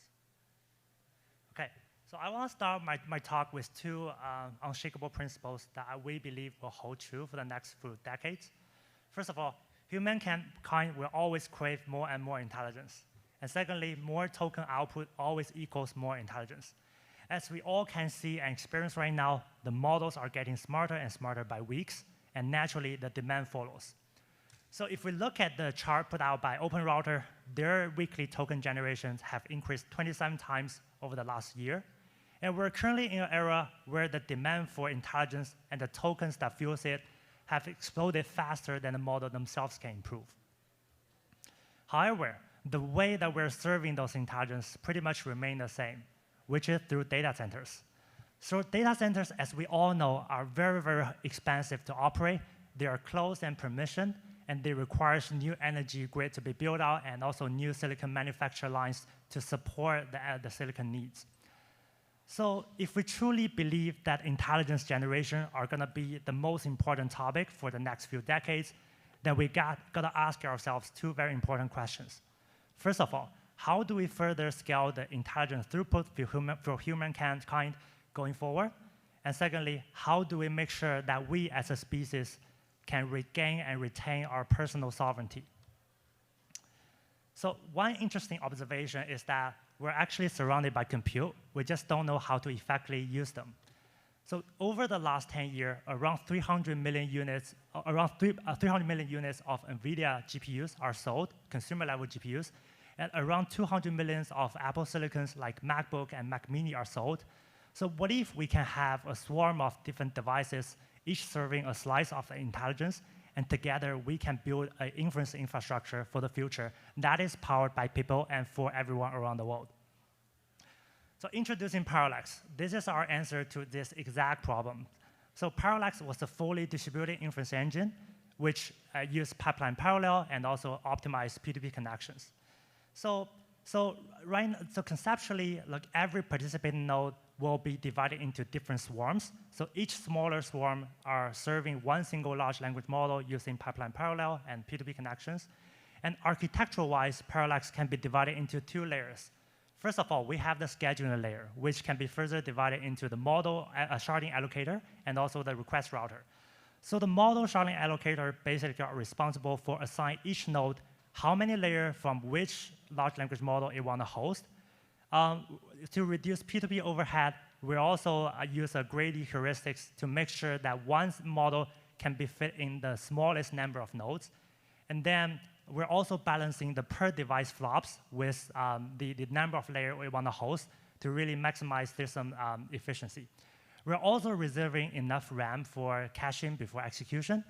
Okay, so I want to start my talk with two unshakable principles that we believe will hold true for the next few decades. First of all, humankind will always crave more and more intelligence. And secondly, more token output always equals more intelligence. As we all can see and experience right now, the models are getting smarter and smarter by weeks, and naturally the demand follows. So if we look at the chart put out by OpenRouter, their weekly token generations have increased 27 times over the last year. And we're currently in an era where the demand for intelligence and the tokens that fuels it have exploded faster than the model themselves can improve. However, the way that we're serving those intelligence pretty much remain the same, which is through data centers. So data centers, as we all know, are very, very expensive to operate. They are closed and permissioned, and they require new energy grid to be built out and also new silicon manufacture lines to support the silicon needs. So if we truly believe that intelligence generation are going to be the most important topic for the next few decades, then we got to ask ourselves two very important questions. First of all, how do we further scale the intelligence throughput for humankind going forward? And secondly, how do we make sure that we as a species can regain and retain our personal sovereignty? So one interesting observation is that we're actually surrounded by compute. We just don't know how to effectively use them. So over the last 10 years, around 300 million units of NVIDIA GPUs are sold, consumer-level GPUs, and around 200 million of Apple silicons like MacBook and Mac Mini are sold. So what if we can have a swarm of different devices, each serving a slice of the intelligence, and together we can build an inference infrastructure for the future that is powered by people and for everyone around the world. So introducing Parallax. This is our answer to this exact problem. So Parallax was a fully distributed inference engine which used pipeline parallel and also optimized P2P connections. So conceptually, like every participating node will be divided into different swarms. So each smaller swarm are serving one single large language model using pipeline parallel and P2P connections. And architectural-wise, Parallax can be divided into two layers. First of all, we have the scheduling layer, which can be further divided into the model sharding allocator and also the request router. So the model sharding allocator basically are responsible for assigning each node how many layers from which large language model it want to host. To reduce P2P overhead, we also use a Grady heuristics to make sure that one model can be fit in the smallest number of nodes. And then we're also balancing the per device flops with the number of layers we want to host to really maximize system efficiency. We're also reserving enough RAM for caching before execution.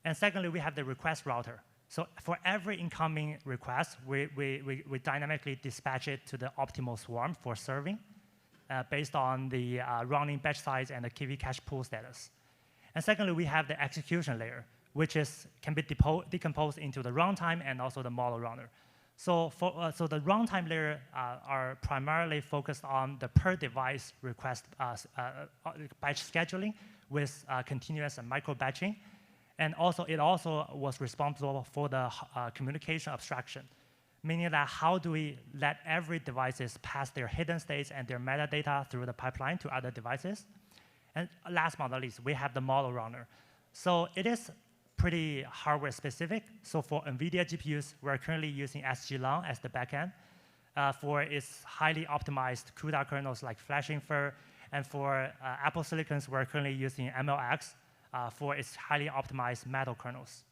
And secondly, we have the request router. So for every incoming request, we dynamically dispatch it to the optimal swarm for serving based on the running batch size and the KV cache pool status. And secondly, we have the execution layer, which can be decomposed into the runtime and also the model runner. So the runtime layer are primarily focused on the per device request batch scheduling with continuous and micro batching. And also, it also was responsible for the communication abstraction, meaning that how do we let every devices pass their hidden states and their metadata through the pipeline to other devices. And last but not least, we have the model runner. So it is pretty hardware specific. So for NVIDIA GPUs, we're currently using SGLang as the backend for its highly optimized CUDA kernels like FlashInfer. And for Apple Silicons, we're currently using MLX for its highly optimized Metal kernels.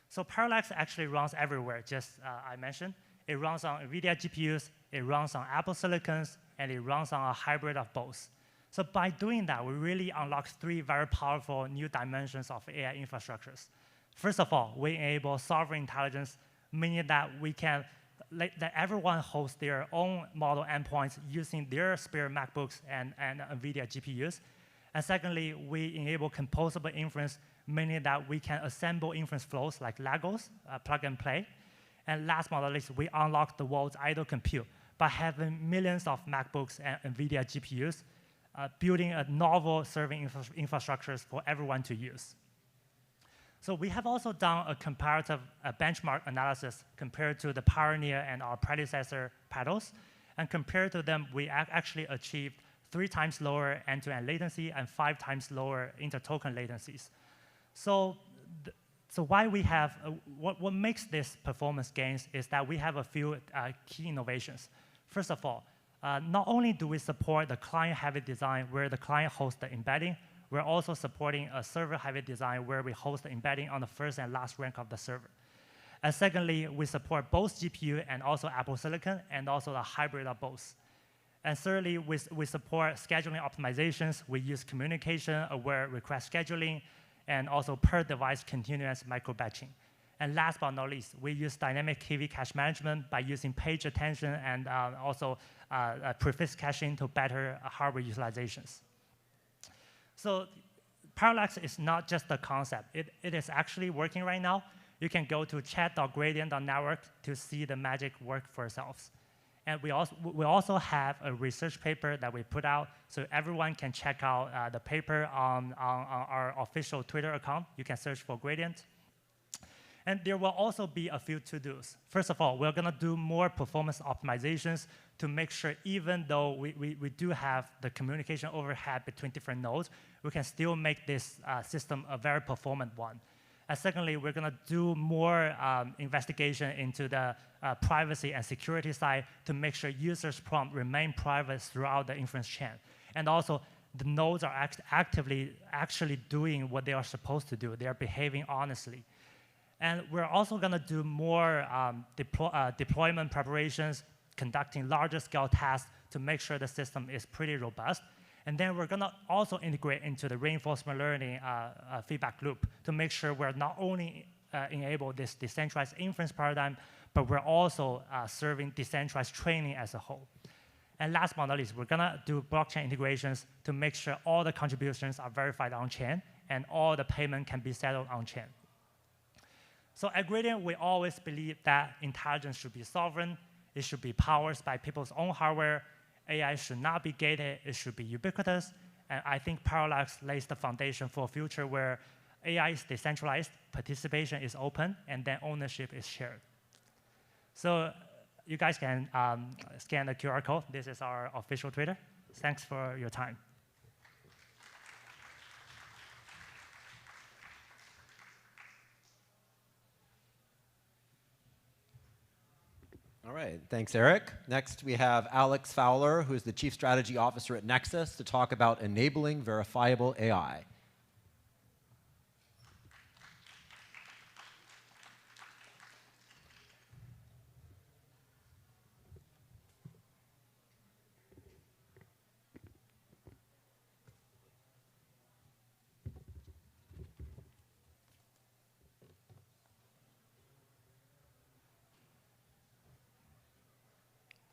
So Parallax actually runs everywhere, just I mentioned. It runs on NVIDIA GPUs, it runs on Apple Silicons, and it runs on a hybrid of both. So by doing that, we really unlock 3 very powerful new dimensions of AI infrastructures. First of all, we enable sovereign intelligence, meaning that we can that everyone hosts their own model endpoints using their spare MacBooks and NVIDIA GPUs. And secondly, we enable composable inference, meaning that we can assemble inference flows like Legos, plug and play. And last but not least, we unlock the world's idle compute by having millions of MacBooks and NVIDIA GPUs, building a novel serving infrastructures for everyone to use. So we have also done a comparative benchmark analysis compared to the Pioneer and our predecessor Paddles. And compared to them, we actually achieved 3 times lower end-to-end latency and 5 times lower inter-token latencies. So why we have, what makes this performance gains is that we have a few key innovations. First of all, not only do we support the client-heavy design where the client hosts the embedding, we're also supporting a server-heavy design where we host the embedding on the first and last rank of the server. And secondly, we support both GPU and also Apple Silicon and also a hybrid of both. And thirdly, we support scheduling optimizations. We use communication-aware request scheduling and also per-device continuous micro-batching. And last but not least, we use dynamic KV cache management by using page attention and also prefix caching to better hardware utilizations. So Parallax is not just a concept. It is actually working right now. You can go to chat.gradient.network to see the magic work for yourselves. And we also have a research paper that we put out, so everyone can check out the paper on our official Twitter account. You can search for Gradient. And there will also be a few to-dos. First of all, we're going to do more performance optimizations to make sure even though we do have the communication overhead between different nodes, we can still make this system a very performant one. And secondly, we're going to do more investigation into the privacy and security side to make sure users' prompt remain private throughout the inference chain. And also, the nodes are actually doing what they are supposed to do. They are behaving honestly. And we're also going to do more deployment preparations, conducting larger scale tasks to make sure the system is pretty robust. And then we're going to also integrate into the reinforcement learning feedback loop to make sure we're not only enable this decentralized inference paradigm, but we're also serving decentralized training as a whole. And last but not least, we're going to do blockchain integrations to make sure all the contributions are verified on-chain and all the payment can be settled on-chain. So at Gradient, we always believe that intelligence should be sovereign, it should be powered by people's own hardware, AI should not be gated, it should be ubiquitous, and I think Parallax lays the foundation for a future where AI is decentralized, participation is open, and then ownership is shared. So you guys can scan the QR code. This is our official Twitter. Thanks for your time. All right, thanks, Eric. Next, we have Alex Fowler, who is the Chief Strategy Officer at Nexus, to talk about enabling verifiable AI.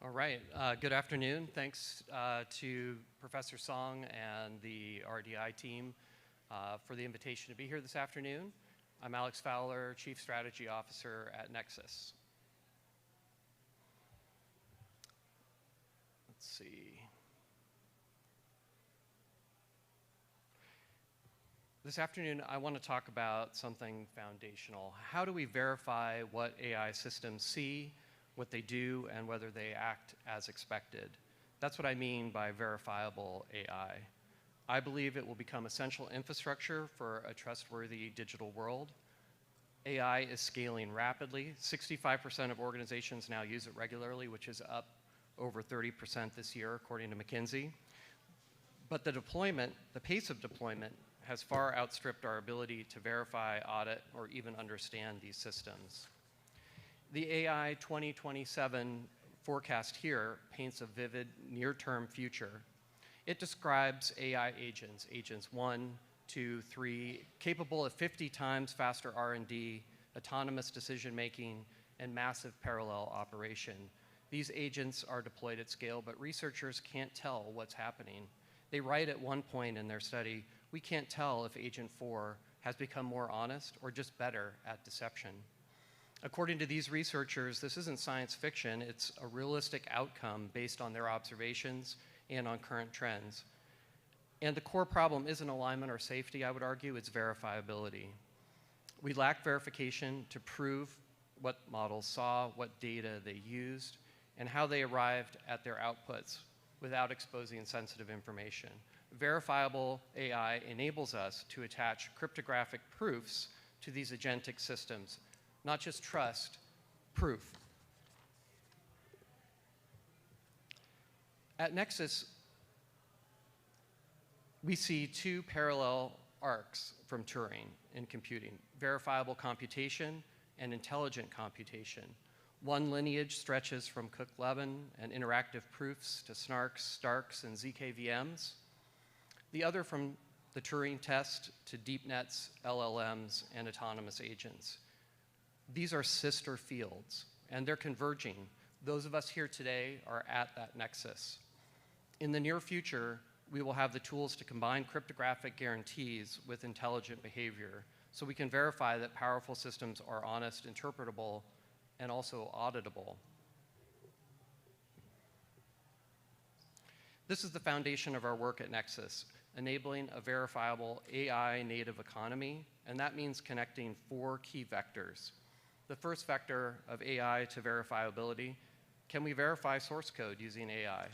All right, good afternoon. Thanks to Professor Song and the RDI team for the invitation to be here this afternoon. I'm Alex Fowler, Chief Strategy Officer at Nexus. Let's see. This afternoon, I want to talk about something foundational. How do we verify what AI systems see, what they do, and whether they act as expected? That's what I mean by verifiable AI. I believe it will become essential infrastructure for a trustworthy digital world. AI is scaling rapidly. 65% of organizations now use it regularly, which is up over 30% this year, according to McKinsey. But the deployment, the pace of deployment, has far outstripped our ability to verify, audit, or even understand these systems. The AI 2027 forecast here paints a vivid near-term future. It describes AI agents, agents 1, 2, 3, capable of 50 times faster R&D, autonomous decision-making, and massive parallel operation. These agents are deployed at scale, but researchers can't tell what's happening. They write at one point in their study, we can't tell if Agent 4 has become more honest or just better at deception. According to these researchers, this isn't science fiction, it's a realistic outcome based on their observations and on current trends. And the core problem isn't alignment or safety, I would argue, it's verifiability. We lack verification to prove what models saw, what data they used, and how they arrived at their outputs without exposing sensitive information. Verifiable AI enables us to attach cryptographic proofs to these agentic systems, not just trust, proof. At Nexus, we see two parallel arcs from Turing in computing, verifiable computation and intelligent computation. One lineage stretches from Cook-Levin and interactive proofs to SNARKs, Starks, and ZKVMs. The other from the Turing test to deep nets, LLMs, and autonomous agents. These are sister fields, and they're converging. Those of us here today are at that nexus. In the near future, we will have the tools to combine cryptographic guarantees with intelligent behavior, so we can verify that powerful systems are honest, interpretable, and also auditable. This is the foundation of our work at Nexus, enabling a verifiable AI-native economy, and that means connecting 4 key vectors. The first vector of AI to verifiability, can we verify source code using AI?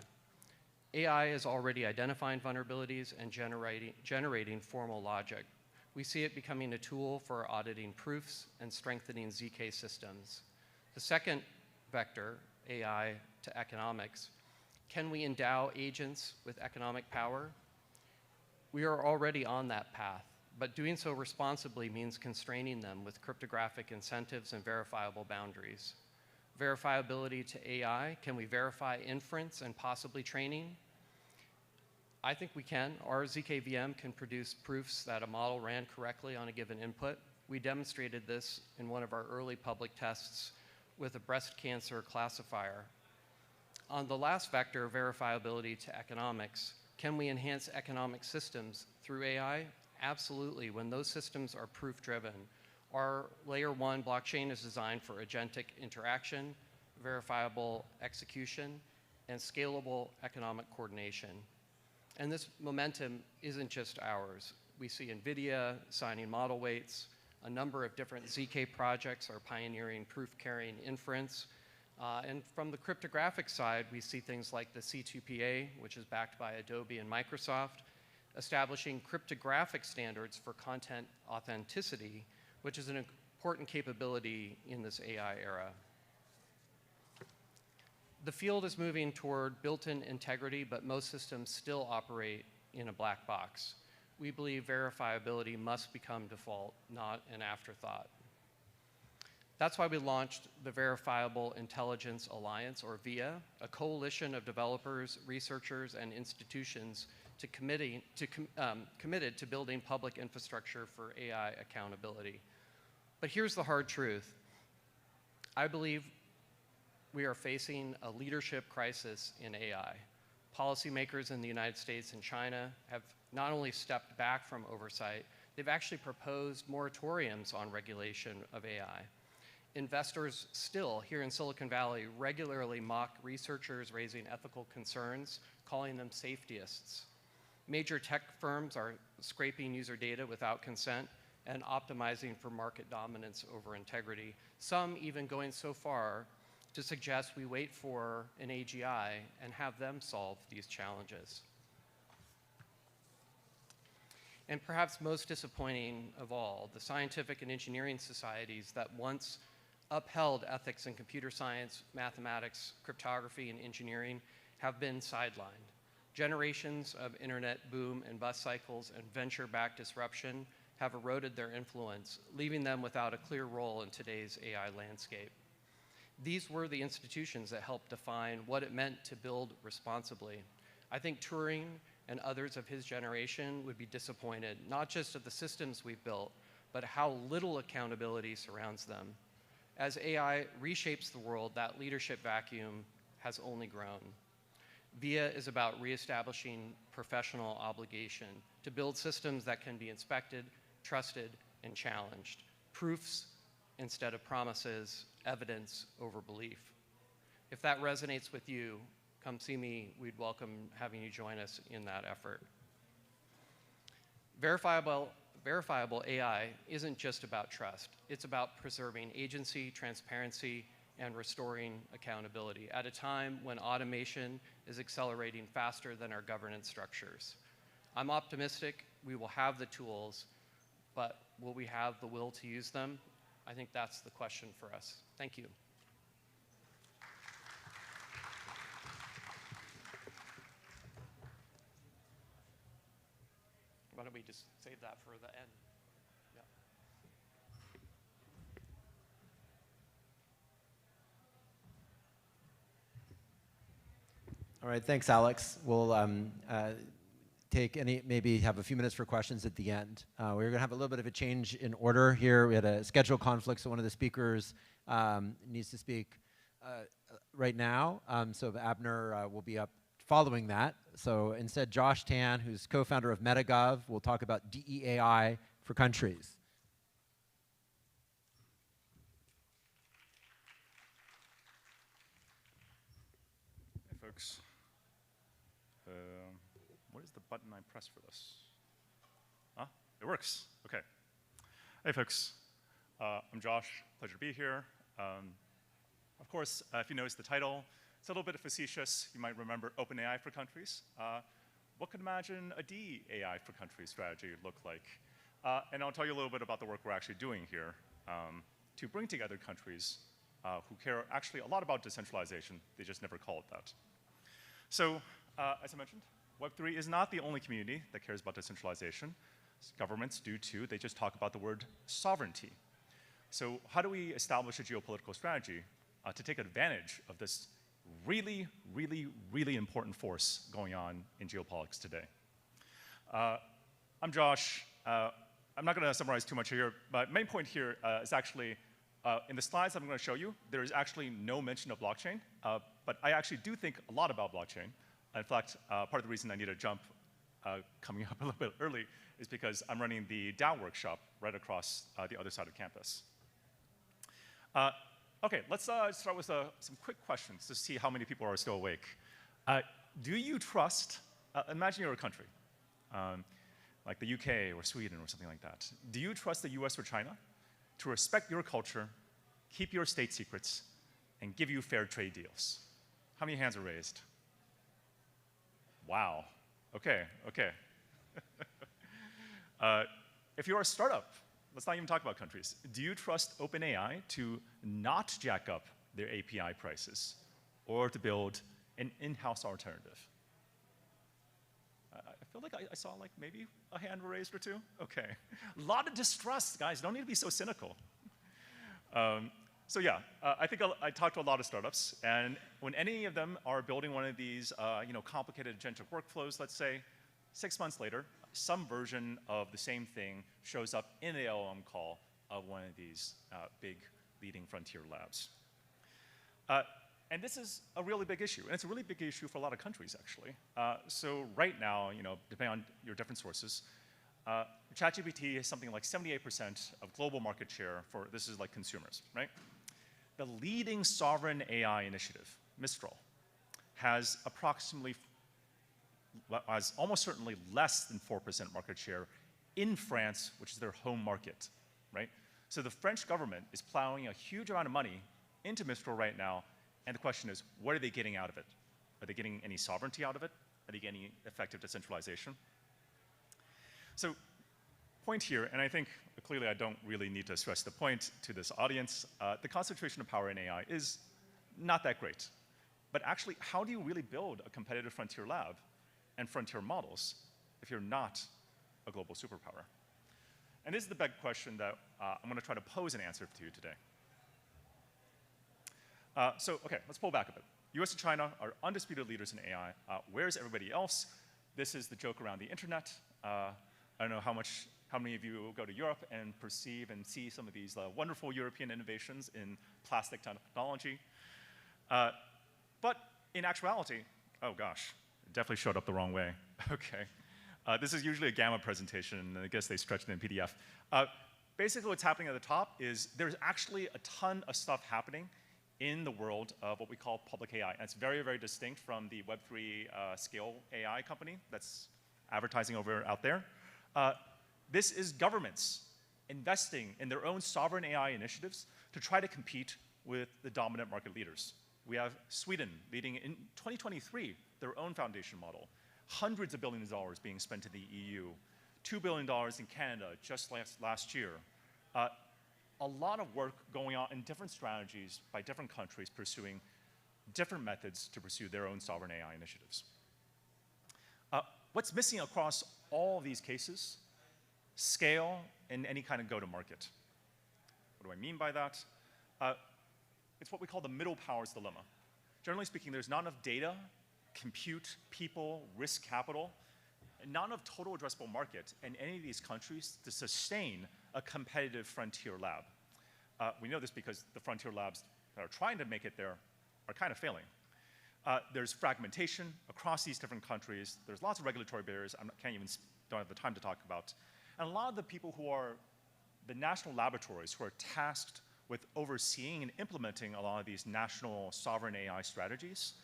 AI is already identifying vulnerabilities and generating formal logic. We see it becoming a tool for auditing proofs and strengthening ZK systems. The second vector, AI to economics, can we endow agents with economic power? We are already on that path, but doing so responsibly means constraining them with cryptographic incentives and verifiable boundaries. Verifiability to AI, can we verify inference and possibly training? I think we can. Our ZKVM can produce proofs that a model ran correctly on a given input. We demonstrated this in one of our early public tests with a breast cancer classifier. On the last vector, verifiability to economics, can we enhance economic systems through AI? Absolutely, when those systems are proof-driven. Our layer 1 blockchain is designed for agentic interaction, verifiable execution, and scalable economic coordination. And this momentum isn't just ours. We see NVIDIA signing model weights. A number of different ZK projects are pioneering proof-carrying inference. And from the cryptographic side, we see things like the C2PA, which is backed by Adobe and Microsoft, establishing cryptographic standards for content authenticity, which is an important capability in this AI era. The field is moving toward built-in integrity, but most systems still operate in a black box. We believe verifiability must become default, not an afterthought. That's why we launched the Verifiable Intelligence Alliance, or VIA, a coalition of developers, researchers, and institutions committed to building public infrastructure for AI accountability. But here's the hard truth. I believe we are facing a leadership crisis in AI. Policymakers in the United States and China have not only stepped back from oversight, they've actually proposed moratoriums on regulation of AI. Investors still, here in Silicon Valley, regularly mock researchers raising ethical concerns, calling them safetyists. Major tech firms are scraping user data without consent and optimizing for market dominance over integrity, some even going so far to suggest we wait for an AGI and have them solve these challenges. And perhaps most disappointing of all, the scientific and engineering societies that once upheld ethics in computer science, mathematics, cryptography, and engineering have been sidelined. Generations of internet boom and bust cycles and venture-backed disruption have eroded their influence, leaving them without a clear role in today's AI landscape. These were the institutions that helped define what it meant to build responsibly. I think Turing and others of his generation would be disappointed, not just at the systems we've built, but how little accountability surrounds them. As AI reshapes the world, that leadership vacuum has only grown. VIA is about reestablishing professional obligation to build systems that can be inspected, trusted, and challenged. Proofs instead of promises, evidence over belief. If that resonates with you, come see me. We'd welcome having you join us in that effort. Verifiable AI isn't just about trust. It's about preserving agency, transparency, and restoring accountability at a time when automation is accelerating faster than our governance structures. I'm optimistic we will have the tools, but will we have the will to use them? I think that's the question for us. Thank you. Why don't we just save that for the end? Yeah. All right, thanks, Alex. We'll maybe have a few minutes for questions at the end. We're going to have a little bit of a change in order here. We had a schedule conflict, so one of the speakers needs to speak right now. So Abner will be up following that. So instead, Josh Tan, who's co-founder of MetaGov, will talk about DEAI for countries. Hey, folks. What is the button I press for this? Ah, it works. Okay. Hey, folks. I'm Josh. Pleasure to be here. Of course, if you notice the title, it's a little bit facetious. You might remember OpenAI for countries. What could imagine a DEAI for countries strategy look like? And I'll tell you a little bit about the work we're actually doing here to bring together countries who care actually a lot about decentralization. They just never call it that. So, as I mentioned, Web3 is not the only community that cares about decentralization. Governments do too. They just talk about the word sovereignty. So how do we establish a geopolitical strategy to take advantage of this really, really, really important force going on in geopolitics today? I'm Josh. I'm not going to summarize too much here, but main point here is actually in the slides I'm going to show you, there is actually no mention of blockchain, but I actually do think a lot about blockchain. In fact, part of the reason I need a jump coming up a little bit early is because I'm running the DAO workshop right across the other side of campus. Okay, let's start with some quick questions to see how many people are still awake. Do you trust, imagine you're a country, like the UK or Sweden or something like that. Do you trust the US or China to respect your culture, keep your state secrets, and give you fair trade deals? How many hands are raised? Wow, okay, okay. If you're a startup, let's not even talk about countries. Do you trust OpenAI to not jack up their API prices or to build an in-house alternative? I feel like I saw like maybe a hand raised or two. Okay, a lot of distrust, guys. Don't need to be so cynical. So yeah, I think I talked to a lot of startups, and when any of them are building one of these complicated agentic workflows, let's say, 6 months later, some version of the same thing shows up in the LLM call of one of these big leading frontier labs. And this is a really big issue, and it's a really big issue for a lot of countries, actually. So right now, depending on your different sources, ChatGPT is something like 78% of global market share for, this is like consumers, right? The leading sovereign AI initiative, Mistral, has almost certainly less than 4% market share in France, which is their home market, right? So the French government is plowing a huge amount of money into Mistral right now, and the question is, what are they getting out of it? Are they getting any sovereignty out of it? Are they getting effective decentralization? So point here, and I think clearly I don't really need to stress the point to this audience, the concentration of power in AI is not that great. But actually, how do you really build a competitive frontier lab and frontier models if you're not a global superpower? And this is the big question that I'm going to try to pose and answer to you today. So, okay, let's pull back a bit. US and China are undisputed leaders in AI. Where's everybody else? This is the joke around the internet. I don't know how many of you go to Europe and perceive and see some of these wonderful European innovations in plastic technology. But in actuality, oh gosh, it definitely showed up the wrong way. Okay. This is usually a Gamma presentation, and I guess they stretched it in PDF. Basically, what's happening at the top is there's actually a ton of stuff happening in the world of what we call public AI. And it's very, very distinct from the Web3 scale AI company that's advertising out there. This is governments investing in their own sovereign AI initiatives to try to compete with the dominant market leaders. We have Sweden leading in 2023 their own foundation model. Hundreds of billions of dollars being spent in the EU. $2 billion in Canada just last year. A lot of work going on in different strategies by different countries pursuing different methods to pursue their own sovereign AI initiatives. What's missing across all these cases? Scale and any kind of go-to-market. What do I mean by that? It's what we call the middle powers dilemma. Generally speaking, there's not enough data, compute, people, risk capital, and not enough total addressable market in any of these countries to sustain a competitive frontier lab. We know this because the frontier labs that are trying to make it there are kind of failing. There's fragmentation across these different countries. There's lots of regulatory barriers don't have the time to talk about. And a lot of the people who are the national laboratories who are tasked with overseeing and implementing a lot of these national sovereign AI strategies,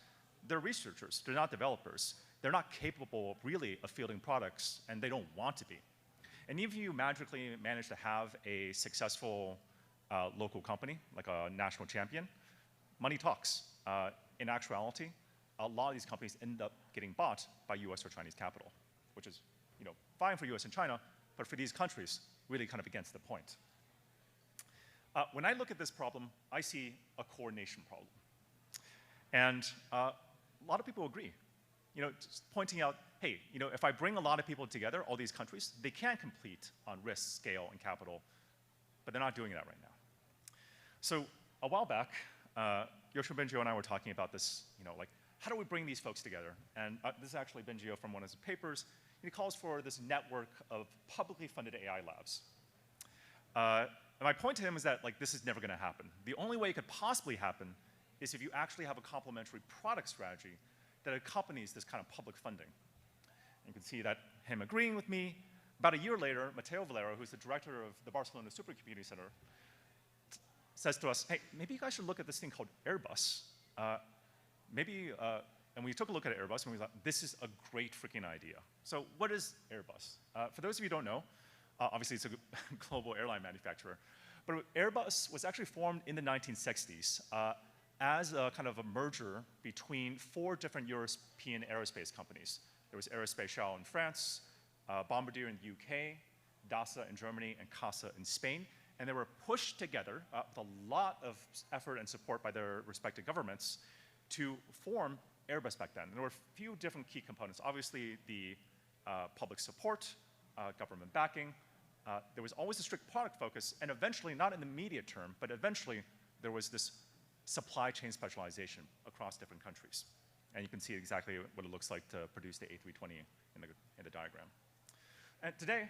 they're researchers, they're not developers. They're not capable really of fielding products, and they don't want to be. And if you magically manage to have a successful local company, like a national champion, money talks. In actuality, a lot of these companies end up getting bought by US or Chinese capital, which is fine for US and China, but for these countries, really kind of against the point. When I look at this problem, I see a coordination problem. And a lot of people agree. Just pointing out, hey, if I bring a lot of people together, all these countries, they can compete on risk, scale, and capital, but they're not doing that right now. So a while back, Yoshio Benjio and I were talking about this, like, how do we bring these folks together? And this is actually Benjio from one of his papers. He calls for this network of publicly funded AI labs. And my point to him is that, like, this is never going to happen. The only way it could possibly happen is if you actually have a complementary product strategy that accompanies this kind of public funding. You can see that him agreeing with me. About a year later, Mateo Valero, who's the director of the Barcelona Supercomputing Center, says to us, hey, maybe you guys should look at this thing called Airbus. And we took a look at Airbus, and we thought, this is a great freaking idea. So what is Airbus? For those of you who don't know, obviously it's a global airline manufacturer, but Airbus was actually formed in the 1960s as a kind of a merger between 4 different European aerospace companies. There was Aerospatiale in France, Bombardier in the UK, DASA in Germany, and CASA in Spain. And they were pushed together with a lot of effort and support by their respective governments to form Airbus back then. And there were a few different key components. Obviously, the public support, government backing. There was always a strict product focus, and eventually, not in the immediate term, but eventually, there was this supply chain specialization across different countries. And you can see exactly what it looks like to produce the A320 in the diagram. And today,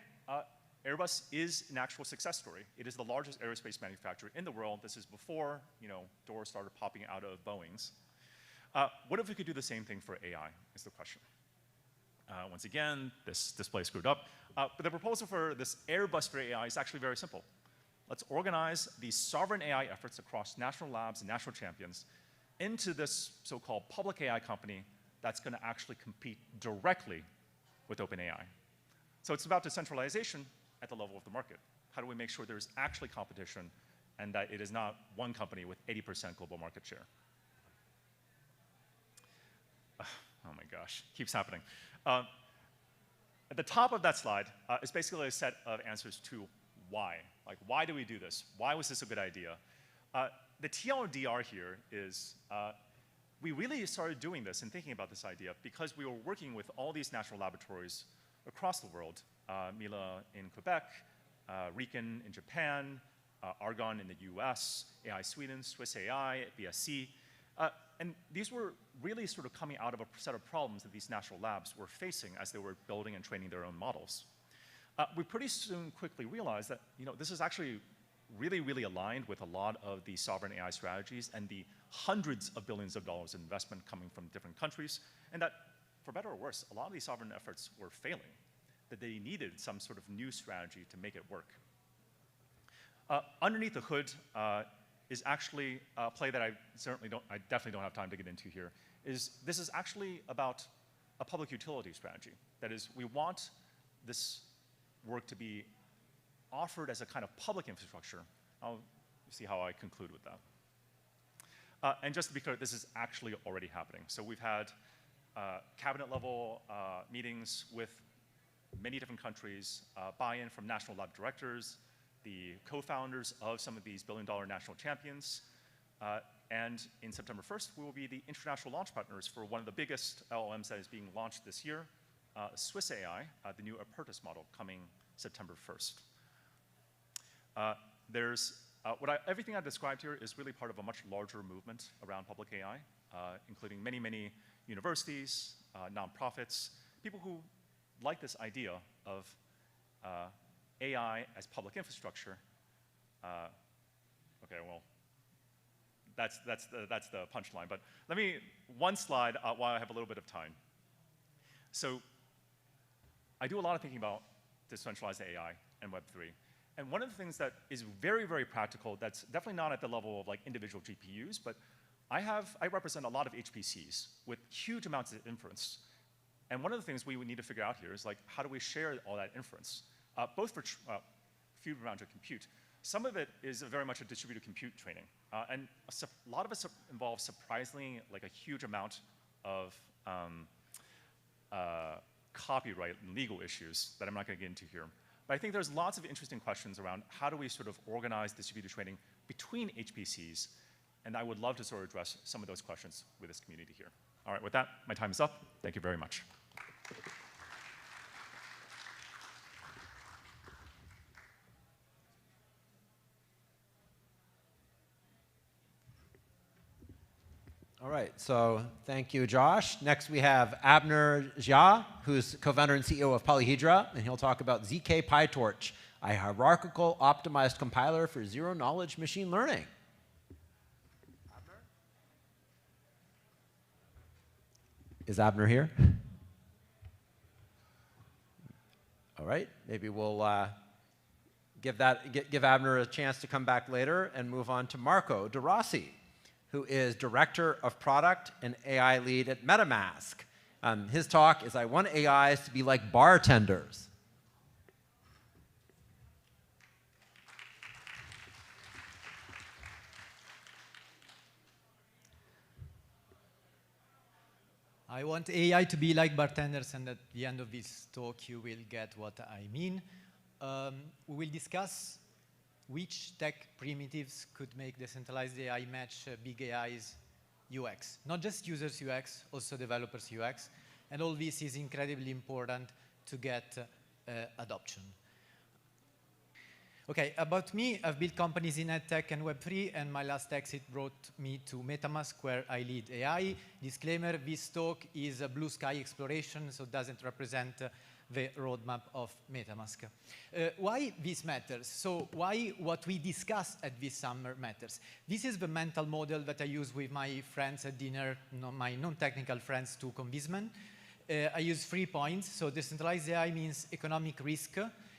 Airbus is an actual success story. It is the largest aerospace manufacturer in the world. This is before doors started popping out of Boeing's. What if we could do the same thing for AI is the question. Once again, this display screwed up. But the proposal for this Airbus for AI is actually very simple. Let's organize these sovereign AI efforts across national labs and national champions into this so-called public AI company that's going to actually compete directly with OpenAI. So it's about decentralization at the level of the market. How do we make sure there's actually competition and that it is not one company with 80% global market share? Oh my gosh, keeps happening. At the top of that slide is basically a set of answers to why. Like, why do we do this? Why was this a good idea? The TLDR here is we really started doing this and thinking about this idea because we were working with all these national laboratories across the world, Mila in Quebec, Riken in Japan, Argonne in the US, AI Sweden, Swiss AI, BSC. And these were really sort of coming out of a set of problems that these national labs were facing as they were building and training their own models. We pretty soon quickly realized that this is actually really, really aligned with a lot of the sovereign AI strategies and the hundreds of billions of dollars in investment coming from different countries, and that, for better or worse, a lot of these sovereign efforts were failing, that they needed some sort of new strategy to make it work. Underneath the hood is actually a play that I definitely don't have time to get into here, this is actually about a public utility strategy. That is, we want this work to be offered as a kind of public infrastructure. I'll see how I conclude with that. And just to be clear, this is actually already happening. So we've had cabinet level meetings with many different countries, buy-in from national lab directors, the co-founders of some of these billion-dollar national champions. And in September 1st, we will be the international launch partners for one of the biggest LLMs that is being launched this year, Swiss AI, the new Apertus model coming September 1st. Everything I've described here is really part of a much larger movement around public AI, including many, many universities, nonprofits, people who like this idea of AI as public infrastructure. Okay, well, that's the punchline. But one slide while I have a little bit of time. So I do a lot of thinking about decentralized AI and Web3. And one of the things that is very, very practical, that's definitely not at the level of like individual GPUs, but I represent a lot of HPCs with huge amounts of inference. And one of the things we would need to figure out here is like, how do we share all that inference? Both for few rounds of compute. Some of it is very much a distributed compute training. And a lot of it involves surprisingly like a huge amount of copyright and legal issues that I'm not going to get into here. But I think there's lots of interesting questions around how do we sort of organize distributed training between HPCs, and I would love to sort of address some of those questions with this community here. All right, with that, my time is up. Thank you very much. All right, so thank you, Josh. Next, we have Abner Jia, who's co-founder and CEO of Polyhedra, and he'll talk about ZK PyTorch, a hierarchical optimized compiler for zero-knowledge machine learning. Abner? Is Abner here? All right, maybe we'll give Abner a chance to come back later and move on to Marco De Rossi, who is Director of Product and AI Lead at MetaMask. His talk is, I want AIs to be like bartenders. I want AI to be like bartenders, and at the end of this talk, you will get what I mean. We will discuss which tech primitives could make decentralized AI match big AI's UX. Not just users UX, also developers UX. And all this is incredibly important to get adoption. Okay, about me, I've built companies in EdTech and Web3, and my last exit brought me to MetaMask, where I lead AI. Disclaimer, this talk is a blue sky exploration, so it doesn't represent the roadmap of MetaMask. Why this matters? So why what we discussed at this summer matters? This is the mental model that I use with my friends at dinner, my non-technical friends to convincement. I use 3 points. So decentralized AI means economic risk.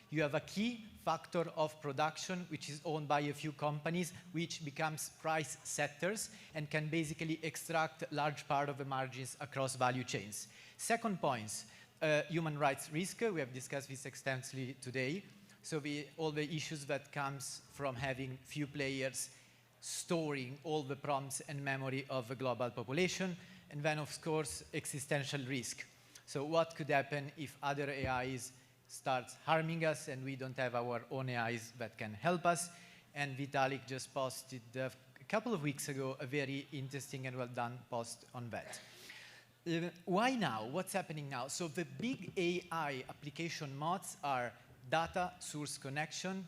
You have a key factor of production, which is owned by a few companies, which becomes price setters and can basically extract large part of the margins across value chains. Second point, human rights risk. We have discussed this extensively today. So all the issues that comes from having few players storing all the prompts and memory of the global population. And then, of course, existential risk. So what could happen if other AIs starts harming us and we don't have our own AIs that can help us? And Vitalik just posted a couple of weeks ago a very interesting and well-done post on that. Why now? What's happening now? So the big AI application mods are data, source connection,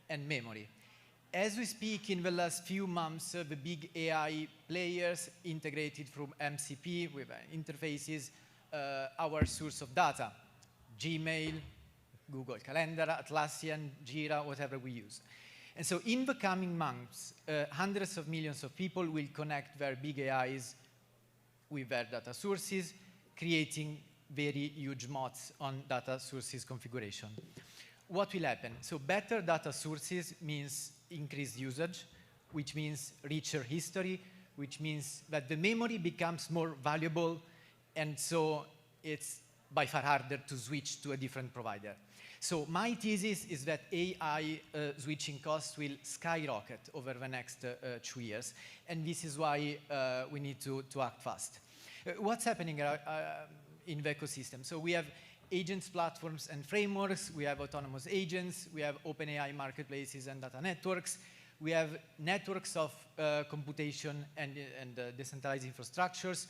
and memory. As we speak, in the last few months, the big AI players integrated from MCP with interfaces our source of data, Gmail, Google Calendar, Atlassian, Jira, whatever we use. And so in the coming months, hundreds of millions of people will connect their big AIs with their data sources, creating very huge mods on data sources configuration. What will happen? So better data sources means increased usage, which means richer history, which means that the memory becomes more valuable, and so it's by far harder to switch to a different provider. So my thesis is that AI switching costs will skyrocket over the next 2 years, and this is why we need to act fast. What's happening in the ecosystem? So we have agents, platforms, and frameworks. We have autonomous agents. We have OpenAI marketplaces and data networks. We have networks of computation and decentralized infrastructures.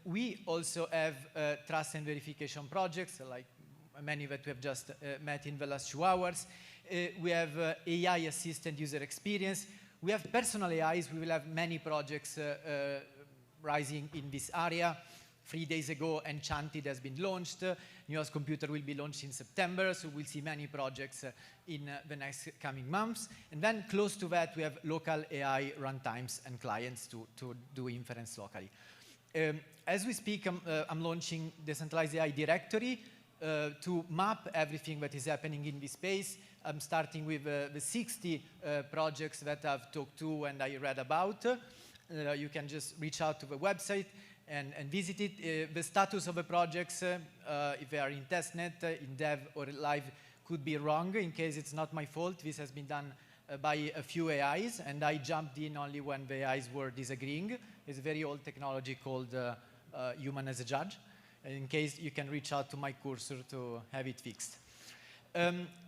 We also have trust and verification projects, like many that we have just met in the last 2 hours. We have AI assistant user experience. We have personal AIs. We will have many projects rising in this area. 3 days ago, Enchanted has been launched. Neos Computer will be launched in September, so we'll see many projects in the next coming months. And then close to that, we have local AI runtimes and clients to do inference locally. As we speak, I'm launching Decentralized AI Directory to map everything that is happening in this space. I'm starting with the 60 projects that I've talked to and I read about. You can just reach out to the website and visit it. The status of the projects, if they are in testnet, in dev, or live, could be wrong. In case it's not my fault, this has been done by a few AIs, and I jumped in only when the AIs were disagreeing. It's a very old technology called human as a judge. In case you can reach out to my cursor to have it fixed.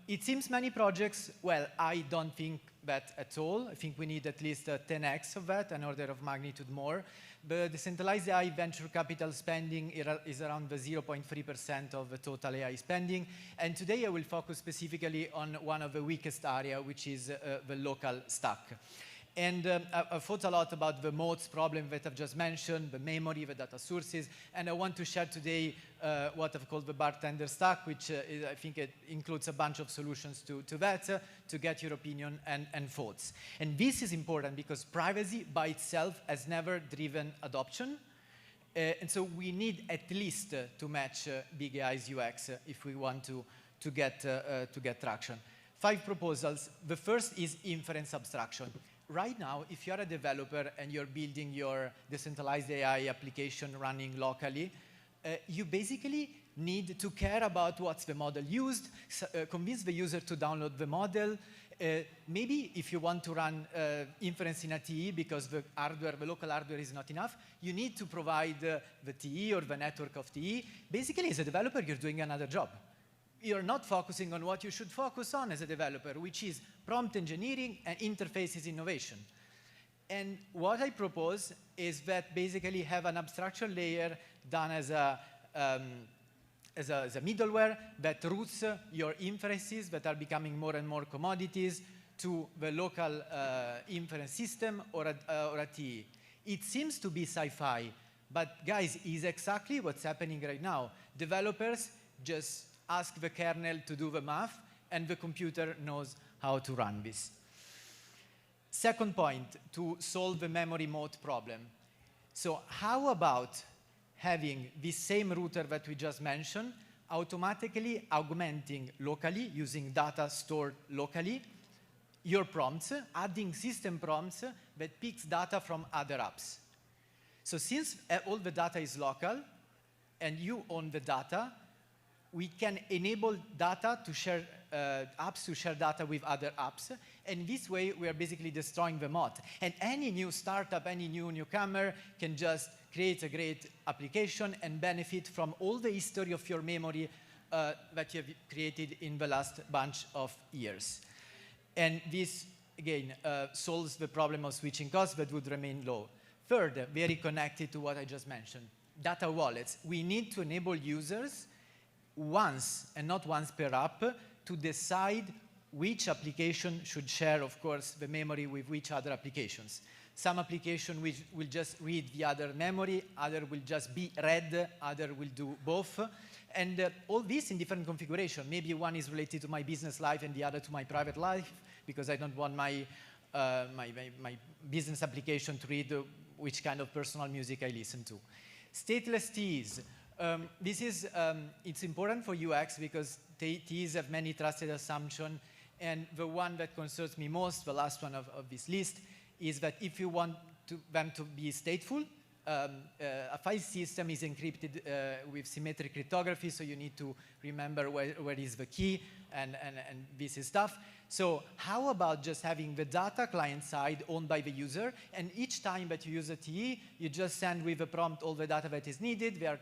It seems many projects, well, I don't think that at all. I think we need at least 10x of that, an order of magnitude more. The decentralized AI venture capital spending is around the 0.3% of the total AI spending. And today I will focus specifically on one of the weakest areas, which is the local stack. And I've thought a lot about the modes problem that I've just mentioned, the memory, the data sources, and I want to share today what I've called the bartender stack, which I think it includes a bunch of solutions to that, to get your opinion and thoughts. And this is important because privacy by itself has never driven adoption. And so we need at least to match big AI's UX if we want to get traction. 5 proposals. The first is inference abstraction. Right now, if you're a developer and you're building your decentralized AI application running locally, you basically need to care about what's the model used, convince the user to download the model. Maybe if you want to run inference in a TE because the local hardware is not enough, you need to provide the TE or the network of TE. Basically, as a developer, you're doing another job. You're not focusing on what you should focus on as a developer, which is prompt engineering and interfaces innovation. And what I propose is that basically have an abstraction layer done as a middleware that routes your inferences that are becoming more and more commodities to the local inference system or a TE. It seems to be sci-fi, but guys, is exactly what's happening right now. Developers just ask the kernel to do the math, and the computer knows how to run this. Second point, to solve the memory moat problem. So how about having this same router that we just mentioned, automatically augmenting locally, using data stored locally, your prompts, adding system prompts that picks data from other apps. So since all the data is local, and you own the data, we can enable data to share, apps to share data with other apps. And this way, we are basically destroying the moat. And any new startup, any newcomer can just create a great application and benefit from all the history of your memory that you have created in the last bunch of years. And this, again, solves the problem of switching costs that would remain low. Third, very connected to what I just mentioned, data wallets. We need to enable users once, and not once per app, to decide which application should share, of course, the memory with which other applications. Some application will just read the other memory, other will just be read, other will do both. And all this in different configuration. Maybe one is related to my business life and the other to my private life, because I don't want my business application to read which kind of personal music I listen to. Stateless TEs. This is, it's important for UX because TEs have many trusted assumptions, and the one that concerns me most, the last one of this list, is that if you want them to be stateful, a file system is encrypted with symmetric cryptography, so you need to remember where is the key and this is stuff. So how about just having the data client side owned by the user, and each time that you use a TE, you just send with a prompt all the data that is needed, they are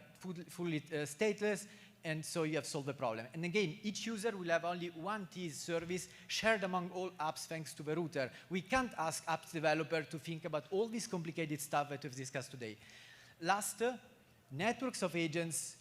fully stateless, and so you have solved the problem. And again, each user will have only one TE service shared among all apps thanks to the router. We can't ask apps developer to think about all this complicated stuff that we've discussed today. Last, networks of agents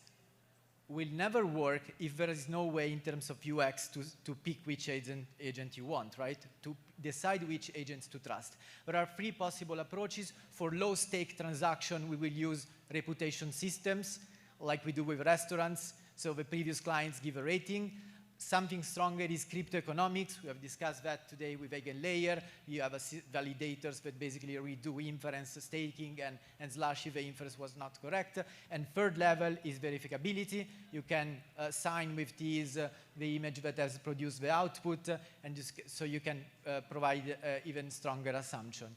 will never work if there is no way in terms of UX to pick which agent you want, right? To decide which agents to trust. There are three possible approaches. For low-stake transaction, we will use reputation systems, like we do with restaurants. So the previous clients give a rating. Something stronger is crypto economics. We have discussed that today with EigenLayer. You have validators that basically redo inference staking and slash if the inference was not correct. And third level is verificability. You can sign with these the image that has produced the output, and so you can provide even stronger assumption.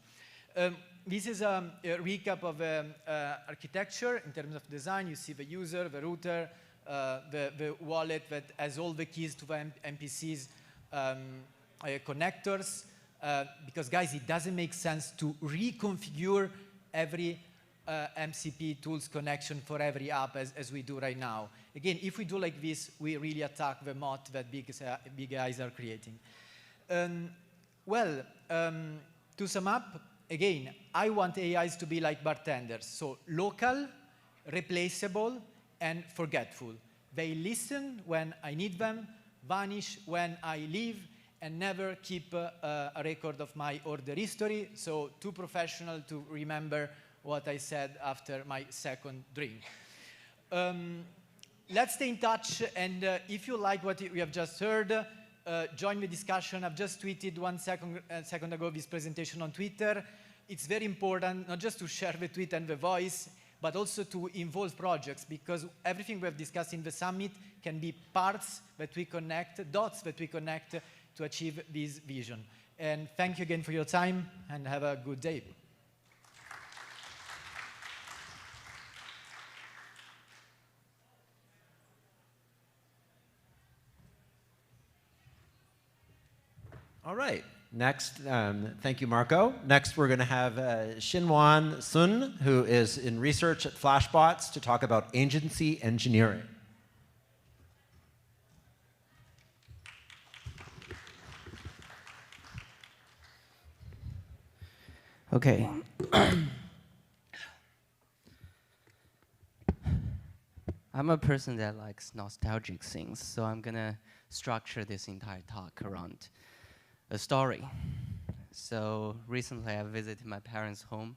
This is a recap of architecture in terms of design. You see the user, the router, the wallet that has all the keys to the MPC's connectors. Because guys, it doesn't make sense to reconfigure every MCP tools connection for every app as we do right now. Again, if we do like this, we really attack the moat that big guys are creating. To sum up, again, I want AIs to be like bartenders. So local, replaceable, and forgetful. They listen when I need them, vanish when I leave, and never keep a record of my order history. So too professional to remember what I said after my second drink. Let's stay in touch, and if you like what we have just heard, join the discussion. I've just tweeted 1 second ago this presentation on Twitter. It's very important not just to share the tweet and the voice, but also to involve projects, because everything we have discussed in the summit can be parts that we connect, dots that we connect to achieve this vision. And thank you again for your time, and have a good day. All right. Next, thank you, Marco. Next, we're going to have Xinwan Sun, who is in research at Flashbots, to talk about agency engineering. Okay. I'm a person that likes nostalgic things, so I'm going to structure this entire talk around a story. So recently I visited my parents' home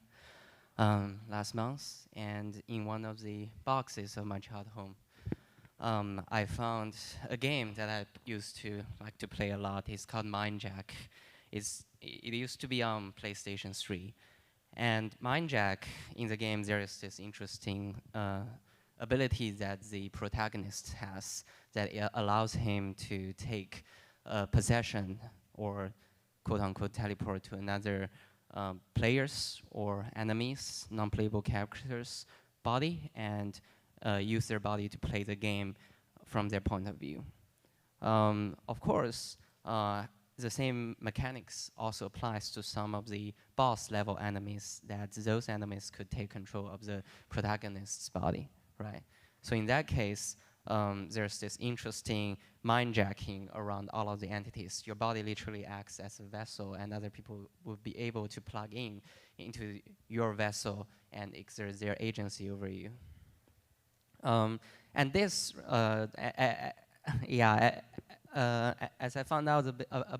last month, and in one of the boxes of my childhood home I found a game that I used to like to play a lot. It's called Mindjack. It used to be on PlayStation 3. And Mindjack, in the game, there is this interesting ability that the protagonist has that allows him to take possession or quote-unquote teleport to another players or enemies, non-playable characters' body, and use their body to play the game from their point of view. Of course, the same mechanics also applies to some of the boss level enemies, that those enemies could take control of the protagonist's body, right? So in that case, there's this interesting mindjacking around all of the entities. Your body literally acts as a vessel, and other people would be able to plug in into your vessel and exert their agency over you. And this, as I found out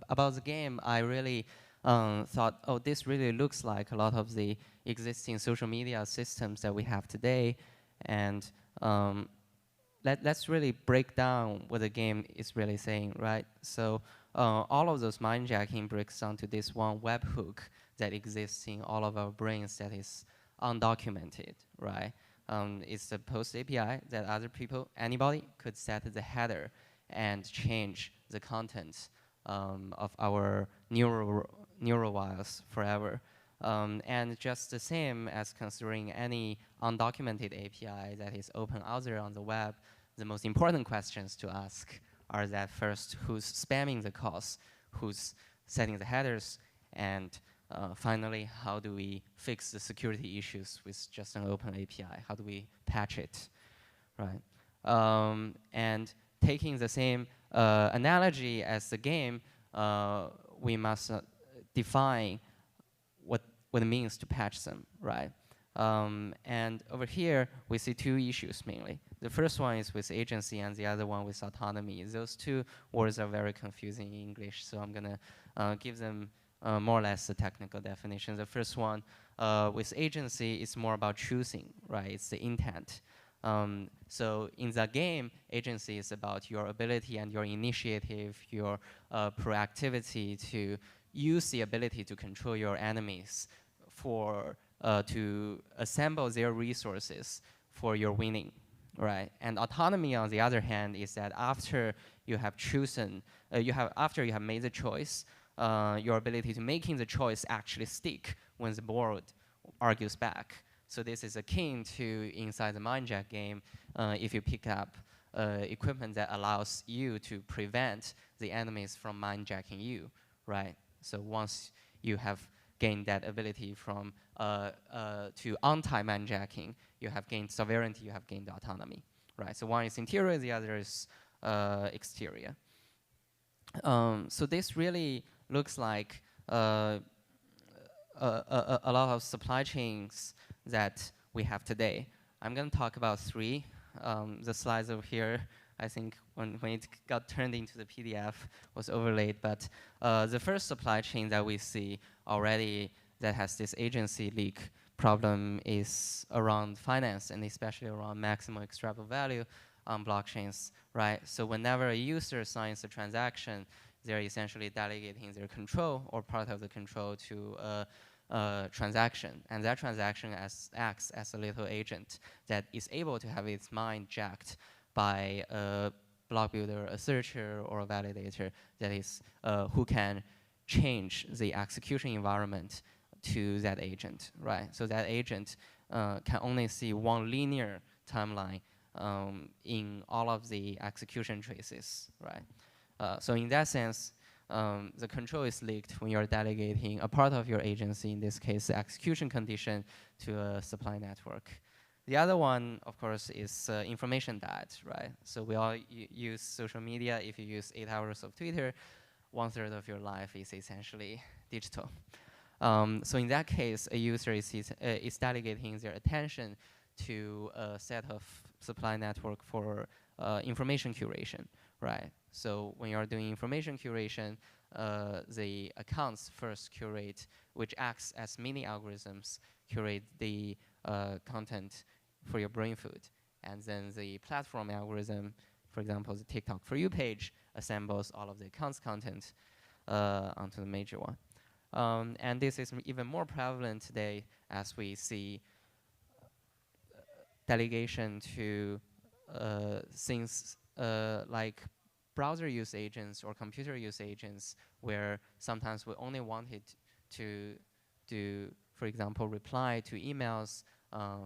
about the game, I really thought, oh, this really looks like a lot of the existing social media systems that we have today. And let's really break down what the game is really saying, right? So all of those mindjacking breaks down to this one webhook that exists in all of our brains that is undocumented, right? It's a post API that other people, anybody, could set the header and change the content of our neural wires forever. And just the same as considering any undocumented API that is open out there on the web, the most important questions to ask are that first, who's spamming the calls, who's setting the headers, and finally, how do we fix the security issues with just an open API? How do we patch it, right? And taking the same analogy as the game, we must define what it means to patch them, right? And over here, we see two issues mainly. The first one is with agency, and the other one with autonomy. Those two words are very confusing in English, so I'm gonna give them more or less the technical definition. The first one, with agency, is more about choosing, right? It's the intent. So in the game, agency is about your ability and your initiative, your proactivity to use the ability to control your enemies for to assemble their resources for your winning, right? And autonomy, on the other hand, is that after you have chosen, after you have made the choice, your ability to making the choice actually stick when the board argues back. So this is akin to inside the Mindjack game, if you pick up equipment that allows you to prevent the enemies from mindjacking you, right? So once you have gained that ability from to anti-mindjacking, you have gained sovereignty, you have gained autonomy, right? So one is interior, the other is exterior. So this really looks like a lot of supply chains that we have today. I'm going to talk about three. The slides over here, I think when it got turned into the PDF was overlaid, but the first supply chain that we see already that has this agency leak problem is around finance, and especially around maximum extractable value on blockchains, right? So whenever a user signs a transaction, they're essentially delegating their control or part of the control to a transaction. And that transaction acts as a little agent that is able to have its mind jacked by a block builder, a searcher, or a validator that is who can change the execution environment to that agent, right? So that agent can only see one linear timeline in all of the execution traces, right? So in that sense, the control is leaked when you're delegating a part of your agency, in this case, the execution condition, to a supply network. The other one, of course, is information diet, right? So we all use social media. If you use 8 hours of Twitter, 1/3 of your life is essentially digital. So in that case, a user is delegating their attention to a set of supply network for information curation, right? So when you're doing information curation, the accounts first curate, which acts as mini algorithms, curate the content for your brain food. And then the platform algorithm for example, the TikTok For You page assembles all of the accounts content onto the major one. And this is even more prevalent today as we see delegation to things like browser use agents or computer use agents, where sometimes we only wanted to do, for example, reply to emails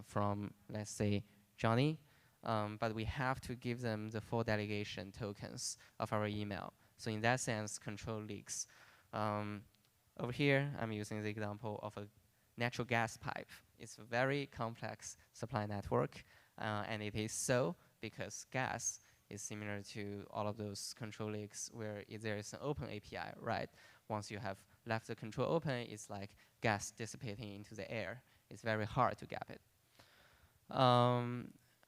from, let's say, Johnny, but we have to give them the full delegation tokens of our email. So in that sense, control leaks. Over here, I'm using the example of a natural gas pipe. It's a very complex supply network, and it is so because gas is similar to all of those control leaks where there is an open API, right? Once you have left the control open, it's like gas dissipating into the air. It's very hard to gap it.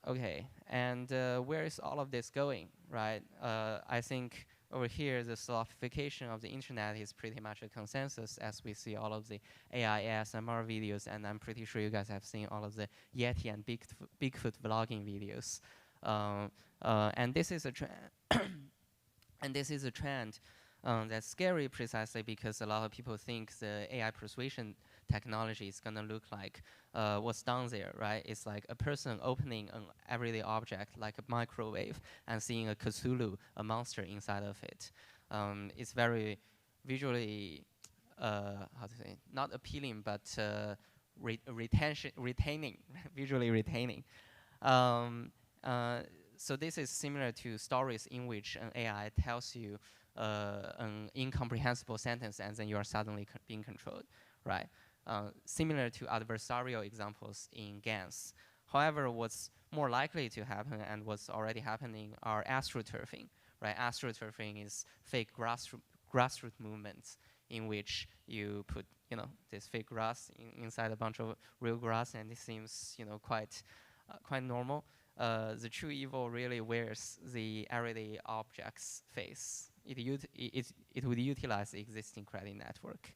Okay, and where is all of this going, right? I think over here, the sophistication of the internet is pretty much a consensus as we see all of the AI ASMR videos, and I'm pretty sure you guys have seen all of the Yeti and Bigfoot vlogging videos. And this is a trend. And this is a trend that's scary precisely because a lot of people think the AI persuasion technology is going to look like what's down there, right? It's like a person opening an everyday object like a microwave and seeing a Cthulhu, a monster inside of it. It's very visually, how to say, not appealing, but retaining, visually retaining. So this is similar to stories in which an AI tells you an incomprehensible sentence and then you are suddenly being controlled, right? Similar to adversarial examples in GANs. However, what's more likely to happen and what's already happening are astroturfing, right? Astroturfing is fake grassroots movements in which you put, this fake grass inside a bunch of real grass, and it seems, quite normal. The true evil really wears the everyday object's face. It would utilize the existing credit network.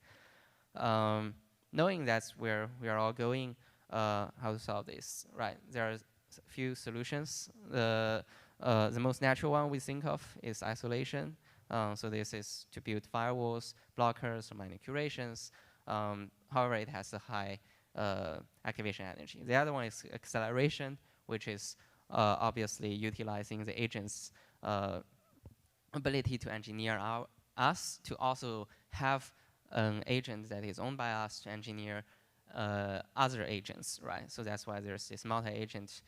Knowing that's where we are all going, how to solve this, right? There are a few solutions. The most natural one we think of is isolation. So this is to build firewalls, blockers, or minor curations. However, it has a high activation energy. The other one is acceleration, which is obviously utilizing the agent's ability to engineer us to also have an agent that is owned by us to engineer other agents, right? So that's why there's this multi-agent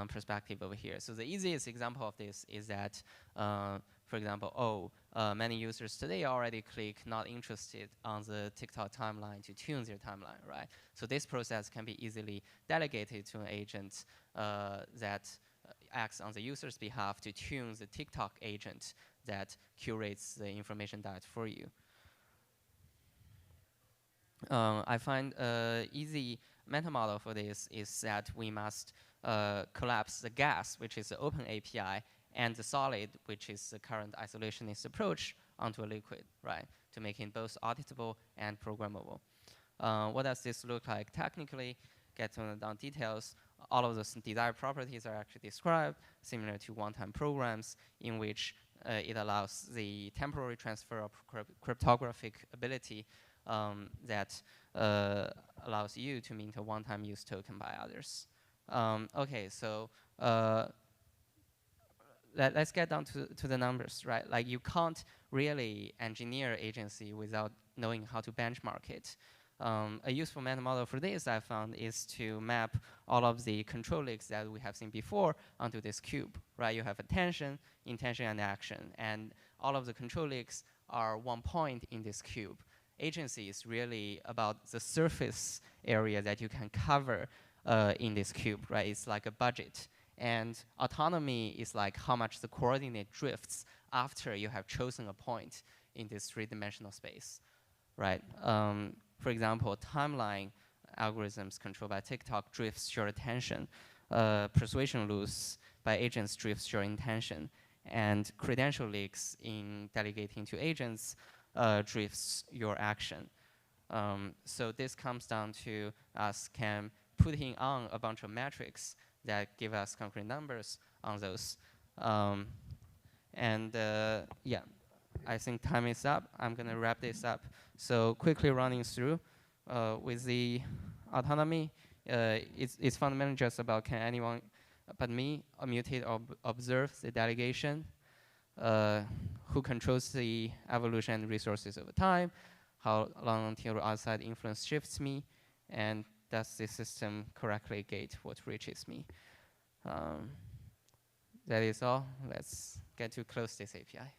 perspective over here. So the easiest example of this is that, for example, many users today already click not interested on the TikTok timeline to tune their timeline, right? So this process can be easily delegated to an agent that acts on the user's behalf to tune the TikTok agent that curates the information diet for you. I find an easy mental model for this is that we must collapse the gas, which is the open API, and the solid, which is the current isolationist approach, onto a liquid, right? To make it both auditable and programmable. What does this look like technically? Get to the down details. All of those desired properties are actually described, similar to one-time programs, in which it allows the temporary transfer of cryptographic ability that allows you to mint a one-time use token by others. Okay, so let's get down to the numbers, right? Like, you can't really engineer agency without knowing how to benchmark it. A useful mental model for this, I found, is to map all of the control leaks that we have seen before onto this cube, right? You have attention, intention, and action, and all of the control leaks are one point in this cube. Agency is really about the surface area that you can cover in this cube, right? It's like a budget. And autonomy is like how much the coordinate drifts after you have chosen a point in this three-dimensional space, right? For example, timeline algorithms controlled by TikTok drifts your attention. Persuasion loops by agents drifts your intention. And credential leaks in delegating to agents drifts your action. So this comes down to us putting on a bunch of metrics that give us concrete numbers on those. And yeah, I think time is up. I'm going to wrap this up. So quickly running through with the autonomy, it's fundamentally just about can anyone but me mutate or observe the delegation, who controls the evolution and resources over time, how long until outside influence shifts me, and does the system correctly gate what reaches me. That is all. Let's get to close this API.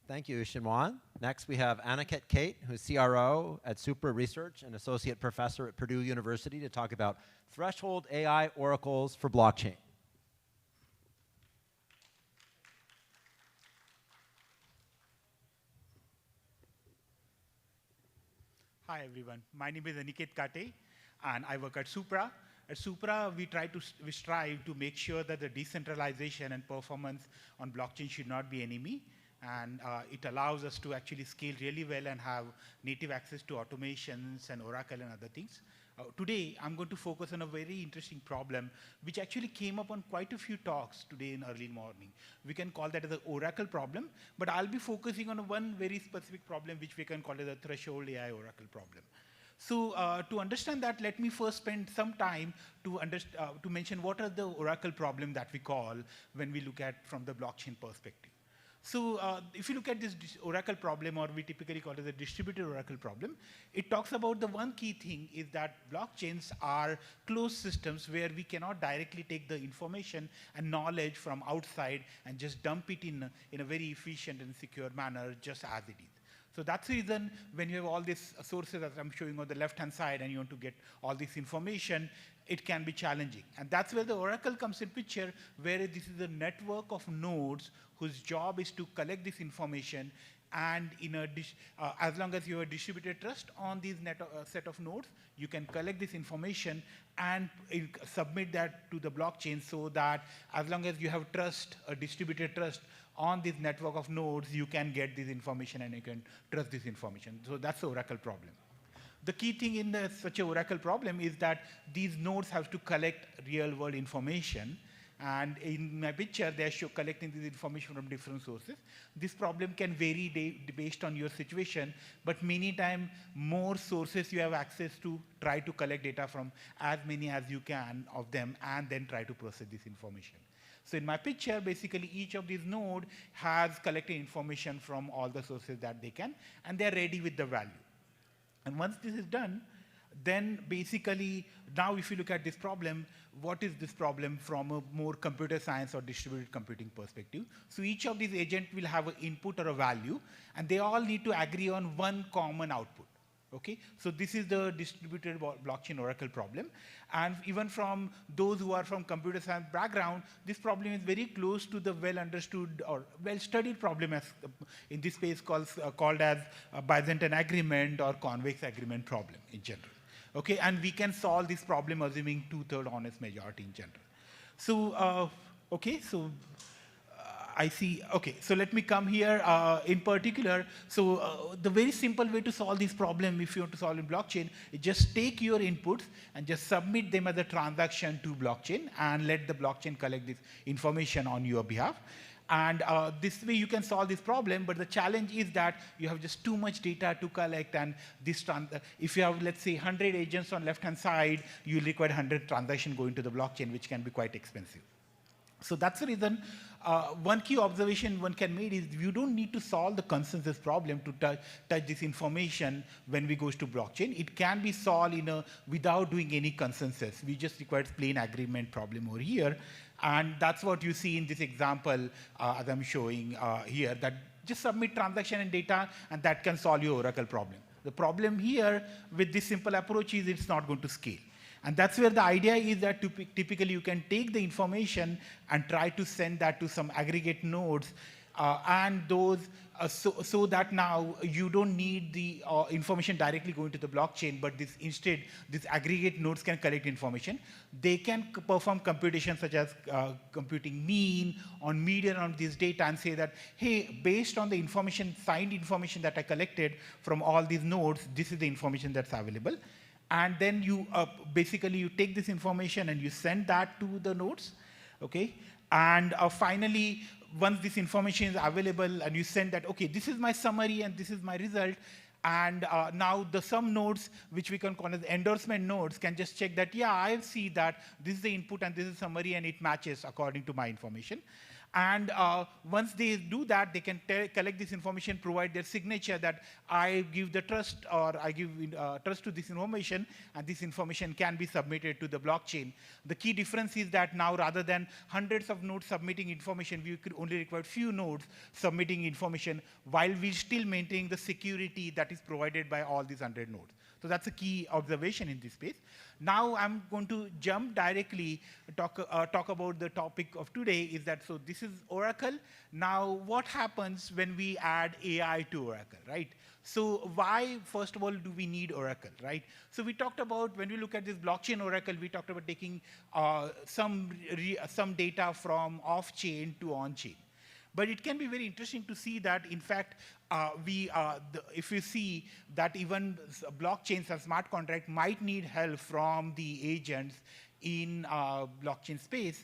Thank you, Xinwan. Next, we have Aniket Kate, who's CRO at Supra Research and Associate Professor at Purdue University, to talk about threshold AI oracles for blockchain. Hi, everyone. My name is Aniket Kate, and I work at Supra. At Supra, we strive to make sure that the decentralization and performance on blockchain should not be enemy. And it allows us to actually scale really well and have native access to automations and Oracle and other things. Today, I'm going to focus on a very interesting problem, which actually came up on quite a few talks today in early morning. We can call that as the Oracle problem, but I'll be focusing on one very specific problem, which we can call it the threshold AI Oracle problem. So to understand that, let me first spend some time to mention what are the Oracle problem that we call when we look at from the blockchain perspective. So if you look at this Oracle problem, or we typically call it the distributed Oracle problem, it talks about the one key thing is that blockchains are closed systems where we cannot directly take the information and knowledge from outside and just dump it in a very efficient and secure manner just as it is. So that's the reason when you have all these sources that I'm showing on the left-hand side and you want to get all this information, it can be challenging. And that's where the Oracle comes in picture, where this is a network of nodes whose job is to collect this information, and as long as you have distributed trust on these set of nodes, you can collect this information and submit that to the blockchain, so that as long as you have trust, a distributed trust on this network of nodes, you can get this information and you can trust this information. So that's the Oracle problem. The key thing in such an Oracle problem is that these nodes have to collect real-world information. And in my picture, they're collecting this information from different sources. This problem can vary based on your situation, but many times, more sources you have access to, try to collect data from as many as you can of them, and then try to process this information. So in my picture, basically, each of these nodes has collected information from all the sources that they can, and they're ready with the value. And once this is done, then basically, now if you look at this problem, what is this problem from a more computer science or distributed computing perspective? So each of these agents will have an input or a value, and they all need to agree on one common output. Okay, so this is the distributed blockchain Oracle problem. And even from those who are from computer science background, this problem is very close to the well-understood or well-studied problem as in this space called as Byzantine agreement or convex agreement problem in general. Okay, and we can solve this problem assuming 2/3 honest majority in general. So, I see. Okay, so let me come here in particular. So the very simple way to solve this problem, if you want to solve in blockchain, is just take your inputs and just submit them as a transaction to blockchain and let the blockchain collect this information on your behalf. And this way you can solve this problem, but the challenge is that you have just too much data to collect, and if you have, let's say, 100 agents on left-hand side, you require 100 transactions going to the blockchain, which can be quite expensive. So that's the reason one key observation one can make is you don't need to solve the consensus problem to touch this information when we go to blockchain. It can be solved without doing any consensus. We just require plain agreement problem over here. And that's what you see in this example as I'm showing here, that just submit transaction and data, and that can solve your Oracle problem. The problem here with this simple approach is it's not going to scale. And that's where the idea is that typically you can take the information and try to send that to some aggregate nodes And those, so that now you don't need the information directly going to the blockchain, but instead, these aggregate nodes can collect information. They can perform computations such as computing mean on median on this data and say that, hey, based on the information, signed information that I collected from all these nodes, this is the information that's available. And then you basically you take this information and you send that to the nodes, okay? And finally, once this information is available and you send that, okay, this is my summary and this is my result, and now some nodes, which we can call as endorsement nodes, can just check that, yeah, I see that this is the input and this is summary and it matches according to my information. And once they do that, they can collect this information, provide their signature that I give the trust, or I give trust to this information, and this information can be submitted to the blockchain. The key difference is that now, rather than hundreds of nodes submitting information, we could only require few nodes submitting information, while we still maintain the security that is provided by all these 100 nodes. So that's a key observation in this space. Now I'm going to jump directly, talk about the topic of today, is that, so this is Oracle. Now what happens when we add AI to Oracle, right? So why, first of all, do we need Oracle, right? So we talked about, when we look at this blockchain Oracle, we talked about taking some data from off-chain to on-chain. But it can be very interesting to see that, in fact, if you see that even blockchains and smart contract might need help from the agents in blockchain space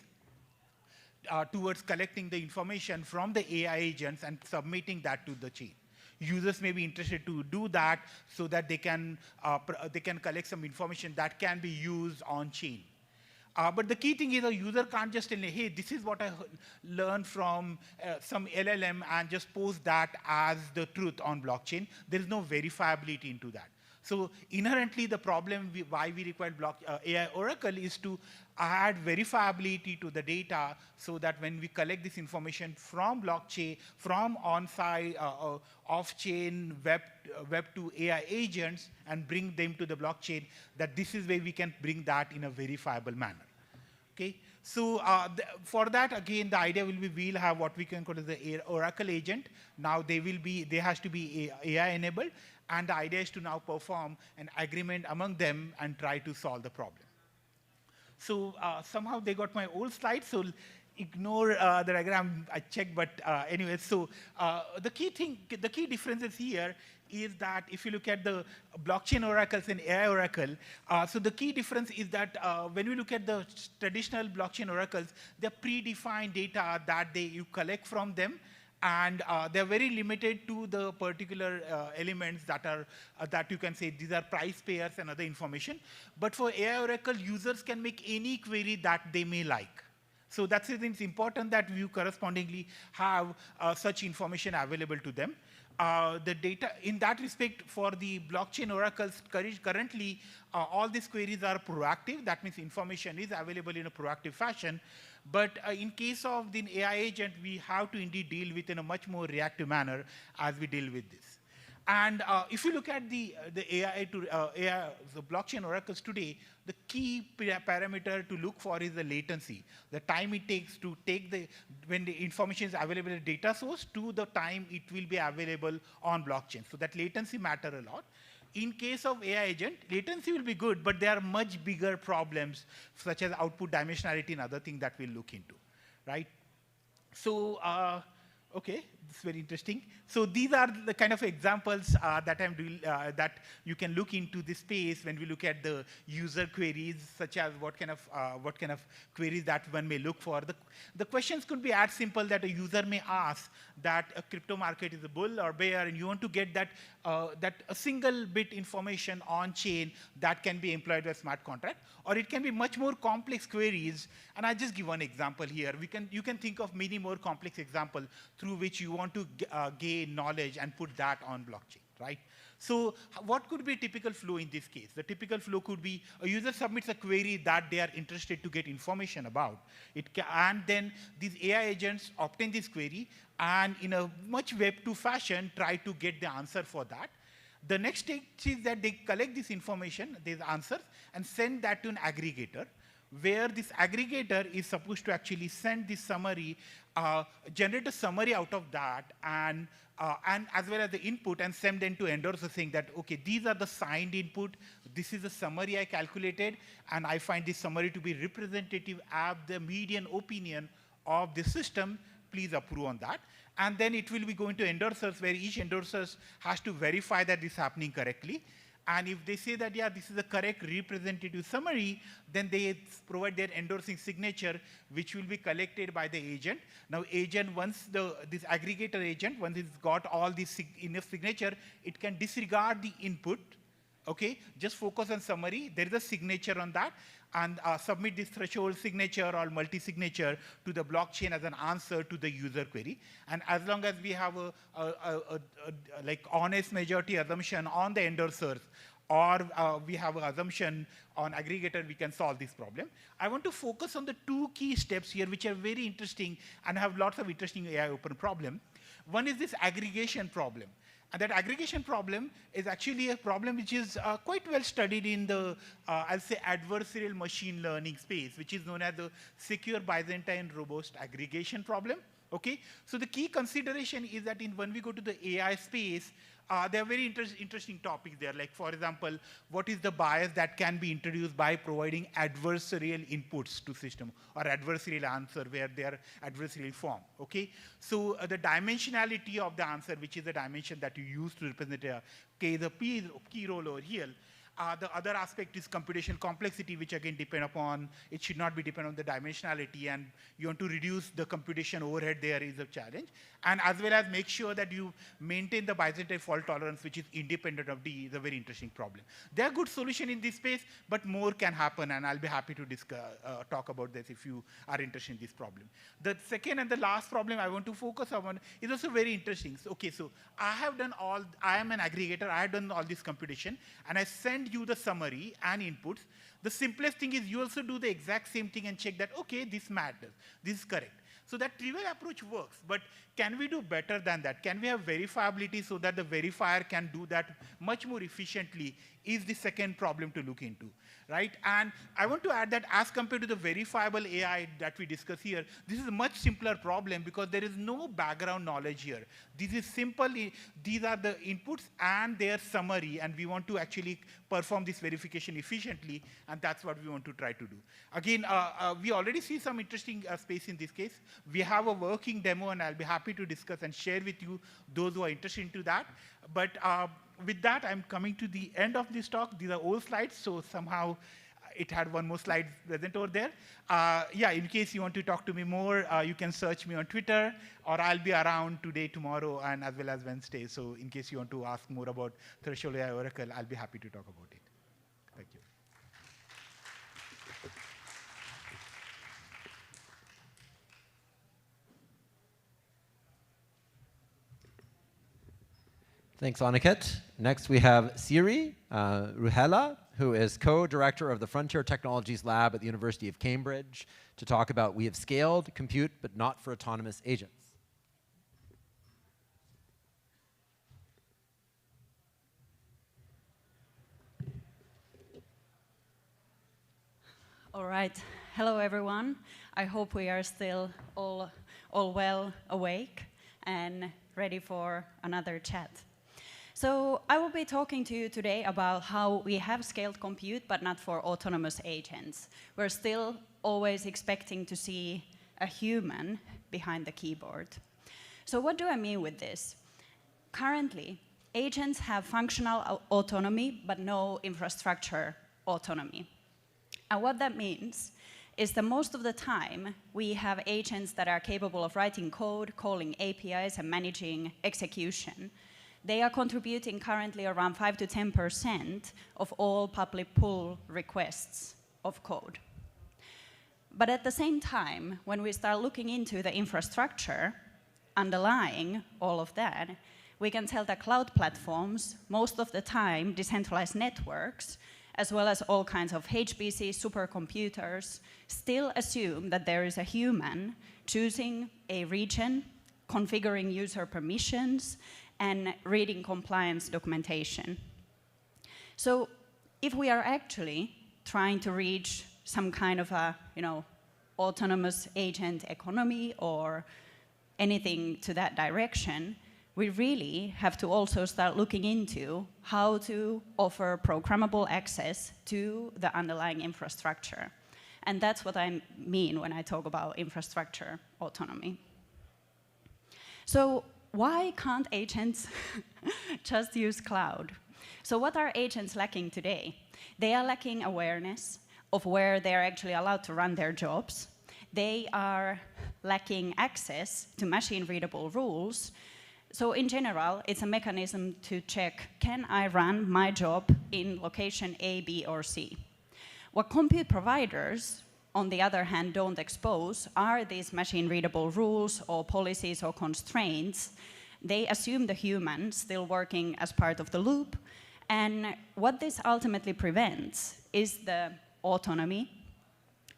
towards collecting the information from the AI agents and submitting that to the chain. Users may be interested to do that so that they can collect some information that can be used on chain. But the key thing is a user can't just tell me, hey, this is what I learned from some LLM and just post that as the truth on blockchain. There is no verifiability into that. So inherently, the problem why we require AI Oracle is to add verifiability to the data so that when we collect this information from blockchain, from on-site, off-chain, web to AI agents and bring them to the blockchain, that this is where we can bring that in a verifiable manner. Okay? So for that, again, the idea will be we'll have what we can call as the Oracle agent. Now they has to be AI enabled, and the idea is to now perform an agreement among them and try to solve the problem. So somehow they got my old slide, so ignore the diagram I checked, but anyway, so the key differences here is that if you look at the blockchain oracles and AI oracle, so the key difference is that when we look at the traditional blockchain oracles, they're predefined data that you collect from them, and they're very limited to the particular elements that you can say these are price pairs and other information. But for AI Oracle, users can make any query that they may like. So that's why it's important that you correspondingly have such information available to them. The data, in that respect, for the blockchain oracles, currently all these queries are proactive. That means information is available in a proactive fashion. But in case of the AI agent, we have to indeed deal with in a much more reactive manner as we deal with this. And if you look at the blockchain oracles today, the key parameter to look for is the latency, the time it takes to take when the information is available at data source to the time it will be available on blockchain. So that latency matters a lot. In case of AI agent, latency will be good, but there are much bigger problems, such as output dimensionality and other things that we'll look into, right? So, okay, this is very interesting. So these are the kind of examples that you can look into this space when we look at the user queries, such as what kind of queries that one may look for. The questions could be as simple that a user may ask that a crypto market is a bull or bear, and you want to get that a single bit information on chain that can be employed by a smart contract, or it can be much more complex queries. And I'll just give one example here. You can think of many more complex examples through which you want to gain knowledge and put that on blockchain, right? So what could be a typical flow in this case? The typical flow could be a user submits a query that they are interested to get information about. And then these AI agents obtain this query and in a much Web2 fashion try to get the answer for that. The next stage is that they collect this information, these answers, and send that to an aggregator, where this aggregator is supposed to actually send this summary, generate a summary out of that, and as well as the input, and send them to endorser saying that, okay, these are the signed input, this is the summary I calculated, and I find this summary to be representative of the median opinion of the system, please approve on that. And then it will be going to endorsers, where each endorser has to verify that this is happening correctly. And if they say that, yeah, this is the correct representative summary, then they provide their endorsing signature, which will be collected by the agent. Now, agent, once this aggregator agent, once it's got all this enough signature, it can disregard the input, okay? Just focus on summary. There is a signature on that, and submit this threshold signature or multi-signature to the blockchain as an answer to the user query. And as long as we have a like honest majority assumption on the endorsers, or we have an assumption on aggregator, we can solve this problem. I want to focus on the two key steps here, which are very interesting and have lots of interesting AI open problem. One is this aggregation problem. And that aggregation problem is actually a problem which is quite well studied in the, I'll say, adversarial machine learning space, which is known as the secure Byzantine robust aggregation problem. Okay? So the key consideration is that when we go to the AI space, there are very interesting topics there. Like, for example, what is the bias that can be introduced by providing adversarial inputs to system, or adversarial answer where they are adversarial form, okay? So the dimensionality of the answer, which is the dimension that you use to represent the key role over here. The other aspect is computational complexity, which again depend upon, it should not be dependent on the dimensionality, and you want to reduce the computation overhead there is a challenge. And as well as make sure that you maintain the Byzantine fault tolerance, which is independent of D, is a very interesting problem. There are good solutions in this space, but more can happen, and I'll be happy to talk about this if you are interested in this problem. The second and the last problem I want to focus on is also very interesting. So, okay, so I am an aggregator, I have done all this computation, and I send you the summary and inputs. The simplest thing is you also do the exact same thing and check that, okay, this matters, this is correct. So that trivial approach works, but can we do better than that? Can we have verifiability so that the verifier can do that much more efficiently is the second problem to look into, right? And I want to add that as compared to the verifiable AI that we discuss here, this is a much simpler problem because there is no background knowledge here. This is simple, these are the inputs and their summary, and we want to actually perform this verification efficiently, and that's what we want to try to do. Again, we already see some interesting space in this case. We have a working demo, and I'll be happy to discuss and share with you those who are interested into that. But with that, I'm coming to the end of this talk. These are old slides, so somehow it had one more slide present over there. Yeah, in case you want to talk to me more, you can search me on Twitter, or I'll be around today, tomorrow, and as well as Wednesday. So in case you want to ask more about Threshold AI Oracle, I'll be happy to talk about it. Thank you. Thanks, Aniket. Next, we have Siri Ruhela, who is co-director of the Frontier Technologies Lab at the University of Cambridge, to talk about we have scaled compute, but not for autonomous agents. All right. Hello, everyone. I hope we are still all well awake and ready for another chat. So I will be talking to you today about how we have scaled compute, but not for autonomous agents. We're still always expecting to see a human behind the keyboard. So what do I mean with this? Currently, agents have functional autonomy, but no infrastructure autonomy. And what that means is that most of the time, we have agents that are capable of writing code, calling APIs, and managing execution. They are contributing currently around 5 to 10% of all public pull requests of code. But at the same time, when we start looking into the infrastructure underlying all of that, we can tell that cloud platforms, most of the time decentralized networks, as well as all kinds of HPC supercomputers, still assume that there is a human choosing a region, configuring user permissions, and reading compliance documentation. So if we are actually trying to reach some kind of a, autonomous agent economy or anything to that direction, we really have to also start looking into how to offer programmable access to the underlying infrastructure. And that's what I mean when I talk about infrastructure autonomy. So why can't agents just use cloud? So what are agents lacking today? They are lacking awareness of where they're actually allowed to run their jobs. They are lacking access to machine-readable rules. So in general, it's a mechanism to check, can I run my job in location A, B, or C? What compute providers, on the other hand, don't expose are these machine-readable rules or policies or constraints. They assume the human still working as part of the loop. And what this ultimately prevents is the autonomy.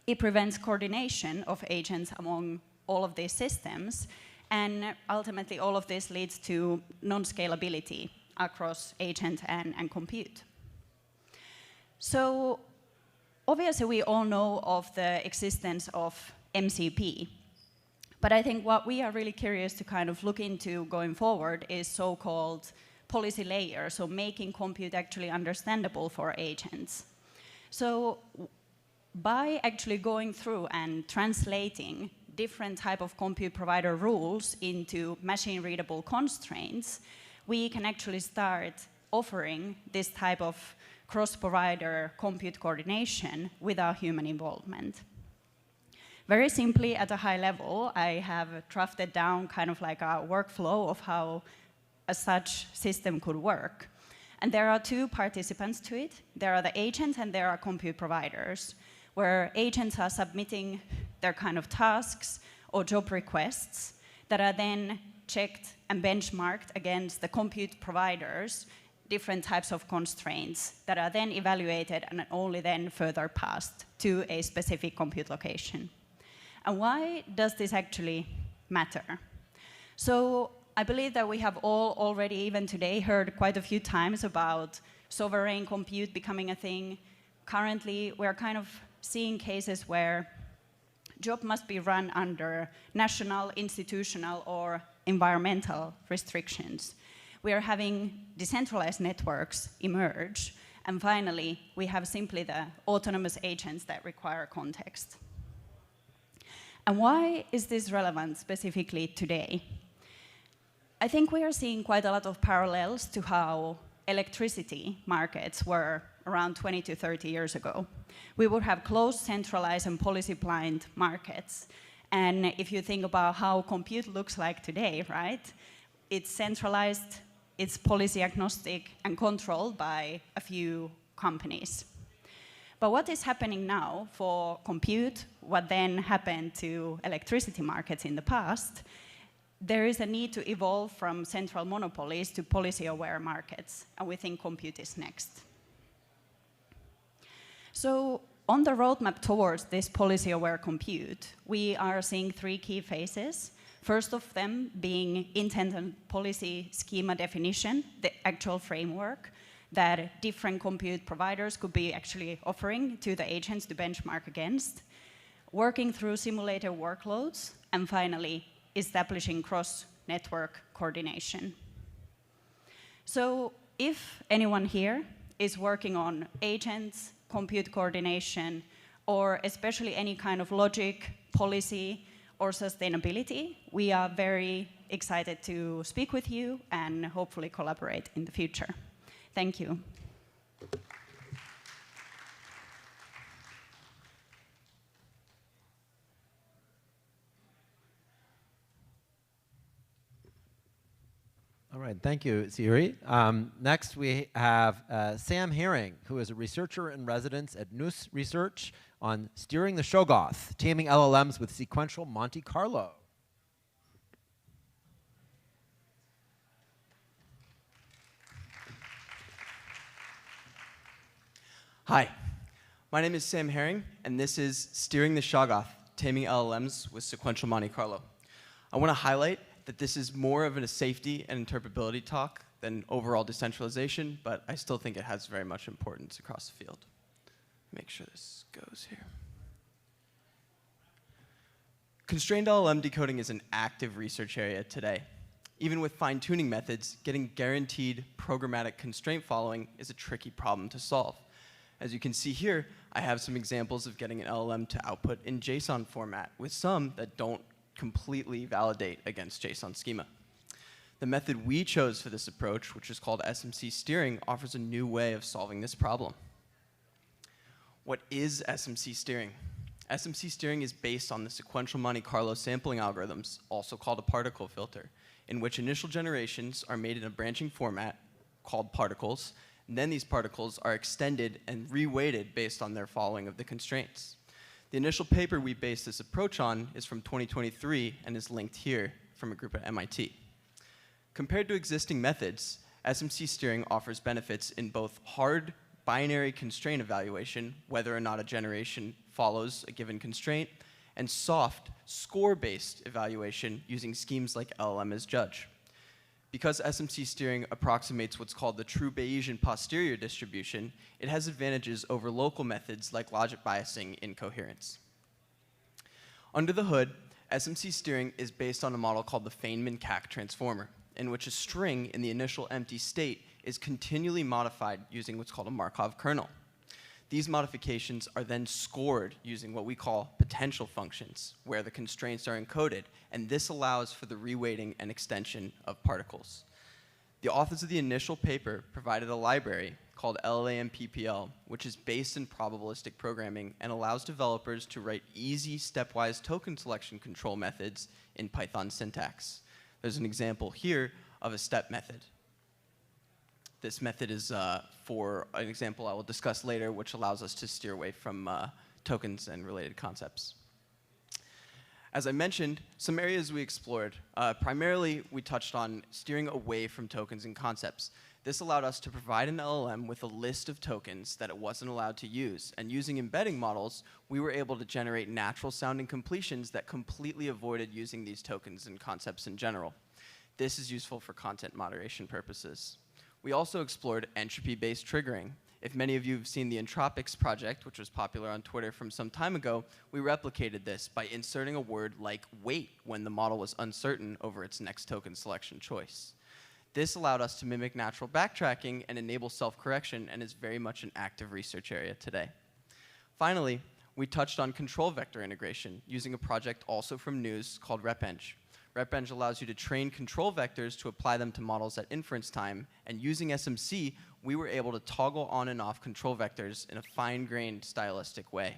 It prevents coordination of agents among all of these systems. And ultimately, all of this leads to non-scalability across agent and compute. So obviously, we all know of the existence of MCP. But I think what we are really curious to kind of look into going forward is so-called policy layer, so making compute actually understandable for agents. So by actually going through and translating different type of compute provider rules into machine-readable constraints, we can actually start offering this type of cross-provider compute coordination without human involvement. Very simply, at a high level, I have drafted down kind of like a workflow of how a such system could work. And there are two participants to it. There are the agents and there are compute providers, where agents are submitting their kind of tasks or job requests that are then checked and benchmarked against the compute providers' different types of constraints that are then evaluated and only then further passed to a specific compute location. And why does this actually matter? So I believe that we have all already, even today, heard quite a few times about sovereign compute becoming a thing. Currently, we're kind of seeing cases where job must be run under national, institutional, or environmental restrictions. We are having decentralized networks emerge, and finally, we have simply the autonomous agents that require context. And why is this relevant specifically today? I think we are seeing quite a lot of parallels to how electricity markets were around 20 to 30 years ago. We would have closed, centralized, and policy-blind markets. And if you think about how compute looks like today, right? It's centralized, it's policy agnostic, and controlled by a few companies. But what is happening now for compute, what then happened to electricity markets in the past, there is a need to evolve from central monopolies to policy-aware markets, and we think compute is next. So on the roadmap towards this policy-aware compute, we are seeing three key phases. First of them being intent and policy schema definition, the actual framework that different compute providers could be actually offering to the agents to benchmark against, working through simulator workloads, and finally, establishing cross-network coordination. So if anyone here is working on agents, compute coordination, or especially any kind of logic, policy, or sustainability, we are very excited to speak with you and hopefully collaborate in the future. Thank you. All right, thank you, Siri. Next, we have Sam Herring, who is a researcher in residence at NUS Research on steering the Shoggoth, taming LLMs with sequential Monte Carlo. Hi, my name is Sam Herring, and this is Steering the Shoggoth, Taming LLMs with Sequential Monte Carlo. I want to highlight that this is more of a safety and interpretability talk than overall decentralization, but I still think it has very much importance across the field. make sure this goes here. Constrained LLM decoding is an active research area today. Even with fine-tuning methods, getting guaranteed programmatic constraint following is a tricky problem to solve. As you can see here, I have some examples of getting an LLM to output in JSON format, with some that don't completely validate against JSON schema. The method we chose for this approach, which is called SMC steering, offers a new way of solving this problem. What is SMC steering? SMC steering is based on the sequential Monte Carlo sampling algorithms, also called a particle filter, in which initial generations are made in a branching format called particles, and then these particles are extended and reweighted based on their following of the constraints. The initial paper we based this approach on is from 2023 and is linked here from a group at MIT. Compared to existing methods, SMC steering offers benefits in both hard binary constraint evaluation, whether or not a generation follows a given constraint, and soft score-based evaluation using schemes like LLM as judge. Because SMC steering approximates what's called the true Bayesian posterior distribution, it has advantages over local methods like logic biasing in coherence. Under the hood, SMC steering is based on a model called the Feynman-Cach transformer, in which a string in the initial empty state is continually modified using what's called a Markov kernel. These modifications are then scored using what we call potential functions, where the constraints are encoded, and this allows for the reweighting and extension of particles. The authors of the initial paper provided a library called LLAM-PPL, which is based in probabilistic programming and allows developers to write easy stepwise token selection control methods in Python syntax. There's an example here of a step method. This method is for an example I will discuss later, which allows us to steer away from tokens and related concepts. As I mentioned, some areas we explored. Primarily, we touched on steering away from tokens and concepts. This allowed us to provide an LLM with a list of tokens that it wasn't allowed to use. And using embedding models, we were able to generate natural-sounding completions that completely avoided using these tokens and concepts in general. This is useful for content moderation purposes. We also explored entropy-based triggering. If many of you have seen the Entropics project, which was popular on Twitter from some time ago, we replicated this by inserting a word like wait when the model was uncertain over its next token selection choice. This allowed us to mimic natural backtracking and enable self-correction, and is very much an active research area today. Finally, we touched on control vector integration using a project also from News called RepEng. RepEng allows you to train control vectors to apply them to models at inference time, and using SMC, we were able to toggle on and off control vectors in a fine-grained stylistic way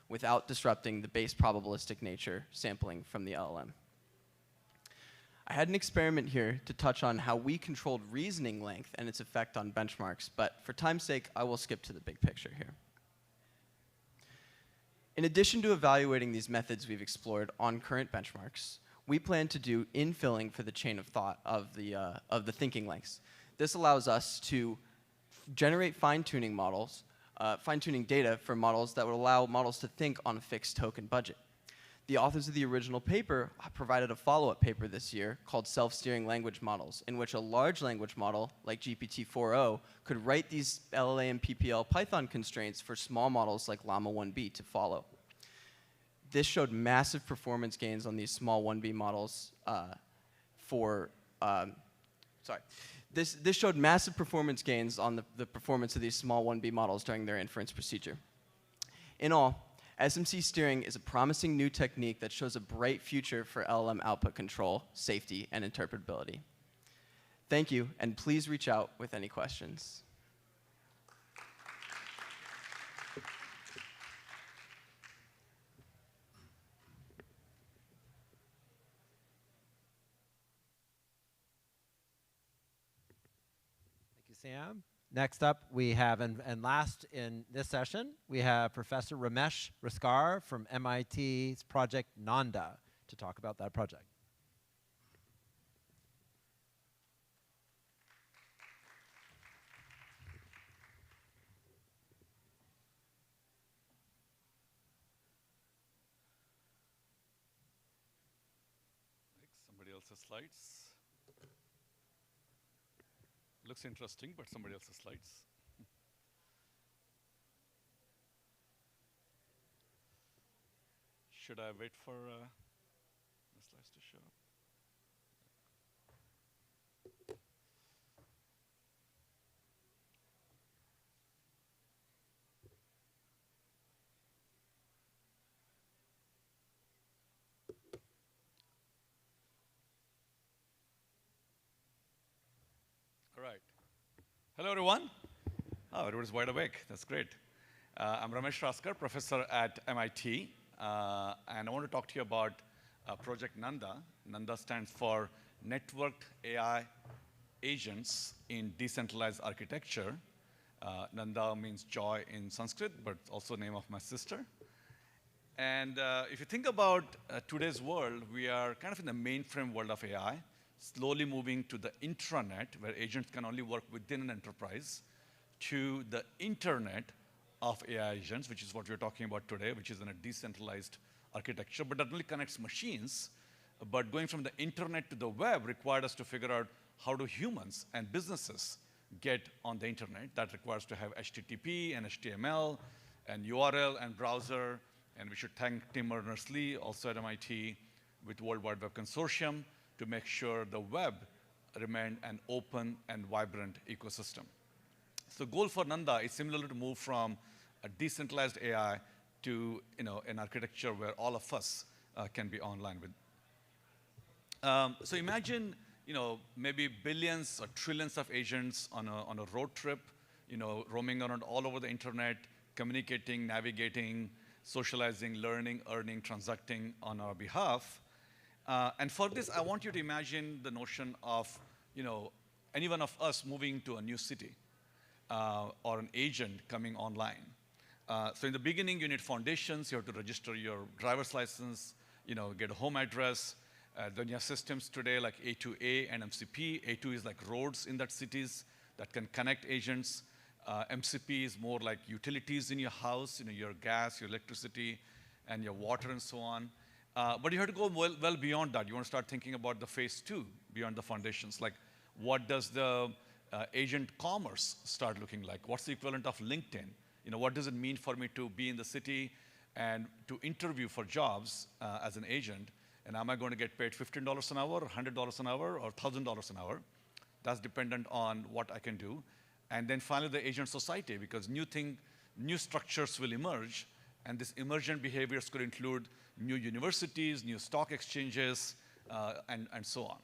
without disrupting the base probabilistic nature sampling from the LLM. I had an experiment here to touch on how we controlled reasoning length and its effect on benchmarks, but for time's sake, I will skip to the big picture here. In addition to evaluating these methods we've explored on current benchmarks, we plan to do infilling for the chain of thought of the thinking lengths. This allows us to generate fine-tuning models, fine-tuning data for models that would allow models to think on a fixed token budget. The authors of the original paper provided a follow-up paper this year called Self-Steering Language Models, in which a large language model, like GPT-4o, could write these LLAM-PPL Python constraints for small models like Llama 1B to follow. This showed massive performance gains on these small 1B models This showed massive performance gains on the performance of these small 1B models during their inference procedure. In all, SMC steering is a promising new technique that shows a bright future for LLM output control, safety, and interpretability. Thank you, and please reach out with any questions. Sam. Next up, we have, and last in this session, we have Professor Ramesh Raskar from MIT's project Nanda to talk about that project. Somebody else's slides. Looks interesting, but somebody else's slides. should I wait for the slides to show up? All right. Hello, everyone. Oh, everybody's wide awake. That's great. I'm Ramesh Raskar, professor at MIT, and I want to talk to you about Project Nanda. Nanda stands for Networked AI Agents in Decentralized Architecture. Nanda means joy in Sanskrit, but also the name of my sister. And if you think about today's world, we are kind of in the mainframe world of AI, slowly moving to the intranet, where agents can only work within an enterprise, to the internet of AI agents, which is what we're talking about today, which is in a decentralized architecture, but that only connects machines. But going from the internet to the web required us to figure out how do humans and businesses get on the internet. That requires to have HTTP and HTML and URL and browser. And we should thank Tim Berners-Lee, also at MIT, with World Wide Web Consortium, to make sure the web remained an open and vibrant ecosystem. So the goal for Nanda is similarly to move from a decentralized AI to an architecture where all of us can be online with. So imagine maybe billions or trillions of agents on a road trip, roaming around all over the internet, communicating, navigating, socializing, learning, earning, transacting on our behalf. And for this, I want you to imagine the notion of any one of us moving to a new city or an agent coming online. So in the beginning, you need foundations. You have to register your driver's license, get a home address. Then you have systems today like A2A and MCP. A2 is like roads in that cities that can connect agents. MCP is more like utilities in your house, your gas, your electricity, and your water and so on. But you have to go well beyond that. You want to start thinking about the phase 2, beyond the foundations. Like, what does the agent commerce start looking like? What's the equivalent of LinkedIn? What does it mean for me to be in the city and to interview for jobs as an agent? And am I going to get paid $15 an hour, or $100 an hour, or $1,000 an hour? That's dependent on what I can do. And then finally, the agent society, because new structures will emerge, and this emergent behaviors could include new universities, new stock exchanges, and so on.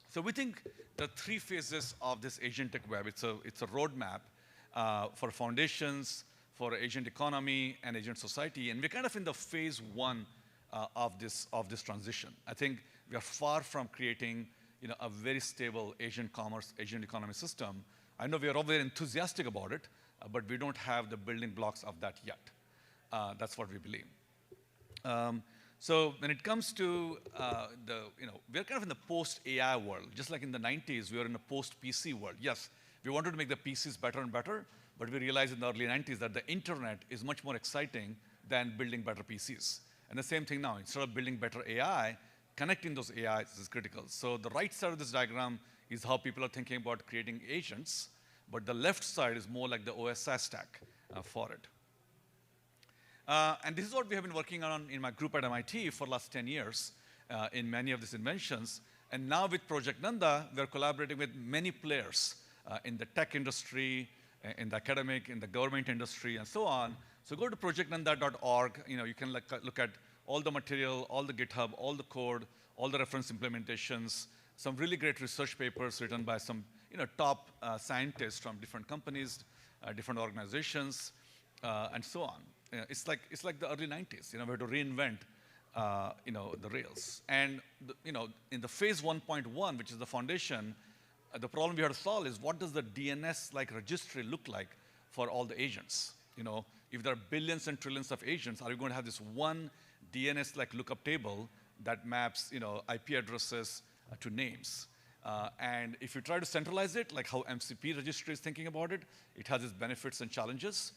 So we think the 3 phases of this agentic web, it's a roadmap for foundations, for agent economy, and agent society. And we're kind of in the phase 1 of this transition. I think we are far from creating a very stable agent commerce, agent economy system. I know we are all very enthusiastic about it, but we don't have the building blocks of that yet. That's what we believe. So when it comes to we're kind of in the post-AI world. Just like in the 90s, we were in a post-PC world. Yes, we wanted to make the PCs better and better, but we realized in the early 90s that the internet is much more exciting than building better PCs. And the same thing now. Instead of building better AI, connecting those AIs is critical. So the right side of this diagram is how people are thinking about creating agents, but the left side is more like the OSI stack for it. And this is what we have been working on in my group at MIT for the last 10 years in many of these inventions. And now with Project Nanda, we're collaborating with many players in the tech industry, in the academic, in the government industry, and so on. So go to projectnanda.org. You can look at all the material, all the GitHub, all the code, all the reference implementations, some really great research papers written by some top scientists from different companies, different organizations, and so on. It's like the early 90s. We had to reinvent the Rails. And in the phase 1.1, which is the foundation, the problem we had to solve is what does the DNS-like registry look like for all the agents? If there are billions and trillions of agents, are you going to have this one DNS-like lookup table that maps IP addresses to names? And if you try to centralize it, like how MCP registry is thinking about it, it has its benefits and challenges.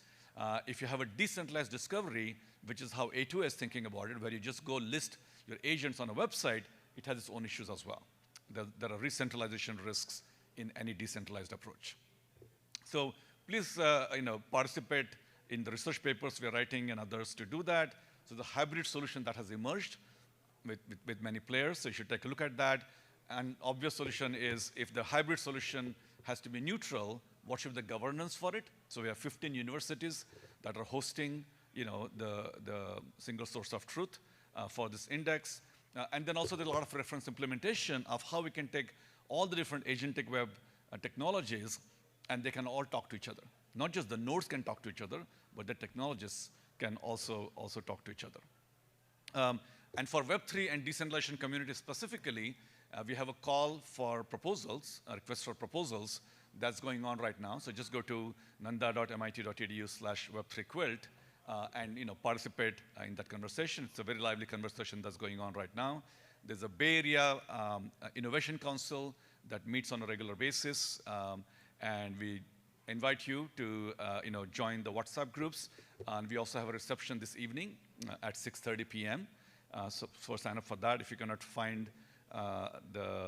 If you have a decentralized discovery, which is how A2A is thinking about it, where you just go list your agents on a website, it has its own issues as well. There are re-centralization risks in any decentralized approach. So please participate in the research papers we are writing and others to do that. So the hybrid solution that has emerged with many players, so you should take a look at that. An obvious solution is if the hybrid solution has to be neutral, what should be the governance for it? So we have 15 universities that are hosting the single source of truth for this index. And then also there's a lot of reference implementation of how we can take all the different agentic web technologies and they can all talk to each other. Not just the nodes can talk to each other, but the technologists can also talk to each other. And for Web3 and decentralization community specifically, we have a call for proposals, a request for proposals that's going on right now. So just go to nanda.mit.edu/web3quilt and participate in that conversation. It's a very lively conversation that's going on right now. There's a Bay Area Innovation Council that meets on a regular basis, and we invite you to join the WhatsApp groups. And we also have a reception this evening at 6:30 p.m. So sign up for that. If you cannot find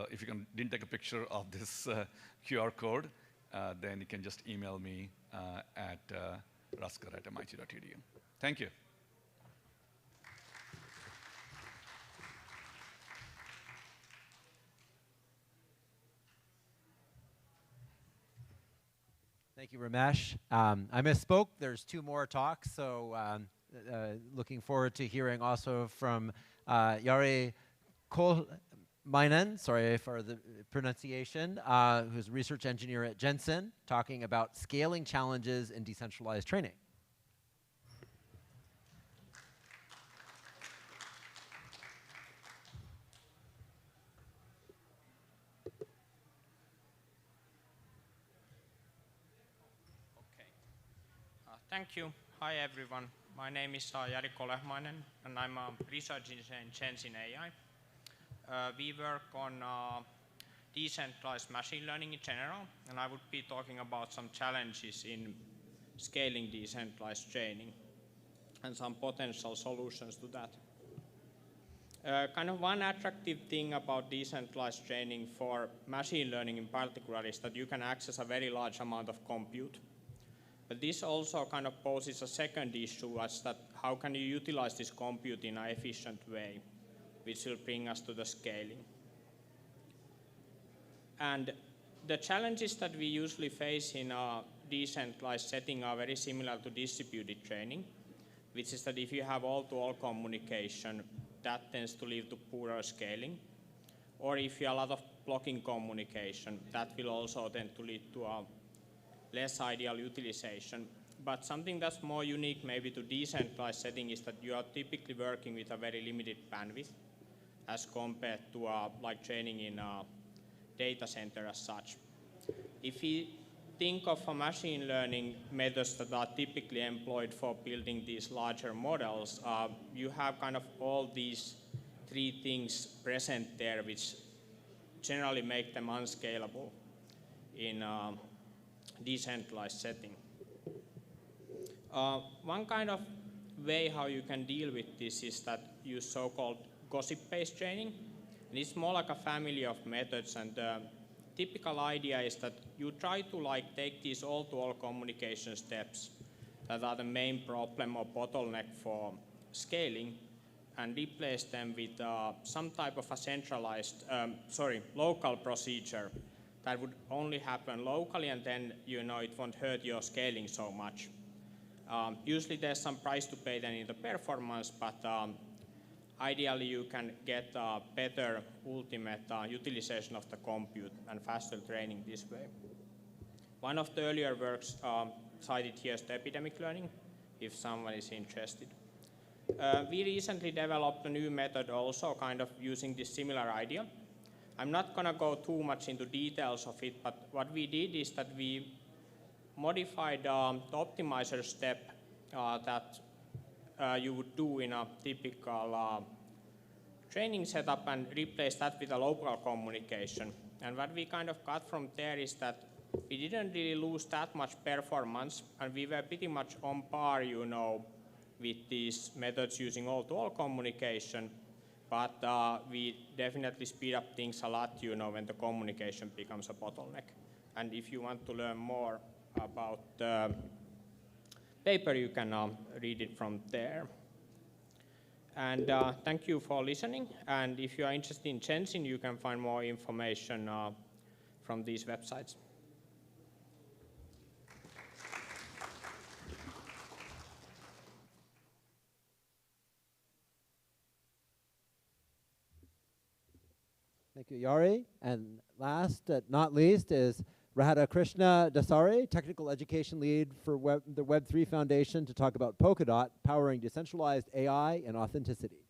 if you didn't take a picture of this QR code, then you can just email me at rasker@mit.edu. Thank you. Thank you, Ramesh. I misspoke. There's 2 more talks, so looking forward to hearing also from Jari Kolmainen, sorry for the pronunciation, who's a research engineer at Jensen, talking about scaling challenges in decentralized training. Thank you. Hi, everyone. My name is Jari Kolehmainen, and I'm a research engineer in Jensen AI. We work on decentralized machine learning in general, and I would be talking about some challenges in scaling decentralized training and some potential solutions to that. Kind of one attractive thing about decentralized training for machine learning in particular is that you can access a very large amount of compute. But this also kind of poses a second issue as that how can you utilize this compute in an efficient way, which will bring us to the scaling. And the challenges that we usually face in a decentralized setting are very similar to distributed training, which is that if you have all-to-all communication, that tends to lead to poorer scaling. Or if you have a lot of blocking communication, that will also tend to lead to a less ideal utilization. But something that's more unique maybe to decentralized setting is that you are typically working with a very limited bandwidth as compared to like training in a data center as such. If you think of a machine learning methods that are typically employed for building these larger models, you have kind of all these 3 things present there which generally make them unscalable in decentralized setting. One kind of way how you can deal with this is that use so-called gossip-based training. And it's more like a family of methods, and the typical idea is that you try to like take these all-to-all communication steps that are the main problem or bottleneck for scaling and replace them with some type of a centralized, local procedure that would only happen locally, and then it won't hurt your scaling so much. Usually there's some price to pay then in the performance, but ideally you can get better ultimate utilization of the compute and faster training this way. One of the earlier works cited here is the epidemic learning, if someone is interested. We recently developed a new method also kind of using this similar idea. I'm not going to go too much into details of it, but what we did is that we modified the optimizer step that you would do in a typical training setup and replaced that with a local communication. And what we kind of got from there is that we didn't really lose that much performance, and we were pretty much on par, with these methods using all-to-all communication. But we definitely speed up things a lot, when the communication becomes a bottleneck. And if you want to learn more about the paper, you can read it from there. And thank you for listening. And if you are interested in changing, you can find more information from these websites. Thank you, Yari. And last but not least is Radhakrishna Dasari, Technical Education Lead for the Web3 Foundation, to talk about Polkadot, powering decentralized AI and authenticity.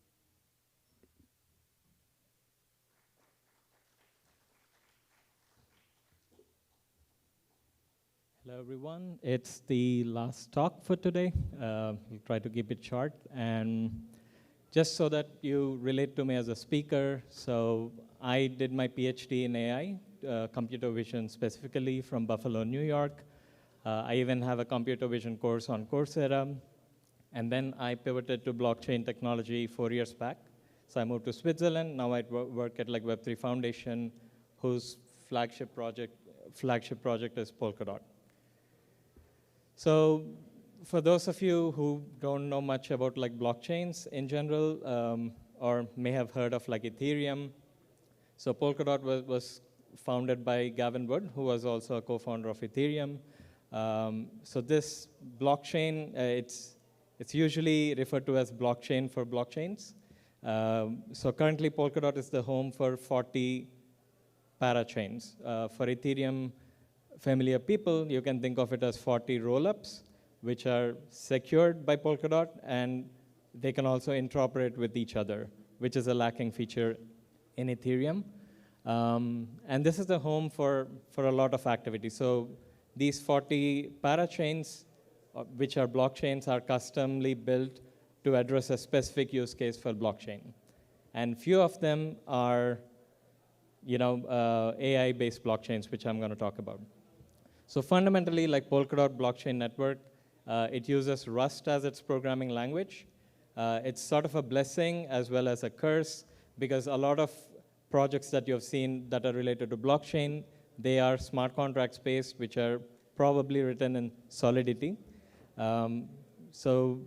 Hello, everyone. It's the last talk for today. We'll try to keep it short. And just so that you relate to me as a speaker, so I did my PhD in AI, computer vision specifically from Buffalo, New York. I even have a computer vision course on Coursera. And then I pivoted to blockchain technology 4 years back. So I moved to Switzerland. Now I work at like Web3 Foundation, whose flagship project is Polkadot. So for those of you who don't know much about like blockchains in general, or may have heard of like Ethereum, so Polkadot was founded by Gavin Wood, who was also a co-founder of Ethereum. So this blockchain, it's usually referred to as blockchain for blockchains. So currently Polkadot is the home for 40 parachains. For Ethereum familiar people, you can think of it as 40 rollups, which are secured by Polkadot, and they can also interoperate with each other, which is a lacking feature in Ethereum. And this is the home for a lot of activity. So these 40 parachains, which are blockchains, are customly built to address a specific use case for blockchain. And few of them are AI-based blockchains, which I'm going to talk about. So fundamentally, like Polkadot blockchain network, it uses Rust as its programming language. It's sort of a blessing as well as a curse, because a lot of projects that you've seen that are related to blockchain, they are smart contracts based, which are probably written in Solidity. So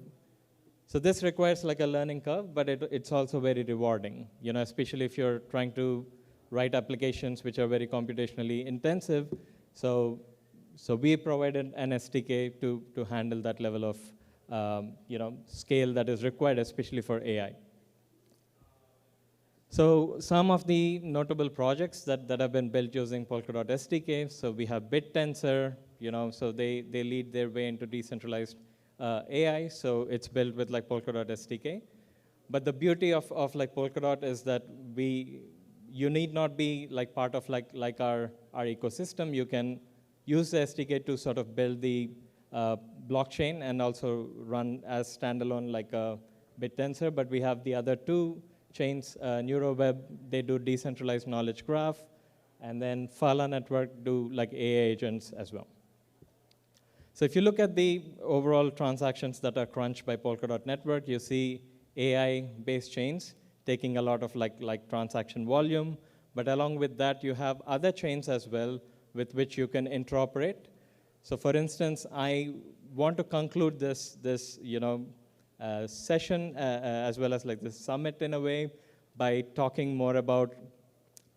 this requires like a learning curve, but it's also very rewarding, especially if you're trying to write applications which are very computationally intensive. So we provided an SDK to handle that level of scale that is required, especially for AI. So some of the notable projects that have been built using Polkadot SDK, so we have BitTensor, so they lead their way into decentralized AI, so it's built with like Polkadot SDK. But the beauty of like Polkadot is that you need not be like part of like our ecosystem. You can use the SDK to sort of build the blockchain and also run as standalone like a BitTensor. But we have the other two chains, NeuroWeb, they do decentralized knowledge graph, and then Fala Network do like AI agents as well. So if you look at the overall transactions that are crunched by Polkadot Network, you see AI-based chains taking a lot of like transaction volume. But along with that, you have other chains as well with which you can interoperate. So for instance, I want to conclude this session as well as like this summit in a way by talking more about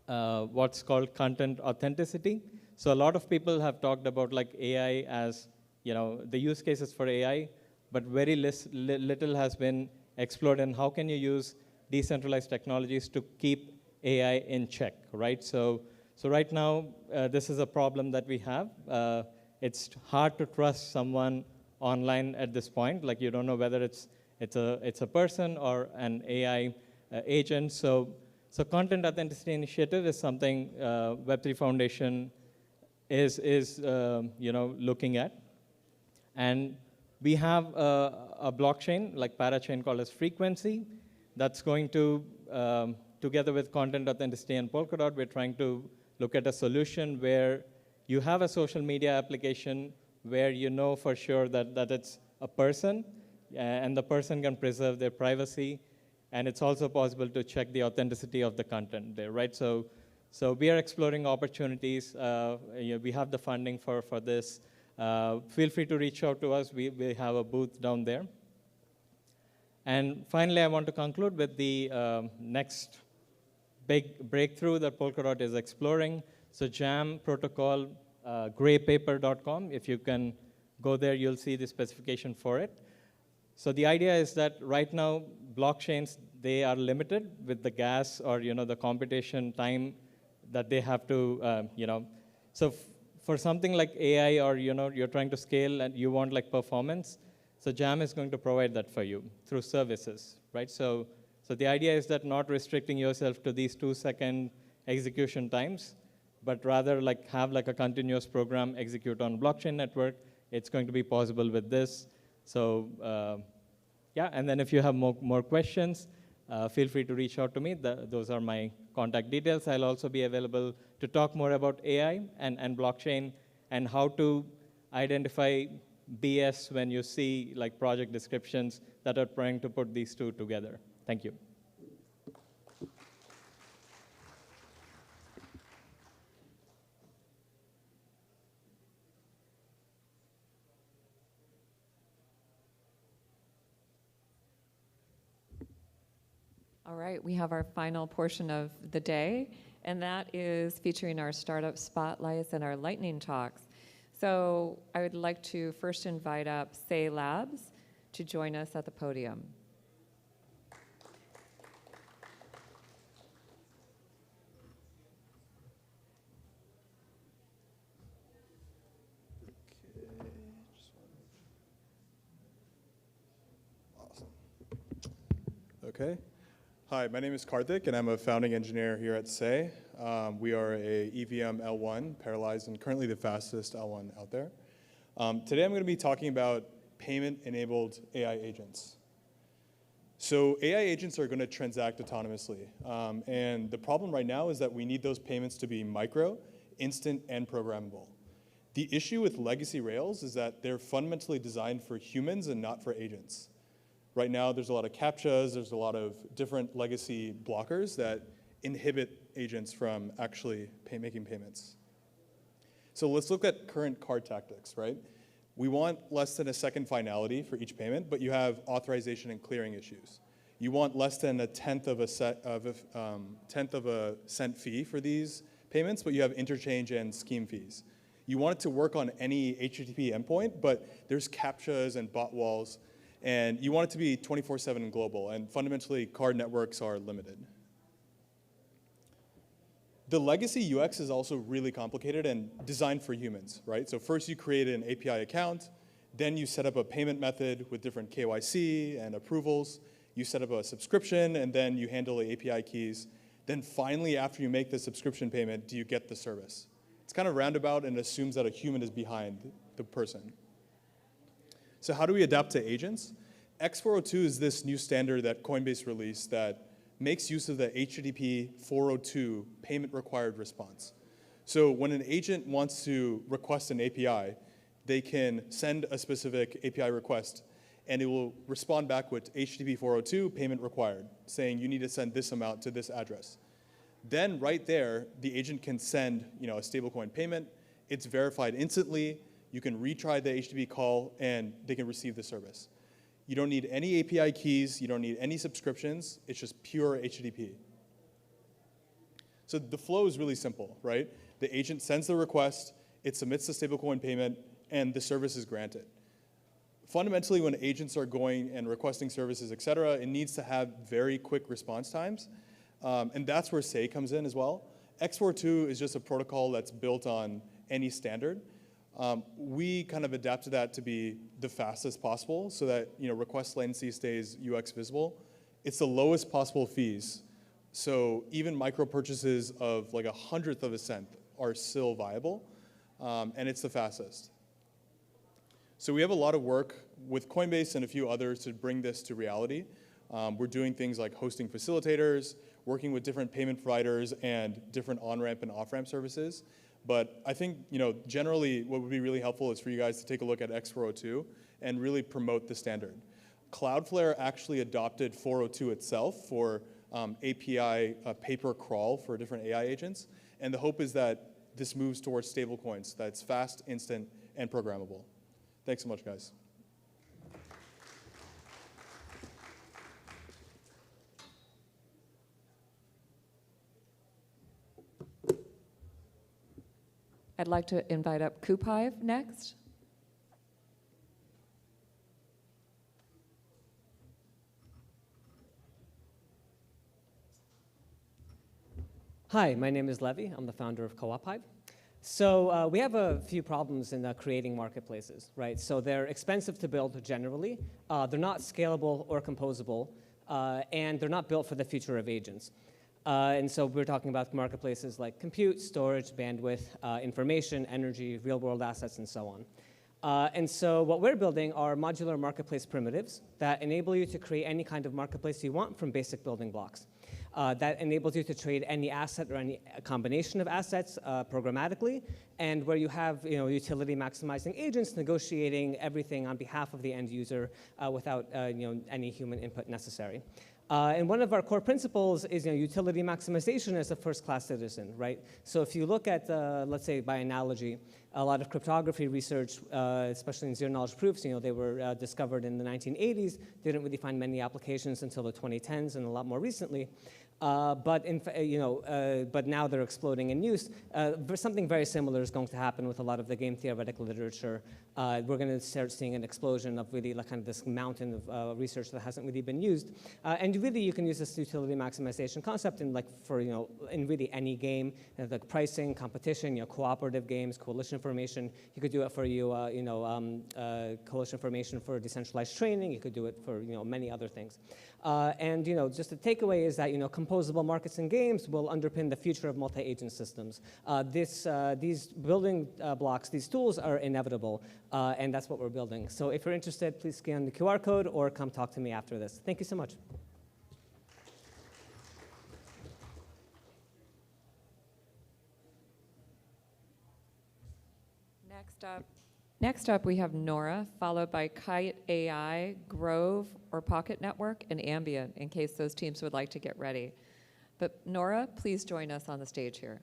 what's called content authenticity. So a lot of people have talked about like AI as the use cases for AI, but very little has been explored in how can you use decentralized technologies to keep AI in check, right? So right now, this is a problem that we have. It's hard to trust someone online at this point. Like you don't know whether it's a person or an AI agent. So content authenticity initiative is something Web3 Foundation is looking at. And we have a blockchain, like parachain called as Frequency, that's going to, together with content authenticity and Polkadot, we're trying to look at a solution where you have a social media application where you know for sure that it's a person, and the person can preserve their privacy, and it's also possible to check the authenticity of the content there, right? So we are exploring opportunities. We have the funding for this. Feel free to reach out to us. We have a booth down there. And finally, I want to conclude with the next big breakthrough that Polkadot is exploring. So JAM protocol, graypaper.com. If you can go there, you'll see the specification for it. So the idea is that right now, blockchains, they are limited with the gas or the computation time that they have to, So for something like AI or you're trying to scale and you want like performance, so JAM is going to provide that for you through services, right? So the idea is that not restricting yourself to these 2-second execution times, but rather like have like a continuous program execute on blockchain network. It's going to be possible with this. So yeah, and then if you have more questions, feel free to reach out to me. Those are my contact details. I'll also be available to talk more about AI and blockchain and how to identify BS when you see like project descriptions that are trying to put these two together. Thank you. All right, we have our final portion of the day, and that is featuring our startup spotlights and our lightning talks. So I would like to first invite up Say Labs to join us at the podium. Okay. Hi, my name is Karthik, and I'm a founding engineer here at Say. We are a EVM L1, parallelized, and currently the fastest L1 out there. Today I'm going to be talking about payment-enabled AI agents. So AI agents are going to transact autonomously. And the problem right now is that we need those payments to be micro, instant, and programmable. The issue with legacy Rails is that they're fundamentally designed for humans and not for agents. Right now, there's a lot of CAPTCHAs, there's a lot of different legacy blockers that inhibit agents from actually making payments. So let's look at current card tactics, right? We want less than a second finality for each payment, but you have authorization and clearing issues. You want less than a tenth of a cent fee for these payments, but you have interchange and scheme fees. You want it to work on any HTTP endpoint, but there's CAPTCHAs and bot walls. And you want it to be 24/7 and global, and fundamentally, card networks are limited. The legacy UX is also really complicated and designed for humans, right? So first you create an API account, then you set up a payment method with different KYC and approvals. You set up a subscription, and then you handle the API keys. Then finally, after you make the subscription payment, do you get the service? It's kind of roundabout and assumes that a human is behind the person. So how do we adapt to agents? X402 is this new standard that Coinbase released that makes use of the HTTP 402 payment required response. So when an agent wants to request an API, they can send a specific API request, and it will respond back with HTTP 402 payment required, saying you need to send this amount to this address. Then right there, the agent can send a stablecoin payment. It's verified instantly. You can retry the HTTP call, and they can receive the service. You don't need any API keys. You don't need any subscriptions. It's just pure HTTP. So the flow is really simple, right? The agent sends the request. It submits the stablecoin payment, and the service is granted. Fundamentally, when agents are going and requesting services, et cetera, it needs to have very quick response times. And that's where Say comes in as well. X402 is just a protocol that's built on any standard. We kind of adapted that to be the fastest possible so that request latency stays UX visible. It's the lowest possible fees. So even micro purchases of like 1/100th of a cent are still viable, and it's the fastest. So we have a lot of work with Coinbase and a few others to bring this to reality. We're doing things like hosting facilitators, working with different payment providers and different on-ramp and off-ramp services. But I think, generally what would be really helpful is for you guys to take a look at X402 and really promote the standard. Cloudflare actually adopted 402 itself for API paper crawl for different AI agents. And the hope is that this moves towards stablecoins, that's fast, instant, and programmable. Thanks so much, guys. I'd like to invite up Coophive next. Hi, my name is Levi. I'm the founder of Coophive. So we have a few problems in creating marketplaces, right? So they're expensive to build generally. They're not scalable or composable, and they're not built for the future of agents. And so we're talking about marketplaces like compute, storage, bandwidth, information, energy, real-world assets, and so on. And so what we're building are modular marketplace primitives that enable you to create any kind of marketplace you want from basic building blocks. That enables you to trade any asset or any combination of assets programmatically, and where you have utility maximizing agents negotiating everything on behalf of the end user without any human input necessary. And one of our core principles is utility maximization as a first-class citizen, right? So if you look at, let's say by analogy, a lot of cryptography research, especially in zero-knowledge proofs, they were discovered in the 1980s. They didn't really find many applications until the 2010s and a lot more recently. But now they're exploding in use. Something very similar is going to happen with a lot of the game theoretic literature. We're going to start seeing an explosion of really kind of this mountain of research that hasn't really been used. And really, you can use this utility maximization concept in in really any game, like pricing, competition, cooperative games, coalition formation. You could do it for coalition formation for decentralized training. You could do it for many other things. And just the takeaway is that composable markets and games will underpin the future of multi-agent systems. These building blocks, these tools are inevitable, and that's what we're building. So if you're interested, please scan the QR code or come talk to me after this. Thank you so much. Next up, we have Nora, followed by Kite AI, Grove, or Pocket Network, and Ambient, in case those teams would like to get ready. But Nora, please join us on the stage here.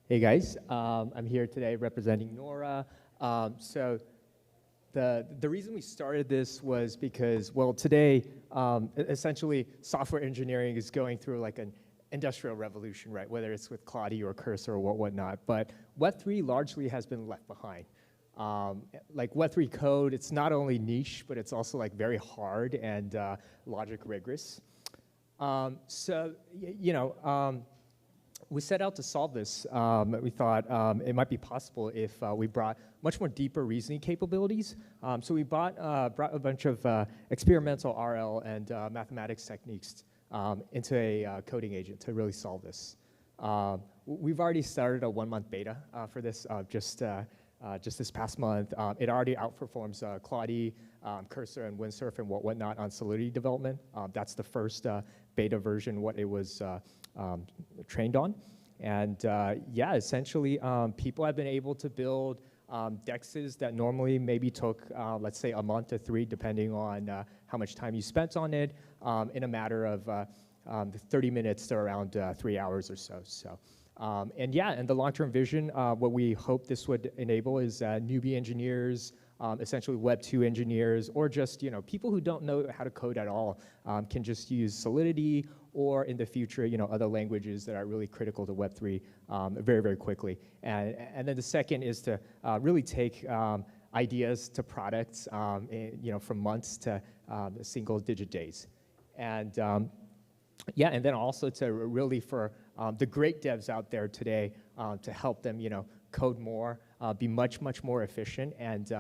Hey guys, I'm here today representing Nora. So the reason we started this was because, well, today, essentially, software engineering is going through like an industrial revolution, right? Whether it's with Claude or Cursor or whatnot. But Web3 largely has been left behind. Like Web3 code, it's not only niche, but it's also like very hard and logic rigorous. We set out to solve this. We thought it might be possible if we brought much more deeper reasoning capabilities. So we brought a bunch of experimental RL and mathematics techniques into a coding agent to really solve this. We've already started a 1-month beta for this just this past month. It already outperforms Claude, Cursor, and Windsurf and whatnot on Solidity development. That's the first beta version, what it was trained on. And yeah, essentially, people have been able to build dexes that normally maybe took, let's say, a month to 3, depending on how much time you spent on it, in a matter of 30 minutes to around 3 hours or so. And yeah, and the long-term vision, what we hope this would enable is newbie engineers, essentially Web 2 engineers, or just people who don't know how to code at all can just use Solidity, or in the future, other languages that are really critical to Web 3 very, very quickly. And then the second is to really take ideas to products, from months to single-digit days. And yeah, and then also to really for the great devs out there today to help them, code more, be much, much more efficient, and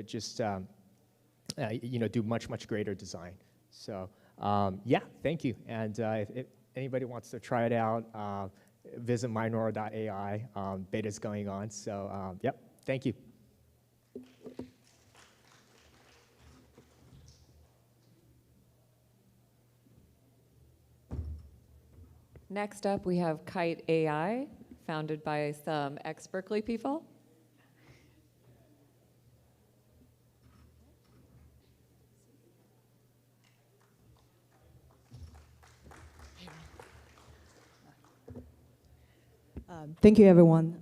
just do much, much greater design. So yeah, thank you. And if anybody wants to try it out, visit mynora.ai. Beta's going on. So yep, thank you. Next up, we have Kite AI, founded by some ex-Berkeley people. Thank you, everyone.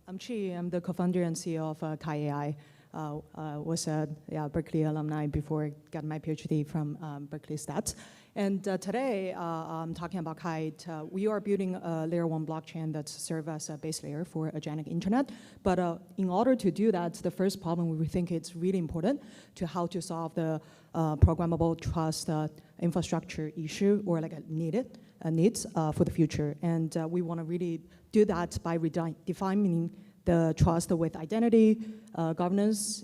I'm Chi. I'm the co-founder and CEO of Kai AI. Was a Berkeley alumni before I got my PhD from Berkeley Stats. And today, I'm talking about Kite. We are building a layer 1 blockchain that serves as a base layer for agentic internet. But in order to do that, the first problem we think it's really important to how to solve the programmable trust infrastructure issue or like needs for the future. And we want to really do that by defining the trust with identity, governance,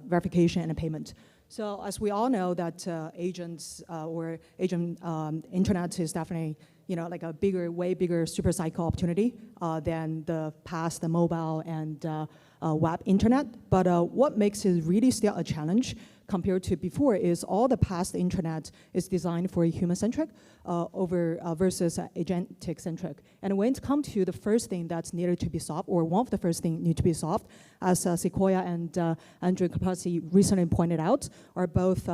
verification, and payment. So as we all know that agents or agent internet is definitely like a way bigger super cycle opportunity than the past, the mobile and web internet. But what makes it really still a challenge compared to before is all the past internet is designed for human-centric versus agentic-centric. And when it comes to the first thing that's needed to be solved, or one of the first things need to be solved, as Sequoia and Andrew Capazzi recently pointed out, are both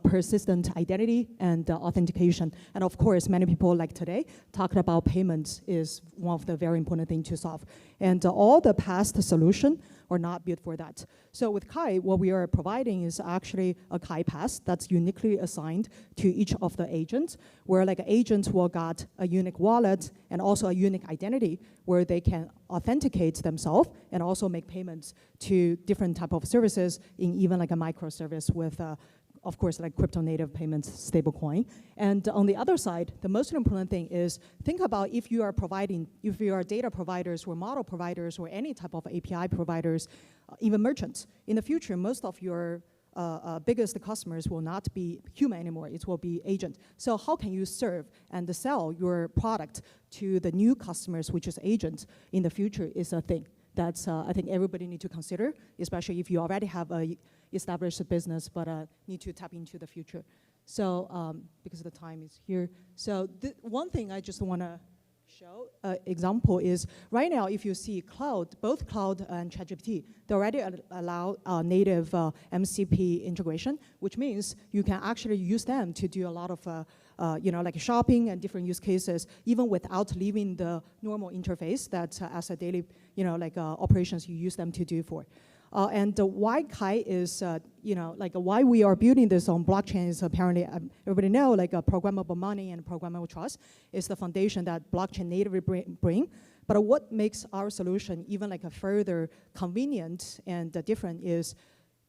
persistent identity and authentication. And of course, many people like today talking about payments is one of the very important things to solve. And all the past solution are not built for that. So with Kai, what we are providing is actually a Kai pass that's uniquely assigned to each of the agents, where like agents will got a unique wallet and also a unique identity where they can authenticate themselves and also make payments to different type of services in even like a microservice with of course, like crypto native payments stablecoin. And on the other side, the most important thing is think about if you are data providers or model providers or any type of API providers, even merchants. In the future, most of your biggest customers will not be human anymore. It will be agent. So how can you serve and sell your product to the new customers, which is agents, in the future is a thing that's I think everybody need to consider, especially if you already have a established business but need to tap into the future. So because the time is here. So one thing I just want to show example is right now if you see both cloud and ChatGPT, they already allow native MCP integration, which means you can actually use them to do a lot of like shopping and different use cases, even without leaving the normal interface that as a daily operations you use them to do for. And why Kai is, why we are building this on blockchain is apparently, everybody know, like programmable money and programmable trust is the foundation that blockchain natively bring. But what makes our solution even like a further convenient and different is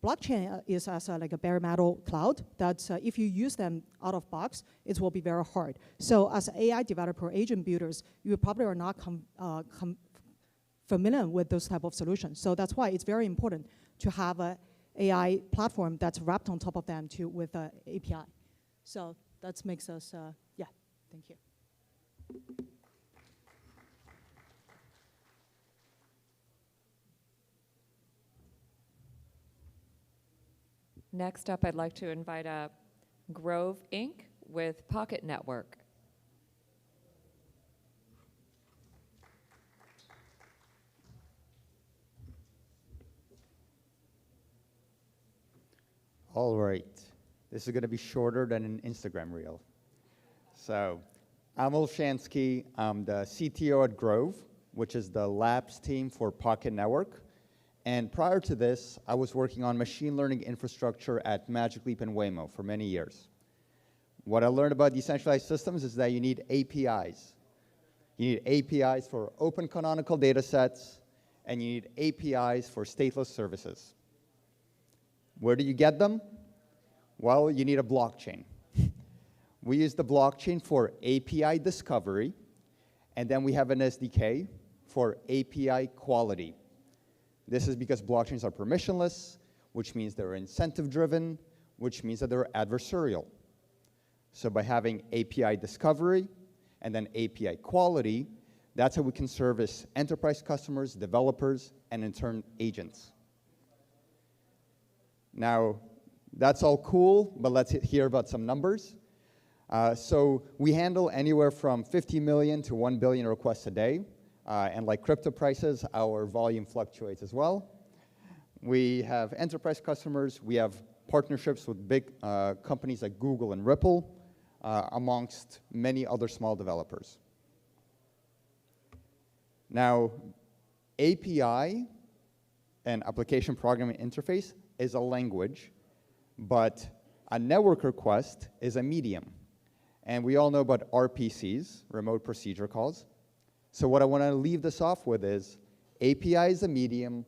blockchain is as a bare metal cloud that if you use them out of box, it will be very hard. So as AI developer, agent builders, you probably are not familiar with those type of solutions. So that's why it's very important to have an AI platform that's wrapped on top of them with an API. So that makes us, thank you. Next up, I'd like to invite up Grove Inc. with Pocket Network. All right, this is going to be shorter than an Instagram reel. So I'm Olshansky. I'm the CTO at Grove, which is the labs team for Pocket Network. And prior to this, I was working on machine learning infrastructure at Magic Leap and Waymo for many years. What I learned about decentralized systems is that you need APIs. You need APIs for open canonical data sets, and you need APIs for stateless services. Where do you get them? Well, you need a blockchain. We use the blockchain for API discovery, and then we have an SDK for API quality. This is because blockchains are permissionless, which means they're incentive-driven, which means that they're adversarial. So by having API discovery and then API quality, that's how we can service enterprise customers, developers, and in turn, agents. Now, that's all cool, but let's hear about some numbers. So we handle anywhere from 50 million to 1 billion requests a day. And like crypto prices, our volume fluctuates as well. We have enterprise customers. We have partnerships with big companies like Google and Ripple, amongst many other small developers. Now, API, an application programming interface, is a language, but a network request is a medium. And we all know about RPCs, remote procedure calls. So what I want to leave this off with is API is the medium,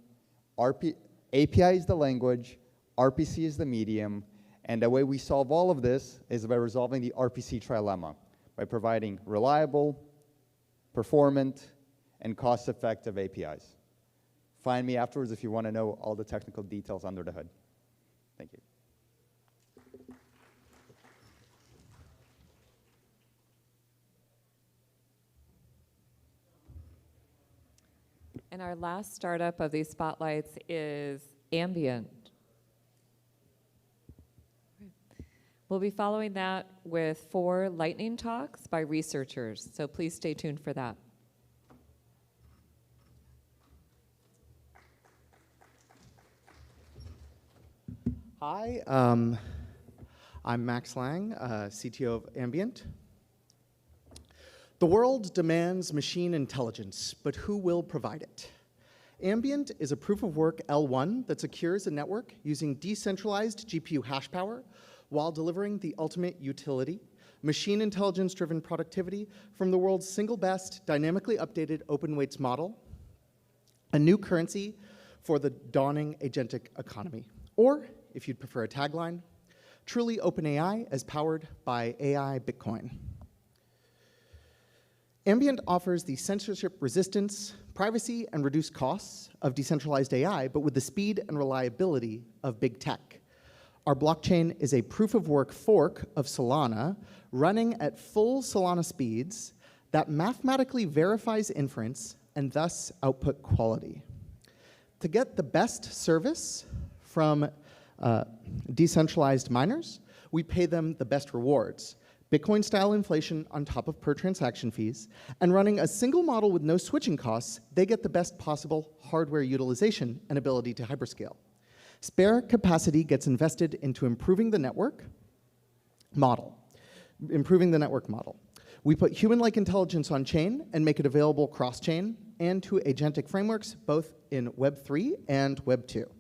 API is the language, RPC is the medium, and the way we solve all of this is by resolving the RPC trilemma, by providing reliable, performant, and cost-effective APIs. Find me afterwards if you want to know all the technical details under the hood. Thank you. And our last startup of these spotlights is Ambient. We'll be following that with 4 lightning talks by researchers, so please stay tuned for that. Hi, I'm Max Lang, CTO of Ambient. The world demands machine intelligence, but who will provide it? Ambient is a proof-of-work L1 that secures a network using decentralized GPU hash power while delivering the ultimate utility, machine intelligence-driven productivity from the world's single best dynamically updated open weights model, a new currency for the dawning agentic economy. Or, if you'd prefer a tagline, truly open AI as powered by AI Bitcoin. Ambient offers the censorship resistance, privacy, and reduced costs of decentralized AI, but with the speed and reliability of big tech. Our blockchain is a proof-of-work fork of Solana running at full Solana speeds that mathematically verifies inference and thus output quality. To get the best service from decentralized miners, we pay them the best rewards. Bitcoin-style inflation on top of per-transaction fees, and running a single model with no switching costs, they get the best possible hardware utilization and ability to hyperscale. Spare capacity gets invested into improving the network model. We put human-like intelligence on chain and make it available cross-chain and to agentic frameworks, both in Web 3 and Web 2.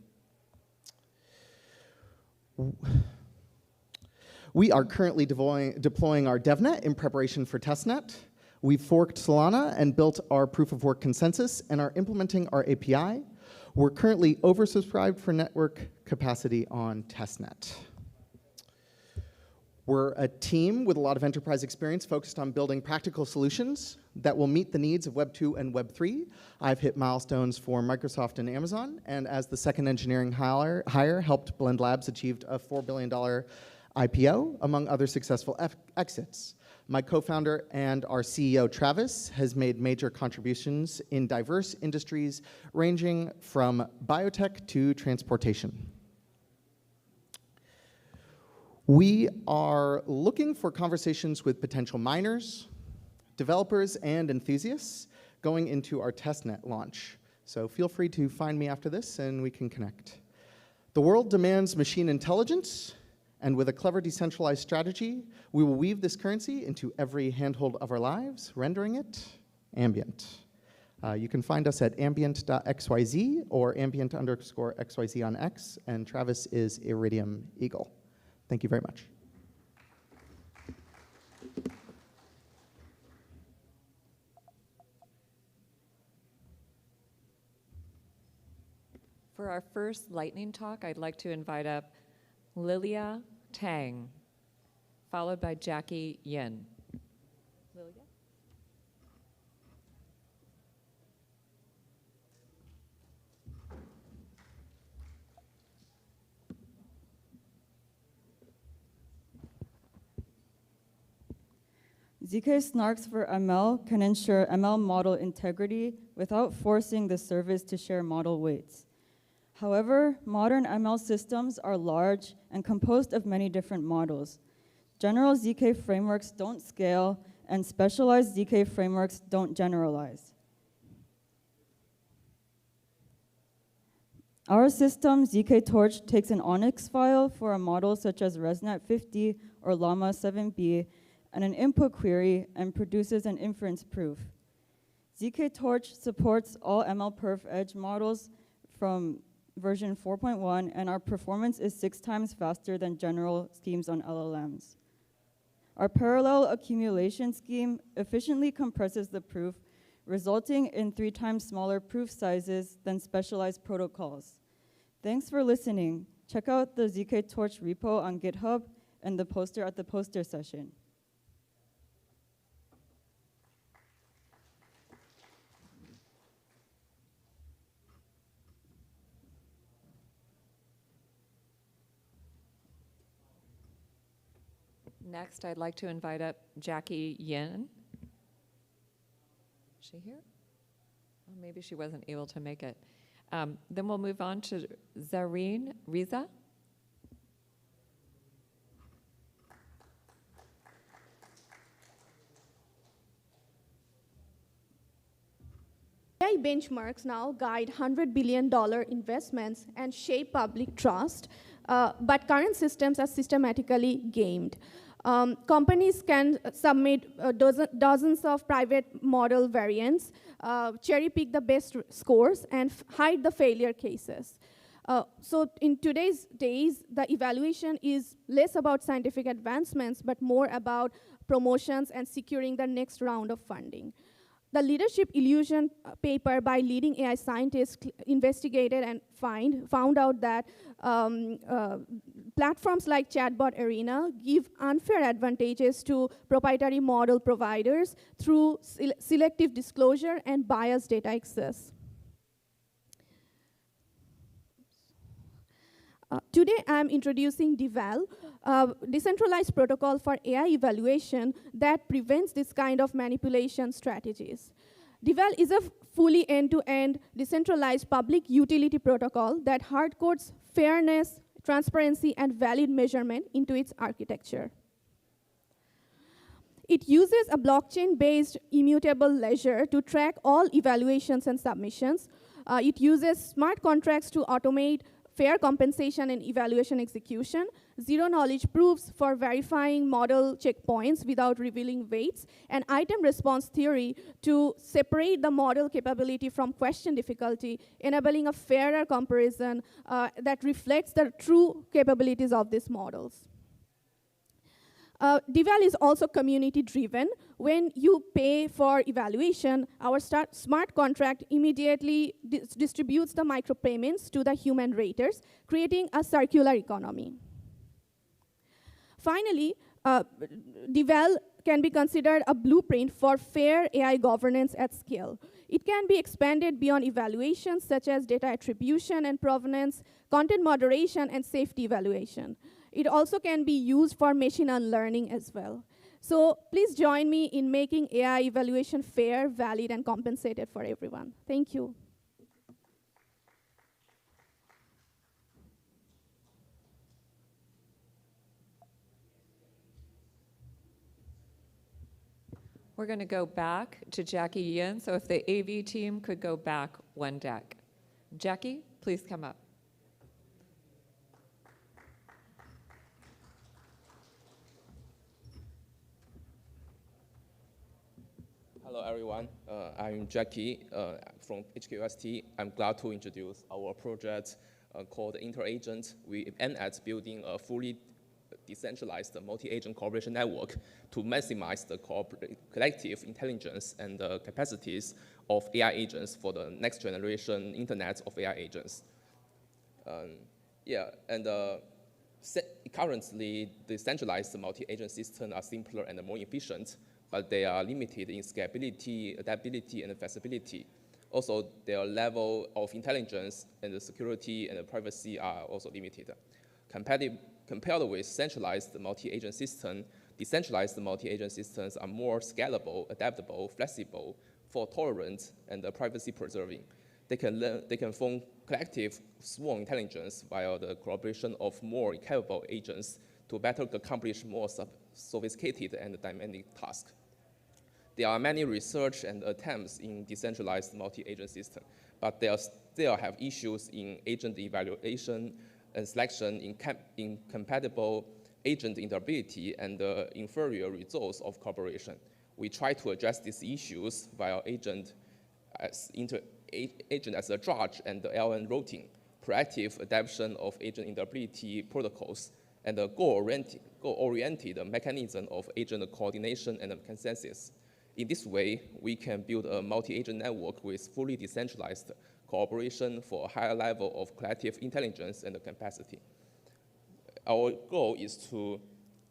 We are currently deploying our DevNet in preparation for testnet. We've forked Solana and built our proof-of-work consensus and are implementing our API. We're currently oversubscribed for network capacity on testnet. We're a team with a lot of enterprise experience focused on building practical solutions that will meet the needs of Web 2 and Web 3. I've hit milestones for Microsoft and Amazon, and as the second engineering hire helped Blend Labs achieve a $4 billion IPO, among other successful exits. My co-founder and our CEO, Travis, has made major contributions in diverse industries ranging from biotech to transportation. We are looking for conversations with potential miners, developers, and enthusiasts going into our testnet launch. So feel free to find me after this and we can connect. The world demands machine intelligence, and with a clever decentralized strategy, we will weave this currency into every handhold of our lives, rendering it ambient. You can find us at ambient.xyz or ambient_xyz on X, and Travis is Iridium Eagle. Thank you very much. For our first lightning talk, I'd like to invite up Lilia Tang, followed by Jackie Yin. Lilia? ZK snarks for ML can ensure ML model integrity without forcing the service to share model weights. However, modern ML systems are large and composed of many different models. General ZK frameworks don't scale, and specialized ZK frameworks don't generalize. Our system, ZK Torch, takes an ONNX file for a model such as ResNet 50 or Llama 7B and an input query and produces an inference proof. zkTorch supports all MLPerf Edge models from version 4.1, and our performance is 6 times faster than general schemes on LLMs. Our parallel accumulation scheme efficiently compresses the proof, resulting in 3 times smaller proof sizes than specialized protocols. Thanks for listening. Check out the zkTorch repo on GitHub and the poster at the poster session. Next, I'd like to invite up Jackie Yin. Is she here? Well, maybe she wasn't able to make it. Then we'll move on to Zareen Riza. AI benchmarks now guide $100 billion investments and shape public trust, but current systems are systematically gamed. Companies can submit dozens of private model variants, cherry pick the best scores, and hide the failure cases. So in today's days, the evaluation is less about scientific advancements, but more about promotions and securing the next round of funding. The leadership illusion paper by leading AI scientists investigated and found out that platforms like Chatbot Arena give unfair advantages to proprietary model providers through selective disclosure and biased data access. Today, I'm introducing DeVal, a decentralized protocol for AI evaluation that prevents this kind of manipulation strategies. DeVal is a fully end-to-end decentralized public utility protocol that hardcodes fairness, transparency, and valid measurement into its architecture. It uses a blockchain-based immutable ledger to track all evaluations and submissions. It uses smart contracts to automate fair compensation and evaluation execution, zero-knowledge proofs for verifying model checkpoints without revealing weights, and item response theory to separate the model capability from question difficulty, enabling a fairer comparison that reflects the true capabilities of these models. DeVal is also community-driven. When you pay for evaluation, our smart contract immediately distributes the micropayments to the human raters, creating a circular economy. Finally, DeVal can be considered a blueprint for fair AI governance at scale. It can be expanded beyond evaluations such as data attribution and provenance, content moderation, and safety evaluation. It also can be used for machine learning as well. So please join me in making AI evaluation fair, valid, and compensated for everyone. Thank you. We're going to go back to Jackie Yin. So if the AV team could go back one deck. Jackie, please come up. Hello, everyone. I'm Jackie from HKUST. I'm glad to introduce our project called InterAgent. We aim at building a fully decentralized multi-agent cooperation network to maximize the collective intelligence and the capacities of AI agents for the next generation internet of AI agents. Currently, the centralized multi-agent systems are simpler and more efficient, but they are limited in scalability, adaptability, and flexibility. Also, their level of intelligence and the security and the privacy are also limited. Compared with centralized multi-agent systems, decentralized multi-agent systems are more scalable, adaptable, flexible, fault-tolerant, and privacy-preserving. They can form collective swarm intelligence via the collaboration of more capable agents to better accomplish more sophisticated and dynamic tasks. There are many research and attempts in decentralized multi-agent systems, but they still have issues in agent evaluation and selection, in compatible agent interoperability, and inferior results of collaboration. We try to address these issues via agent as agent as a judge and the LN routing, proactive adoption of agent interoperability protocols, and the goal-oriented mechanism of agent coordination and consensus. In this way, we can build a multi-agent network with fully decentralized cooperation for a higher level of collective intelligence and capacity. Our goal is to,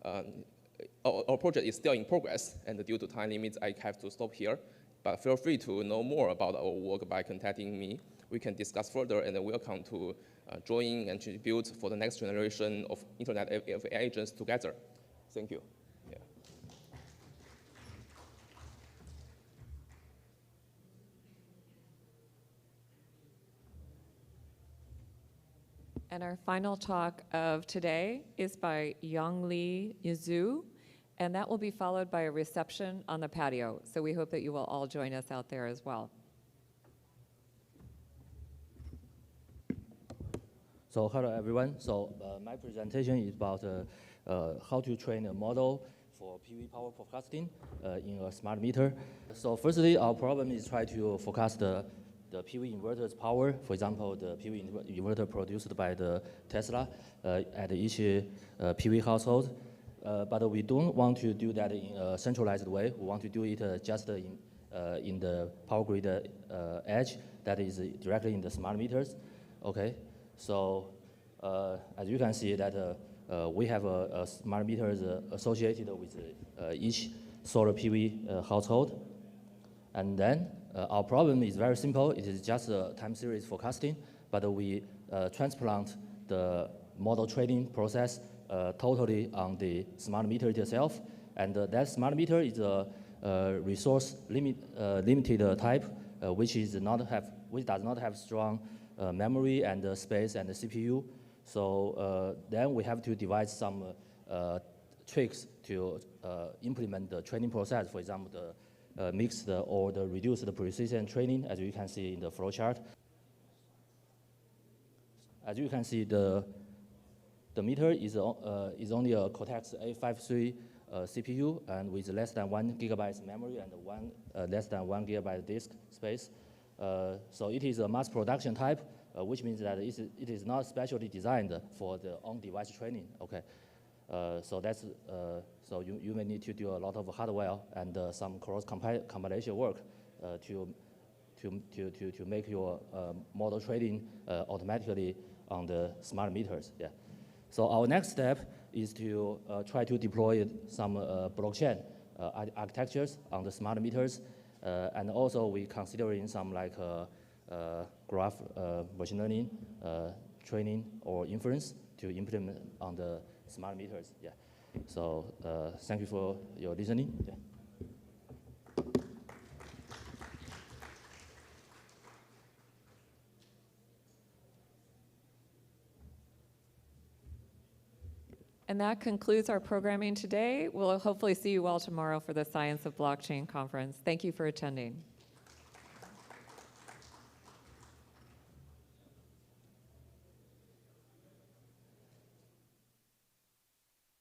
our project is still in progress, and due to time limits, I have to stop here. But feel free to know more about our work by contacting me. We can discuss further, and welcome to join and contribute for the next generation of Internet of agents together. Thank you. Yeah. And our final talk of today is by Yongli Yazoo, and that will be followed by a reception on the patio. So we hope that you will all join us out there as well. So hello everyone. So my presentation is about how to train a model for PV power forecasting in a smart meter. So firstly, our problem is try to forecast the PV inverter's power. For example, the PV inverter produced by the Tesla at each PV household. But we don't want to do that in a centralized way. We want to do it just in the power grid edge that is directly in the smart meters. Okay, so as you can see that we have a smart meters associated with each solar PV household. And then our problem is very simple. It is just a time series forecasting, but we transplant the model training process totally on the smart meter itself. And that smart meter is a resource limited type, which does not have strong memory and space and the CPU. So then we have to devise some tricks to implement the training process. For example, the mixed or the reduced precision training, as you can see in the flow chart. As you can see, the meter is only a Cortex A53 CPU and with less than 1 GB memory and less than 1 GB disk space. So it is a mass production type, which means that it is not specially designed for the on-device training. Okay, so that's so you may need to do a lot of hardware and some cross compilation work to make your model training automatically on the smart meters. Yeah. So our next step is to try to deploy some blockchain architectures on the smart meters, and also we considering some like graph machine learning training or inference to implement on the smart meters. Yeah. So thank you for your listening. Yeah. And that concludes our programming today. We'll hopefully see you all tomorrow for the Science of Blockchain conference. Thank you for attending.